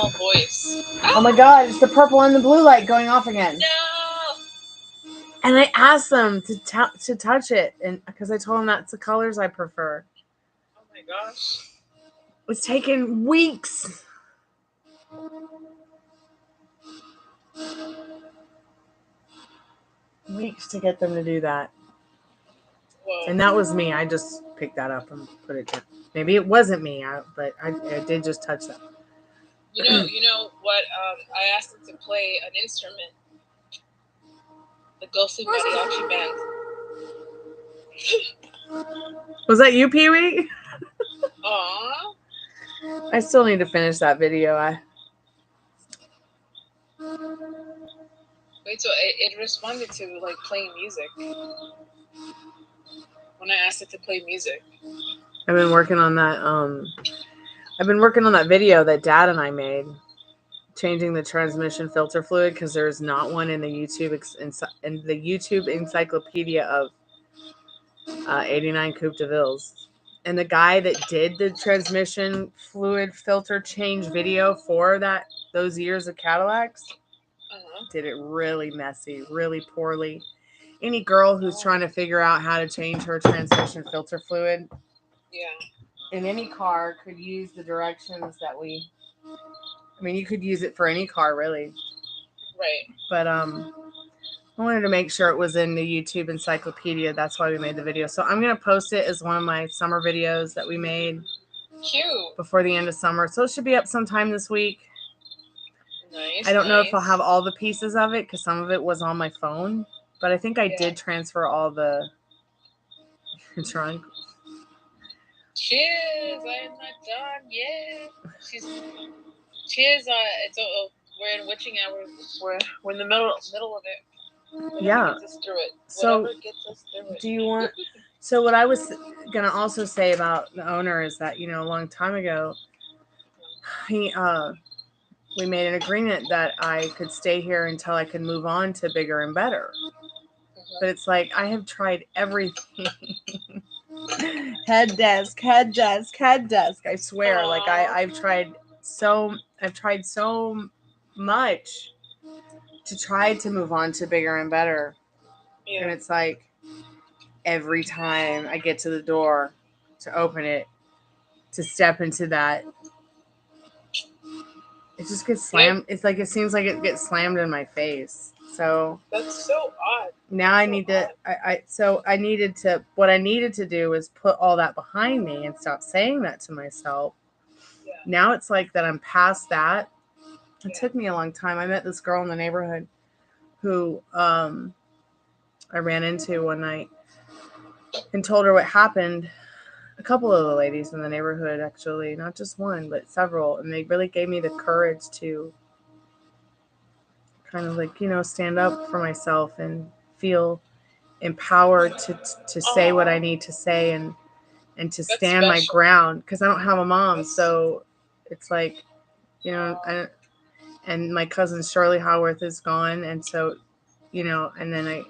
voice. Oh my god, it's the purple and the blue light going off again. No! And I asked them to touch it, and because I told them that's the colors I prefer. Oh my gosh. It's taken weeks. Weeks to get them to do that. Whoa. And that was me. I just picked that up and put it down. Maybe it wasn't me, but I did just touch that. You know what? I asked them to play an instrument. The ghostly mariachi band. Was that you, Pee-wee? Aww. I still need to finish that video. Wait, so it responded to like playing music. When I asked it to play music. I've been working on that. I've been working on that video that Dad and I made, changing the transmission filter fluid, because there's not one in the YouTube encyclopedia of 89 Coupe de Villes. And the guy that did the transmission fluid filter change video for those years of Cadillacs did it really messy, really poorly. Any girl who's trying to figure out how to change her transmission filter fluid, in any car, could use the directions that you could use it for any car, really. Right. But I wanted to make sure it was in the YouTube encyclopedia. That's why we made the video. So I'm going to post it as one of my summer videos that we made. Cute. Before the end of summer. So it should be up sometime this week. Nice. I don't know if I'll have all the pieces of it, because some of it was on my phone. But I think I did transfer all the trunk. Cheers! I am not done yet. Cheers! We're in witching hours. We're in the middle of it. Whatever gets us through it. So gets us through it. Do you want? So what I was gonna also say about the owner is that, a long time ago, we made an agreement that I could stay here until I could move on to bigger and better. But it's like, I have tried everything. head desk. I swear, I've tried so much to try to move on to bigger and better. And it's like, every time I get to the door to open it, to step into that, it just gets slammed. It's like, it seems like it gets slammed in my face. So that's so odd. Now I need to. I needed to. What I needed to do was put all that behind me and stop saying that to myself. Yeah. Now it's like that. I'm past that. It Yeah. took me a long time. I met this girl in the neighborhood who I ran into one night and told her what happened. A couple of the ladies in the neighborhood, actually, not just one, but several, and they really gave me the courage to kind of like, stand up for myself and feel empowered to say what I need to say and to stand my ground, because I don't have a mom. So it's like, and my cousin Shirley Howarth is gone, and so, and then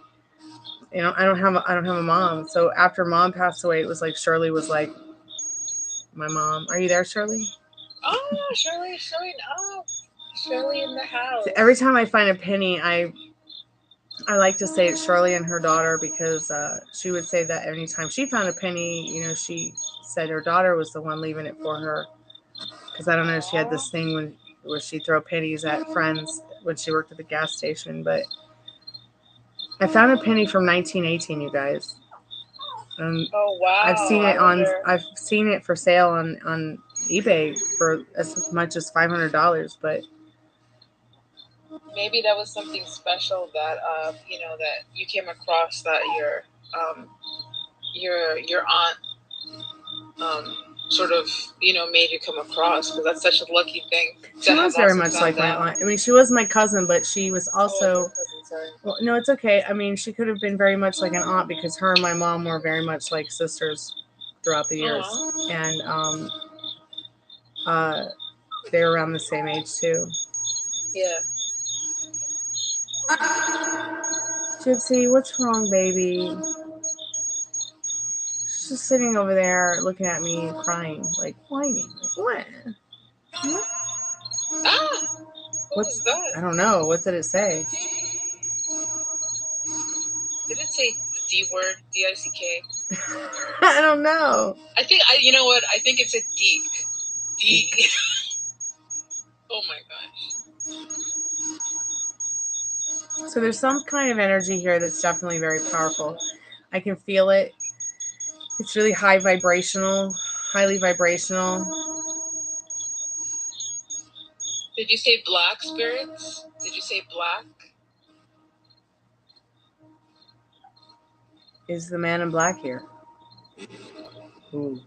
I don't have a mom. So after mom passed away, it was like Shirley was like my mom. Are you there, Shirley? Oh, Shirley showing up. Shirley in the house. So every time I find a penny, I like to say it's Shirley and her daughter, because she would say that anytime she found a penny, she said her daughter was the one leaving it for her. Because I don't know, she had this thing where she'd throw pennies at friends when she worked at the gas station. But I found a penny from 1918, you guys. Oh wow! I've seen it for sale on eBay for as much as $500, but maybe that was something special that that you came across, that your aunt sort of made you come across, because that's such a lucky thing. She was very much like my aunt. I mean, she was my cousin, but she was also. Well, no, it's okay. I mean, she could have been very much like an aunt, because her and my mom were very much like sisters throughout the years, and they were around the same age too. Yeah. Gypsy, what's wrong, baby? She's just sitting over there looking at me, crying, like whining. Like, what? Ah! What's that? I don't know. What did it say? Did it say the D word? D-I-C-K? I don't know. I think, you know what? I think it's a deek. Deek. Oh my gosh. So there's some kind of energy here that's definitely very powerful. I can feel it. It's really highly vibrational. Did you say black, spirits? Did you say black? Is the man in black here? Ooh.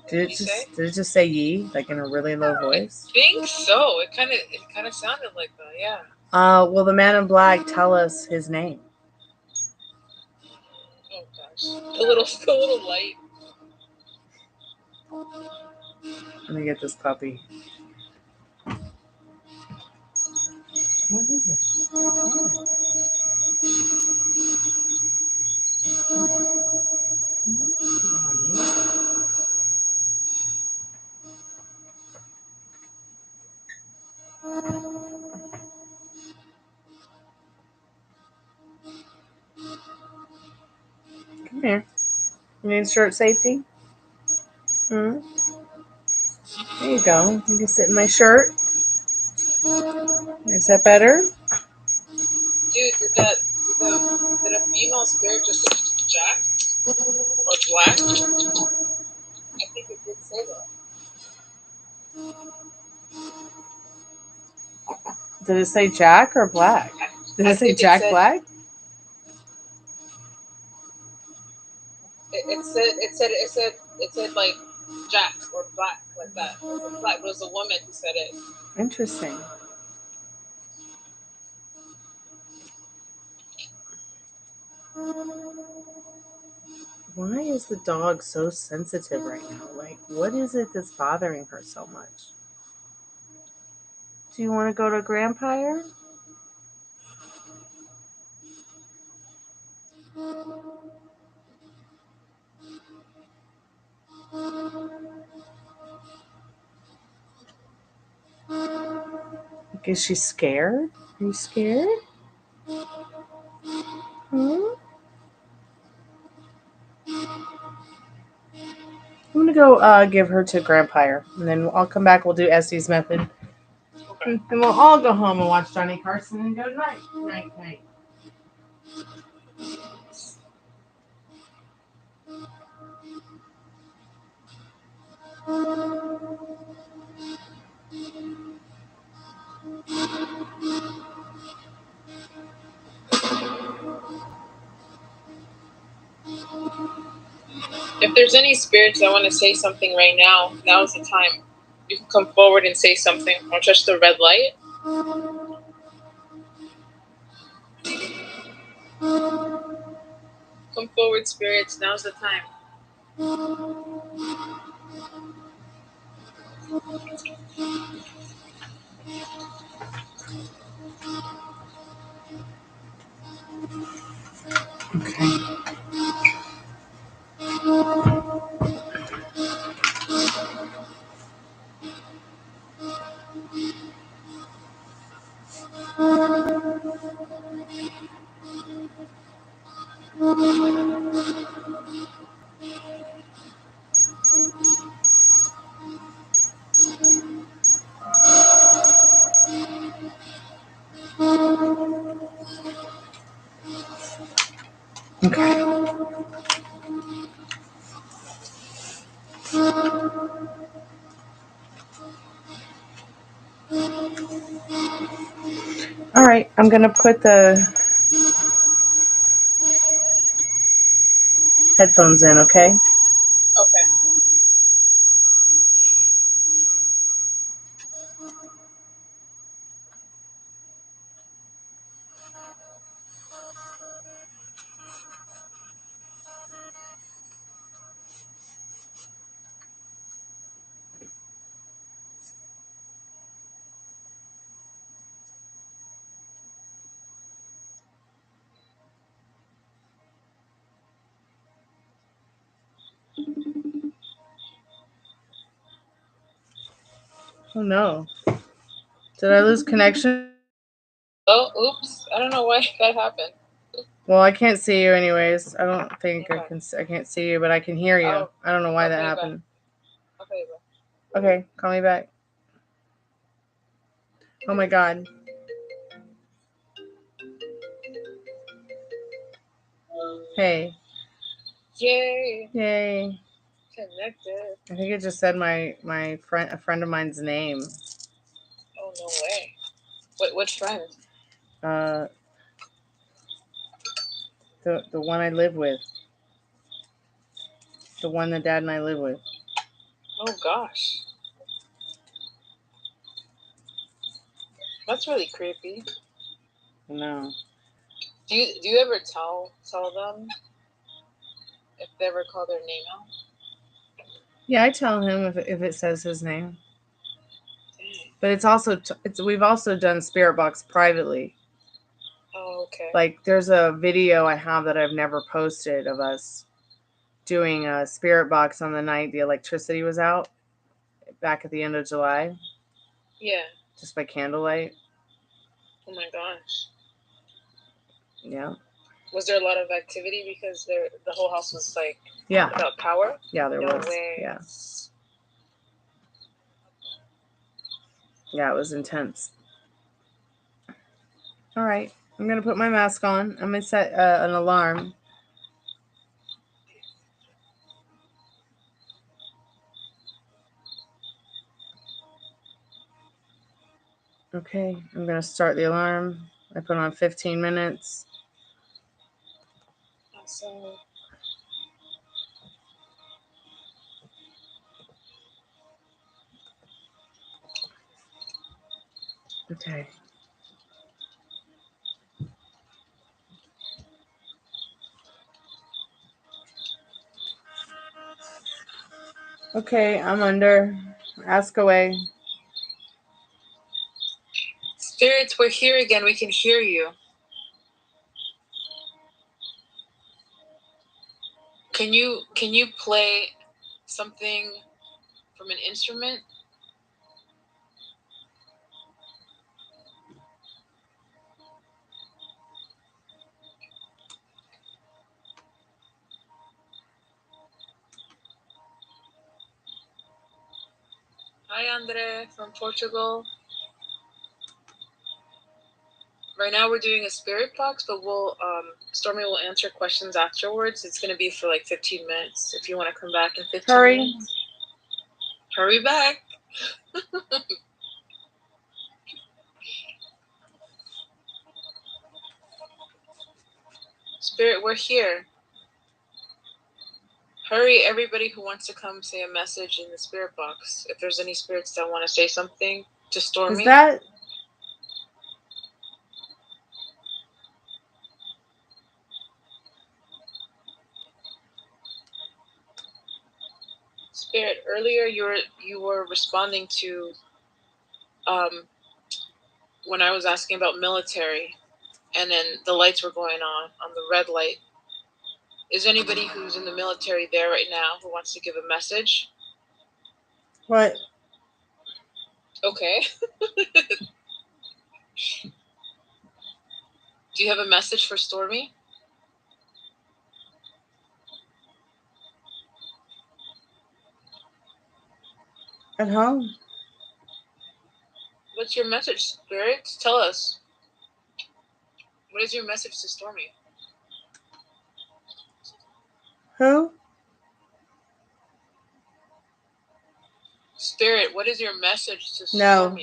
Did it just say ye, like in a really low voice? I think so. It kind of sounded like that, yeah. Will the man in black tell us his name? Oh gosh, a little light. Let me get this puppy. What is it? Come here. You need shirt safety? There you go. You can sit in my shirt. Is that better? Dude, did a female spirit just say Jack or black? I think it did say that. Did it say Jack or Black? Did it say Jack Black? It said like Jack or Black, like that. It was black, but it was a woman who said it. Interesting. Why is the dog so sensitive right now? Like, what is it that's bothering her so much? Do you want to go to Grandpire? Is she scared? Are you scared? Huh? I'm gonna go give her to Grandpire, and then I'll come back. We'll do Estes method. Okay. And we'll all go home and watch Johnny Carson and go night, night, night. If there's any spirits that want to say something right now, now's the time. You can come forward and say something or touch the red light. Come forward, spirits. Now's the time. Okay. All right, I'm gonna put the headphones in, okay? Okay. Oh no. Did I lose connection? Oh, oops. I don't know why that happened. Well, I can't see you anyways. I don't think Okay. I can't see you, but I can hear you. Oh, I don't know why that okay, happened. Okay, bye. Okay, call me back. Oh my god. Hey. Yay. Yay. Connected. I think it just said a friend of mine's name. Oh, no way. Wait, which friend? The one I live with. The one that Dad and I live with. Oh gosh. That's really creepy. No. Do you ever tell them if they ever call their name out? Yeah, I tell him if it says his name. Dang. But it's also we've also done Spiritbox privately. Oh, okay. Like there's a video I have that I've never posted of us doing a Spiritbox on the night the electricity was out back at the end of July. Yeah. Just by candlelight. Oh my gosh. Yeah. Was there a lot of activity because the whole house was like Yeah. without power? Yeah, there was. Way. Yeah. Yeah, it was intense. All right. I'm going to put my mask on. I'm going to set an alarm. Okay. I'm going to start the alarm. I put on 15 minutes. Awesome. Okay. Okay, I'm under. Ask away. Spirits, we're here again. We can hear you. Can you play something from an instrument? Hi, Andre from Portugal. Right now we're doing a spirit box, but we'll Stormy will answer questions afterwards. It's going to be for like 15 minutes. If you want to come back in 15 minutes. Hurry back. Spirit, we're here. Hurry, everybody who wants to come say a message in the spirit box. If there's any spirits that want to say something to Stormy. Is that... Spirit, earlier you were responding to when I was asking about military, and then the lights were going on the red light. Is anybody who's in the military there right now who wants to give a message? What? Okay. Do you have a message for Stormy? At home. What's your message, Spirit? Tell us. What is your message to Stormy? Who? Spirit, what is your message to Stormy? No.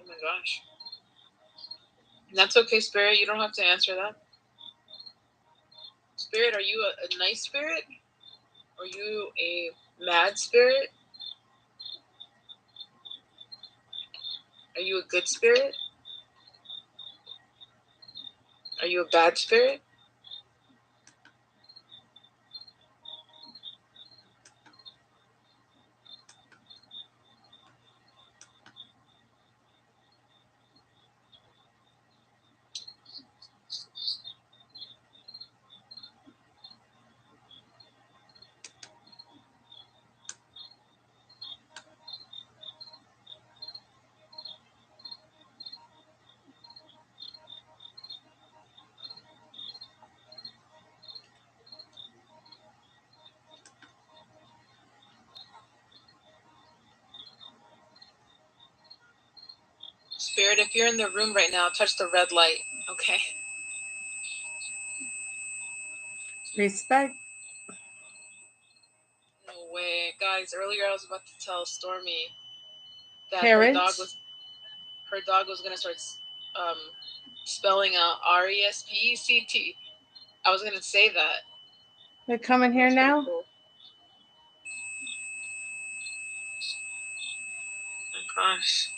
Oh my gosh. That's okay, Spirit. You don't have to answer that. Spirit, are you a nice spirit? Are you a mad spirit? Are you a good spirit? Are you a bad spirit? Spirit, if you're in the room right now, touch the red light, okay? Respect. No way. Guys, earlier I was about to tell Stormy that Parents. her dog was going to start spelling out RESPECT. I was going to say that. They're coming here now? Cool. Oh my gosh.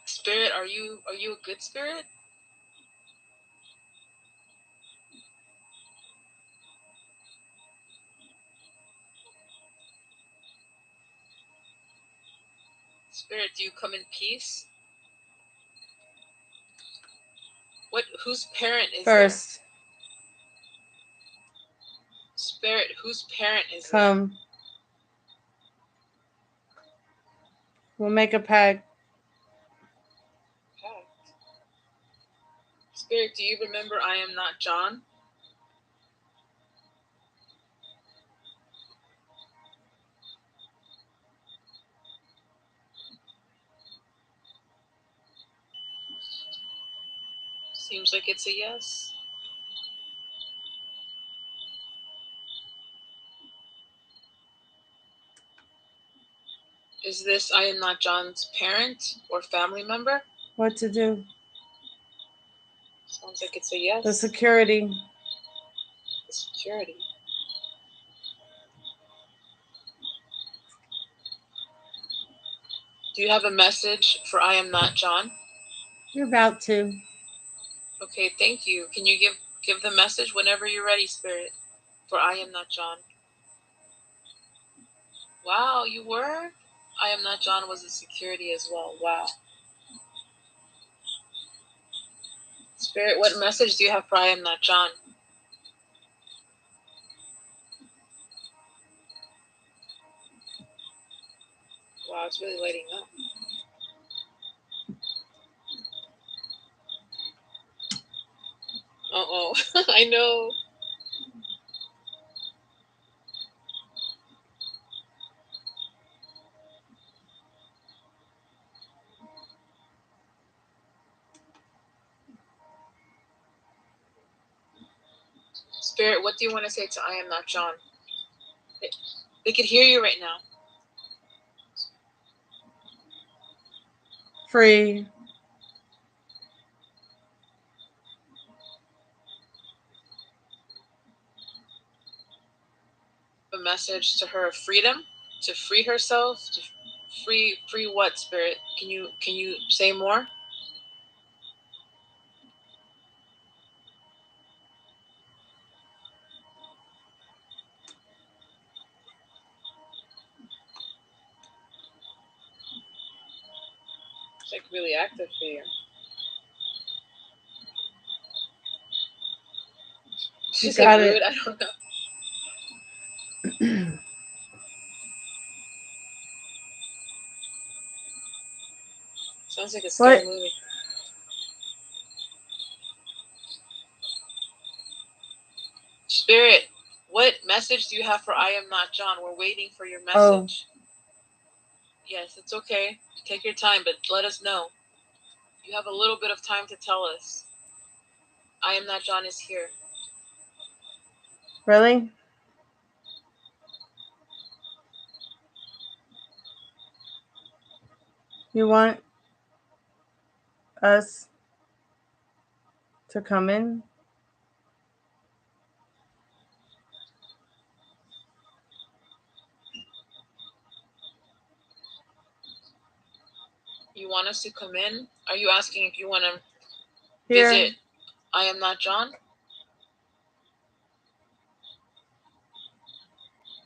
Spirit, are you a good spirit? Spirit, do you come in peace? Whose parent is First. there? Spirit, whose parent is Come. there? We'll make a pact. Spirit, do you remember I am not John? Seems like it's a yes. Is this I am not John's parent or family member? What to do? Sounds like it's a yes. The security. The security. Do you have a message for I am not John? You're about to. Okay, thank you. Can you give the message whenever you're ready, Spirit? For I am not John. Wow, you were? I am not John was a security as well. Wow. Spirit, what message do you have for I am not John? Wow, it's really lighting up. Uh-oh. I know. Spirit, what do you want to say to I am not John? They could hear you right now. Free. A message to her of freedom, to free herself, to free what, Spirit? Can you say more? It's like really active for you. She's like rude. I don't know. Sounds like a scary movie. Spirit, what message do you have for I am not John? We're waiting for your message. Oh. Yes, it's okay. Take your time, but let us know. You have a little bit of time to tell us. I am not John is here. Really? You want us to come in? You want us to come in? Are you asking if you want to visit I am not John?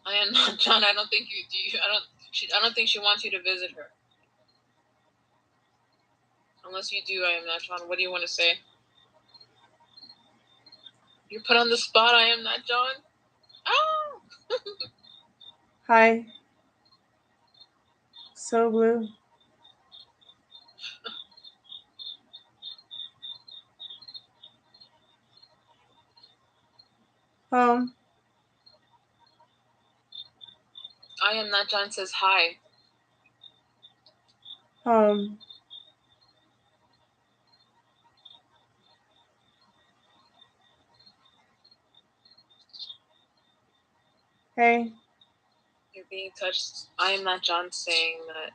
I am not John. I don't think you do. I don't think she wants you to visit her. Unless you do, I am not John. What do you want to say? You're put on the spot. I am not John. Oh. Hi. So blue. Home. I am not John says hi. Home. Hey. You're being touched. I am not John saying that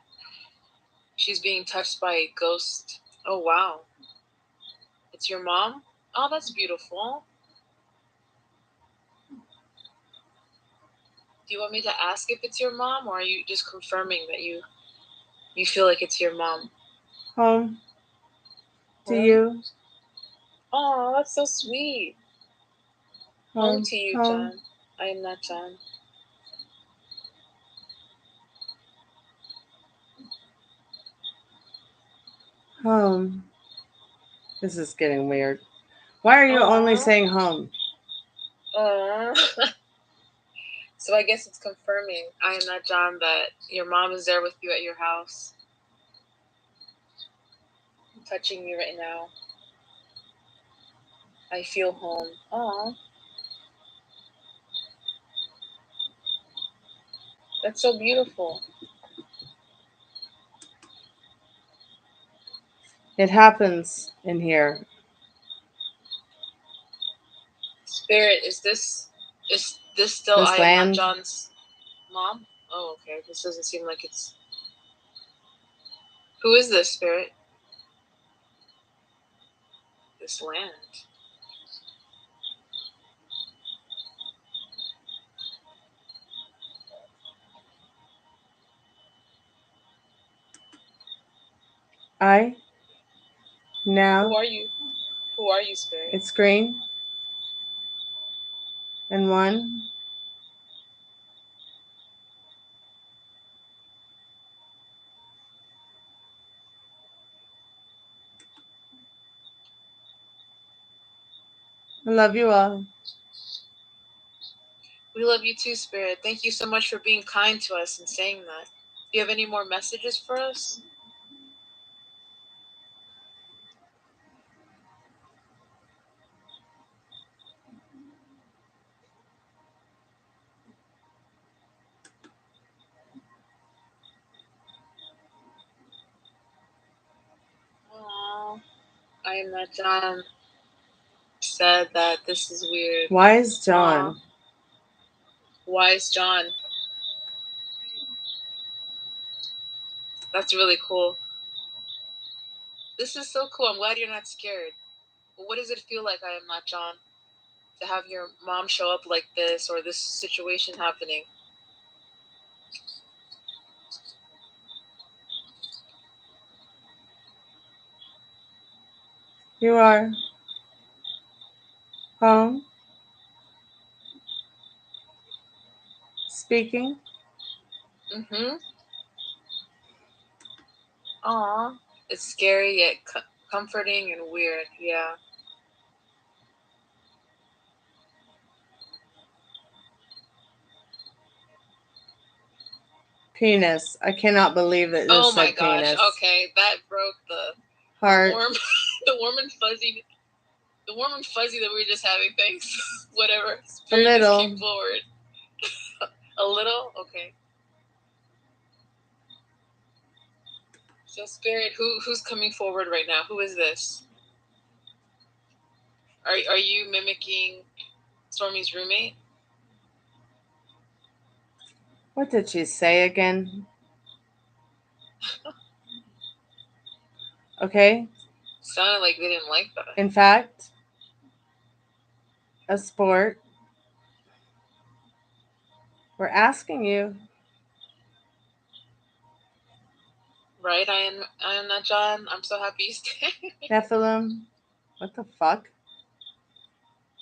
she's being touched by a ghost. Oh, wow. It's your mom? Oh, that's beautiful. Do you want me to ask if it's your mom, or are you just confirming that you feel like it's your mom? Home. To you. Oh, that's so sweet. Home to you, John. I am not John. Home. This is getting weird. Why are you only saying home? So I guess it's confirming, I am not John, that your mom is there with you at your house. Touching you right now. I feel home. Aww. That's so beautiful. It happens in here. Spirit, is this still this I land? am not John's mom? Oh, okay. This doesn't seem like it's... Who is this, Spirit? This land. I now. Who are you? Who are you, Spirit? It's green. And one. I love you all. We love you too, Spirit. Thank you so much for being kind to us and saying that. Do you have any more messages for us? Aww. I am not John. said that this is weird. Why is John? Why is John? That's really cool. This is so cool. I'm glad you're not scared. But what does it feel like I am not John? To have your mom show up like this or this situation happening? You are home? Speaking? Mm-hmm. Aw. It's scary yet comforting and weird. Yeah. Penis. I cannot believe that this Oh my said gosh. penis. Okay, that broke the Heart. the warm and fuzzy. The warm and fuzzy that we were just having. Thanks. Whatever. Spirit a little. Just came forward. A little? Okay. So Spirit, who's coming forward right now? Who is this? Are you mimicking Stormy's roommate? What did she say again? Okay. Sounded like they didn't like that. In fact, a sport. We're asking you. Right, I am not John. I'm so happy you stayed. Nephilim. What the fuck?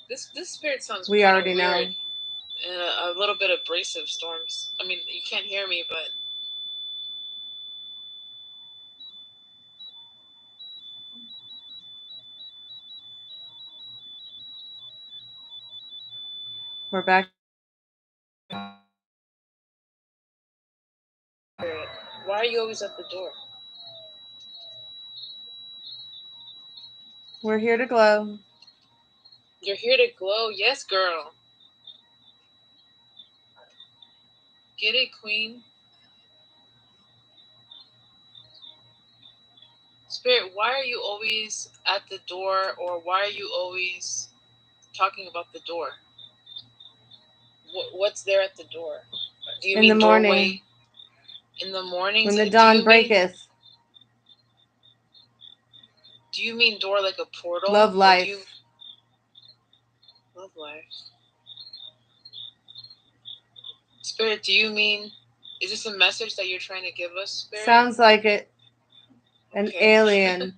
This spirit sounds we already weird. know. And a little bit abrasive, Storms. I mean, you can't hear me, but We're back. Why are you always at the door? We're here to glow. You're here to glow. Yes, girl. Get it, queen. Spirit, why are you always at the door, or why are you always talking about the door? What's there at the door? Do you in mean the morning? Doorway? In the morning? When the dawn breaketh. Do you mean door like a portal? Love life. Love life. Spirit, do you mean, is this a message that you're trying to give us, Spirit? Sounds like it. An alien.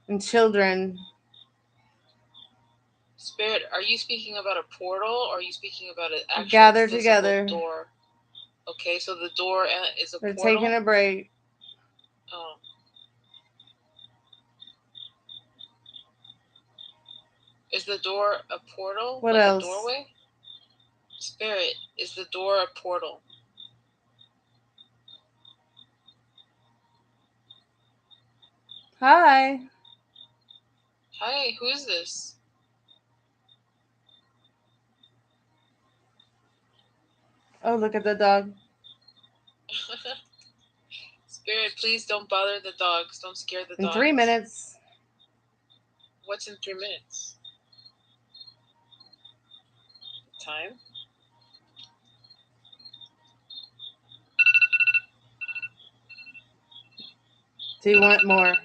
And children. Spirit, are you speaking about a portal, or are you speaking about an actual gather physical together door? Okay, so the door is a They're portal? taking a break. Oh. Is the door a portal? What like else? A doorway? Spirit, is the door a portal? Hi. Hi, who is this? Oh, look at the dog. Spirit, please don't bother the dogs. Don't scare the dogs. In 3 minutes. What's in 3 minutes? Time? Do you want more?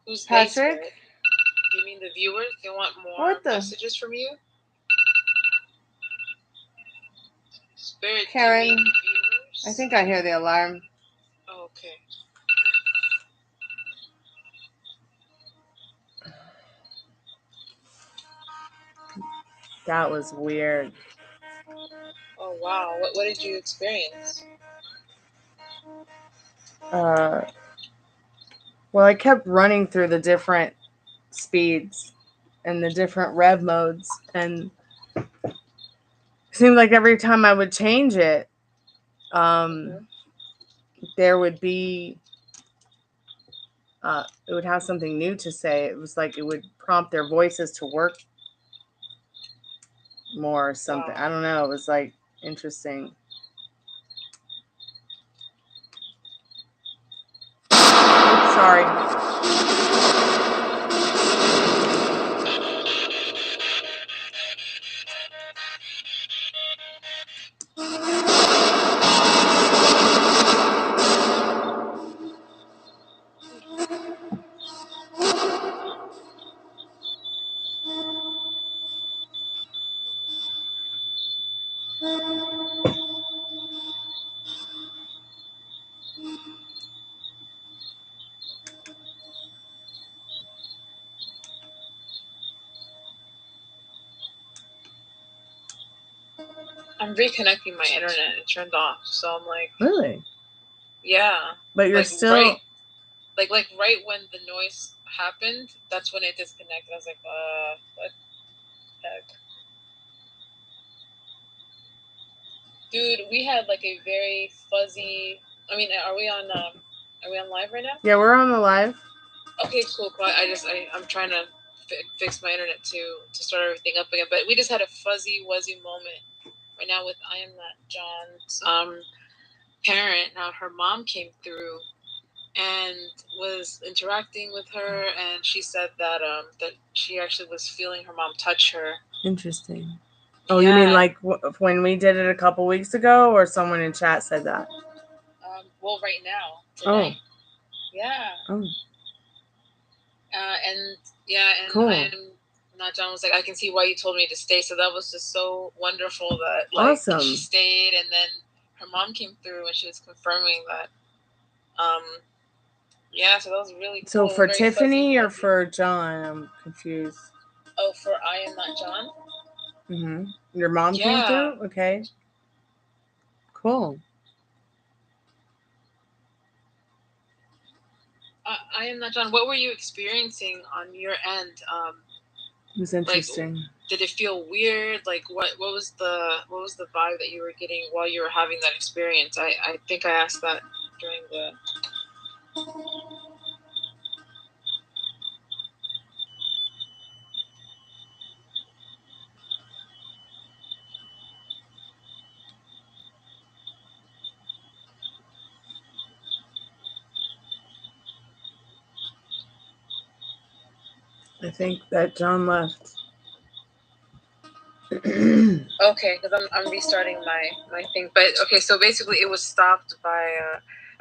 Who's Patrick? they, you mean the viewers? They want more messages from you? Spirit, Karen, do you mean the viewers? I think I hear the alarm. Oh, okay. That was weird. Oh, wow. What did you experience? Well, I kept running through the different speeds and the different rev modes, and it seemed like every time I would change it, there would be it would have something new to say. It was like it would prompt their voices to work more or something. Wow. I don't know. It was like interesting. Oops, sorry. I'm reconnecting my internet. It turned off, so I'm like, really? Yeah. But you're like, still right, like right when the noise happened, that's when it disconnected. I was like, what the heck? Dude, we had like a very fuzzy. I mean, are we on live right now? Yeah, we're on the live. Okay, cool. I'm trying to fix my internet to start everything up again. But we just had a fuzzy wuzzy moment right now with I Am Not John's parent. Now her mom came through and was interacting with her, and she said that that she actually was feeling her mom touch her. Interesting. Oh, yeah. You mean like when we did it a couple weeks ago, or someone in chat said that? Well, right now, tonight. Oh. Yeah. Oh. And cool. I Am Not John was like, I can see why you told me to stay. So that was just so wonderful that like awesome. She stayed, and then her mom came through and she was confirming that. Yeah, so that was really cool. So for Tiffany or for John? I'm confused. Oh, for I Am Not John? Mm-hmm. Your mom came through? Okay. Cool. I Am Not John. What were you experiencing on your end? It was interesting. Like, did it feel weird? Like, what was the vibe that you were getting while you were having that experience? I think I asked that during the. I think that John left. Okay, because I'm restarting my thing. But okay, so basically it was stopped by.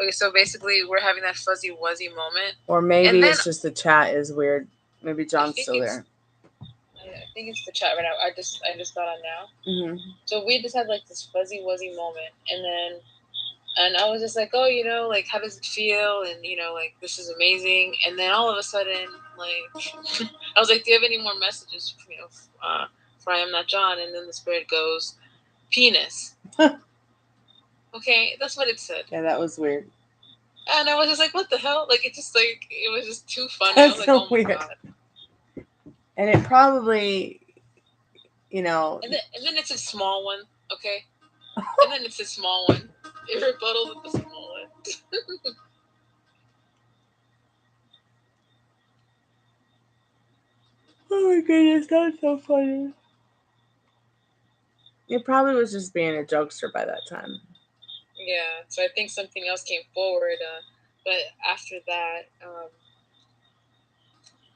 Okay, so basically we're having that fuzzy wuzzy moment. Or maybe it's just the chat is weird. Maybe John's still there. I think it's the chat right now. I just got on now. Mm-hmm. So we just had like this fuzzy wuzzy moment, and I was just like, oh, like, how does it feel? And like, this is amazing. And then all of a sudden, like, I was like, do you have any more messages? For I Am Not John. And then the spirit goes, penis. Okay, that's what it said. Yeah, that was weird. And I was just like, what the hell? Like, it was just too funny. That's I was like, so oh weird. my God. And it probably, And then it's a small one, okay? And then it's a small one. It rebutted with the small one. Oh my goodness, that's so funny. It probably was just being a jokester by that time. Yeah, so I think something else came forward. But after that,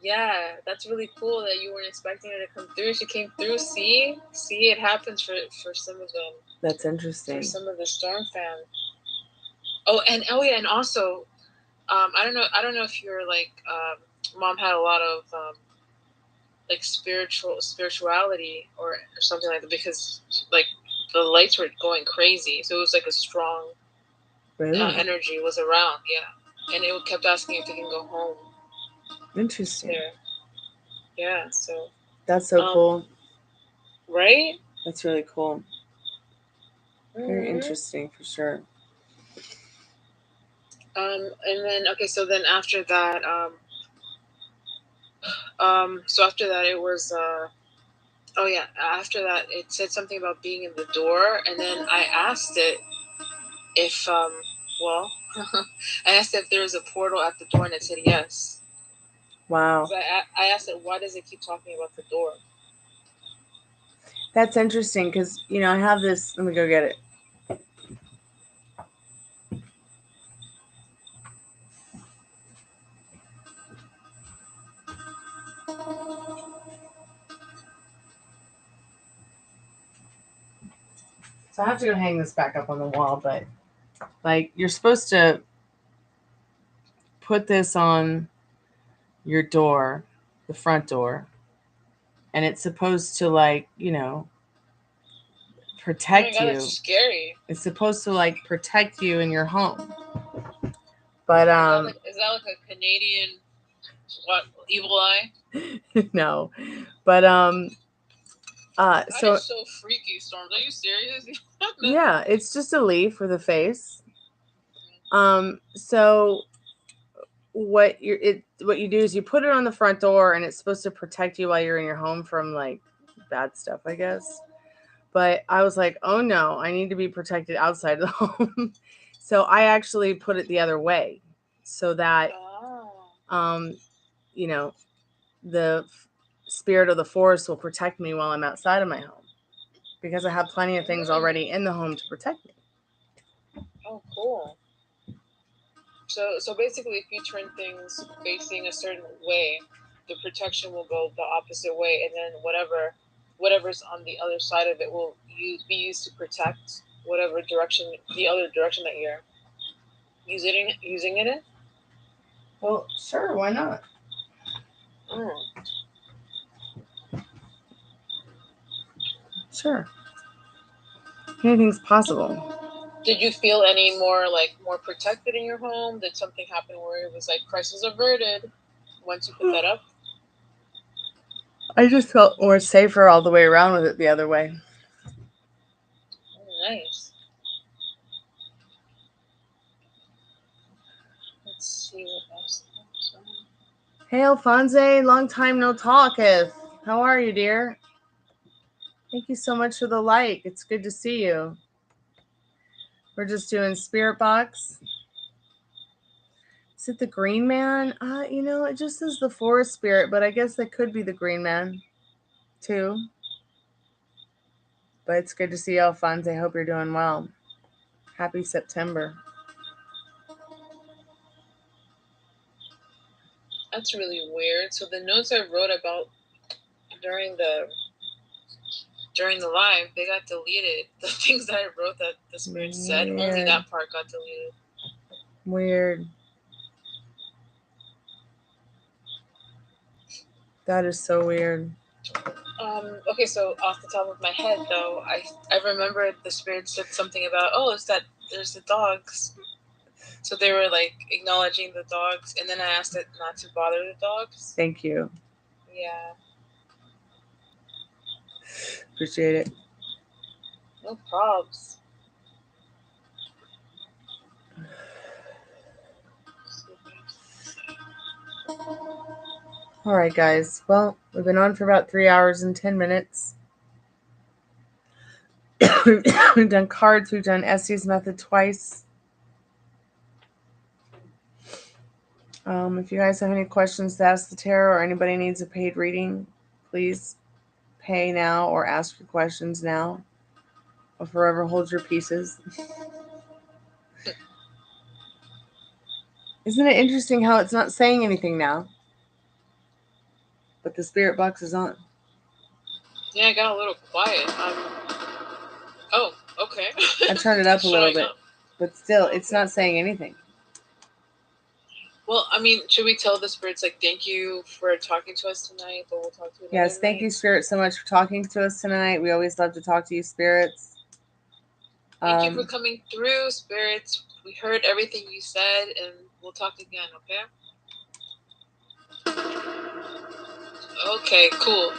yeah, that's really cool that you weren't expecting her to come through. She came through. See, it happens for some of them. That's interesting. For some of the Storm fam. Oh, and also, I don't know if you're like, mom had a lot of like spirituality or something like that, because like the lights were going crazy, so it was like a strong energy was around. Yeah, and it kept asking if they can go home. Interesting. Yeah, so that's so cool. Right? That's really cool. Very interesting for sure. And then so then after that, so after that it was after that it said something about being in the door, and then I asked it if I asked if there was a portal at the door, and it said yes. Wow. I asked it, why does it keep talking about the door? That's interesting because, I have this. Let me go get it. So I have to go hang this back up on the wall, but like you're supposed to put this on your door, the front door, and it's supposed to protect you. That's scary. It's supposed to protect you in your home. But is that like a Canadian evil eye? No. But That is so freaky, Storms. Are you serious? Yeah, it's just a leaf with a face. So what you do is you put it on the front door, and it's supposed to protect you while you're in your home from like bad stuff, I guess. But I was like, oh no, I need to be protected outside of the home. So I actually put it the other way so that, you know, the spirit of the forest will protect me while I'm outside of my home, because I have plenty of things already in the home to protect me. Oh, cool. So basically, if you turn things facing a certain way, the protection will go the opposite way, and then whatever's on the other side of it will be used to protect whatever direction, the other direction that you're using it in. Well, sure, why not? Sure, anything's possible. Did you feel any more protected in your home? Did something happen where it was like crisis averted once you put that up? I just felt more safer all the way around with it the other way. Oh, nice. Let's see what else. Hey, Alfonso, long time no talketh. How are you, dear? Thank you so much for the like. It's good to see you. We're just doing Spiritbox. Is it the Green Man? It just says the Forest Spirit, but I guess that could be the Green Man, too. But it's good to see you, Alfonso. I hope you're doing well. Happy September. That's really weird. So the notes I wrote about during the live, they got deleted. The things that I wrote that the spirit said, only that part got deleted. Weird. That is so weird. Okay, so off the top of my head, though, I remember the spirit said something about, there's the dogs. So they were like acknowledging the dogs, and then I asked it not to bother the dogs. Thank you. Yeah. Appreciate it. No probs. All right, guys. Well, we've been on for about 3 hours and 10 minutes. We've done cards. We've done Estes method twice. If you guys have any questions to ask the tarot, or anybody needs a paid reading, please pay now or ask your questions now, or forever hold your pieces. Isn't it interesting how it's not saying anything now, but the spirit box is on? Yeah, I got a little quiet. Oh, okay. I turned it up a little bit, but still, it's not saying anything. Well, I mean, should we tell the spirits, like, thank you for talking to us tonight, but we'll talk to you another Yes, thank you, Spirit, so much for talking to us tonight. We always love to talk to you, spirits. Thank you for coming through, spirits. We heard everything you said, and we'll talk again, okay? Okay, cool.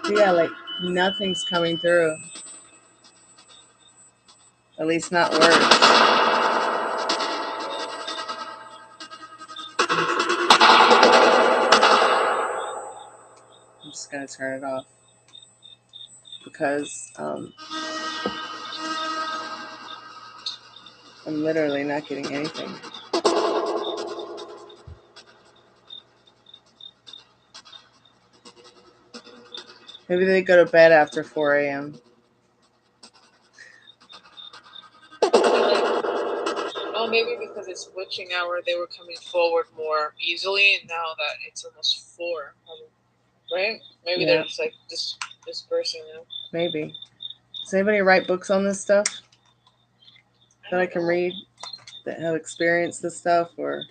Yeah, like nothing's coming through. At least not words. I'm just going to turn it off because I'm literally not getting anything. Maybe they go to bed after 4 a.m. Well, maybe because it's witching hour, they were coming forward more easily, and now that it's almost 4, right? Maybe they're just like dispersing now. Maybe. Does anybody write books on this stuff that I can read, that have experienced this stuff? Or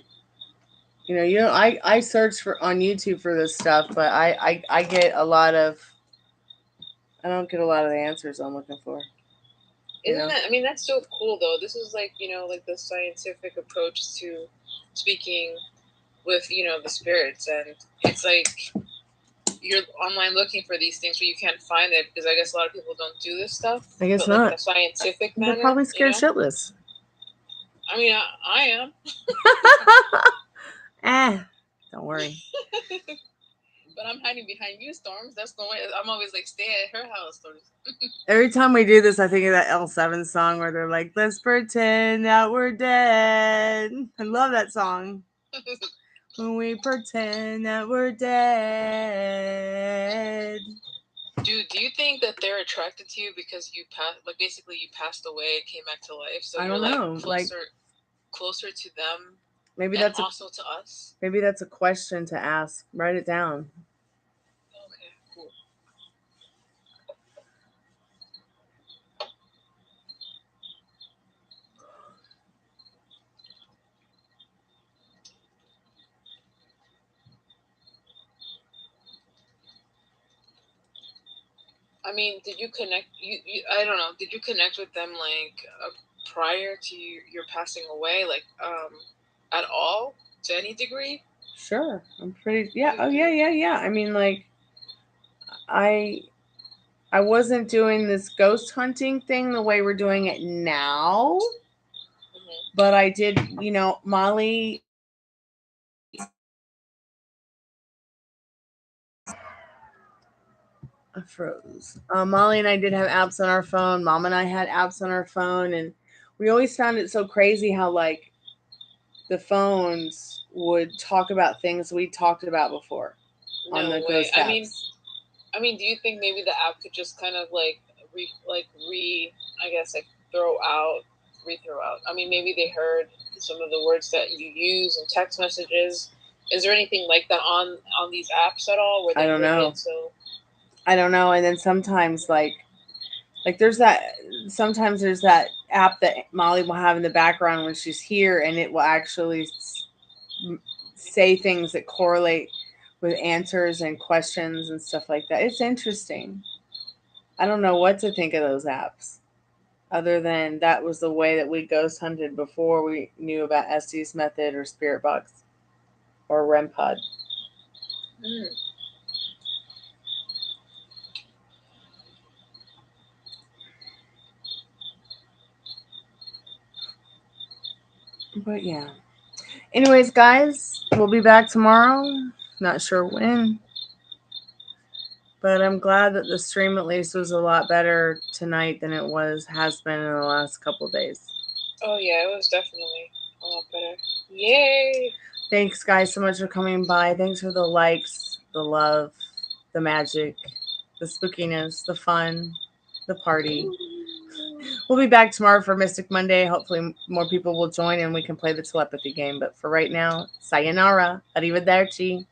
I search on YouTube for this stuff, but I get a lot of, I don't get a lot of the answers I'm looking for. Isn't that, I mean, that's so cool though. This is like, like the scientific approach to speaking with, you know, the spirits, and it's like you're online looking for these things, but you can't find it because I guess a lot of people don't do this stuff. I guess but not. Like in a scientific manner. They're probably scared shitless. I mean, I am. Don't worry. But I'm hiding behind you, Storms. That's the way. I'm always like, stay at her house, Storms. Every time we do this, I think of that L7 song where they're like, let's pretend that we're dead. I love that song. When we pretend that we're dead. Dude, do you think that they're attracted to you because you basically you passed away and came back to life? So I don't know. Closer to them. Maybe that's also to us. Maybe that's a question to ask. Write it down. Okay, cool. I mean, did you connect? I don't know. Did you connect with them like prior to your passing away, like at all, to any degree? Sure, I'm pretty. Yeah. Oh yeah. I mean, like, I wasn't doing this ghost hunting thing the way we're doing it now, but I did. You know, Molly. I froze. Molly and I did have apps on our phone. Mom and I had apps on our phone, and we always found it so crazy how like the phones would talk about things we talked about before on the ghost apps. I mean, do you think maybe the app could just kind of like I guess like throw out. I mean, maybe they heard some of the words that you use in text messages. Is there anything like that on these apps at all? Where they I don't know. I don't know. And then sometimes like there's that app that Molly will have in the background when she's here, and it will actually say things that correlate with answers and questions and stuff like that. It's interesting. I don't know what to think of those apps, other than that was the way that we ghost hunted before we knew about Estes method or Spiritbox or REM pod. But yeah. Anyways, guys, we'll be back tomorrow. Not sure when. But I'm glad that the stream at least was a lot better tonight than it has been in the last couple of days. Oh yeah, it was definitely a lot better. Yay! Thanks, guys, so much for coming by. Thanks for the likes, the love, the magic, the spookiness, the fun, the party. We'll be back tomorrow for Mystic Monday. Hopefully more people will join and we can play the telepathy game. But for right now, sayonara. Arrivederci.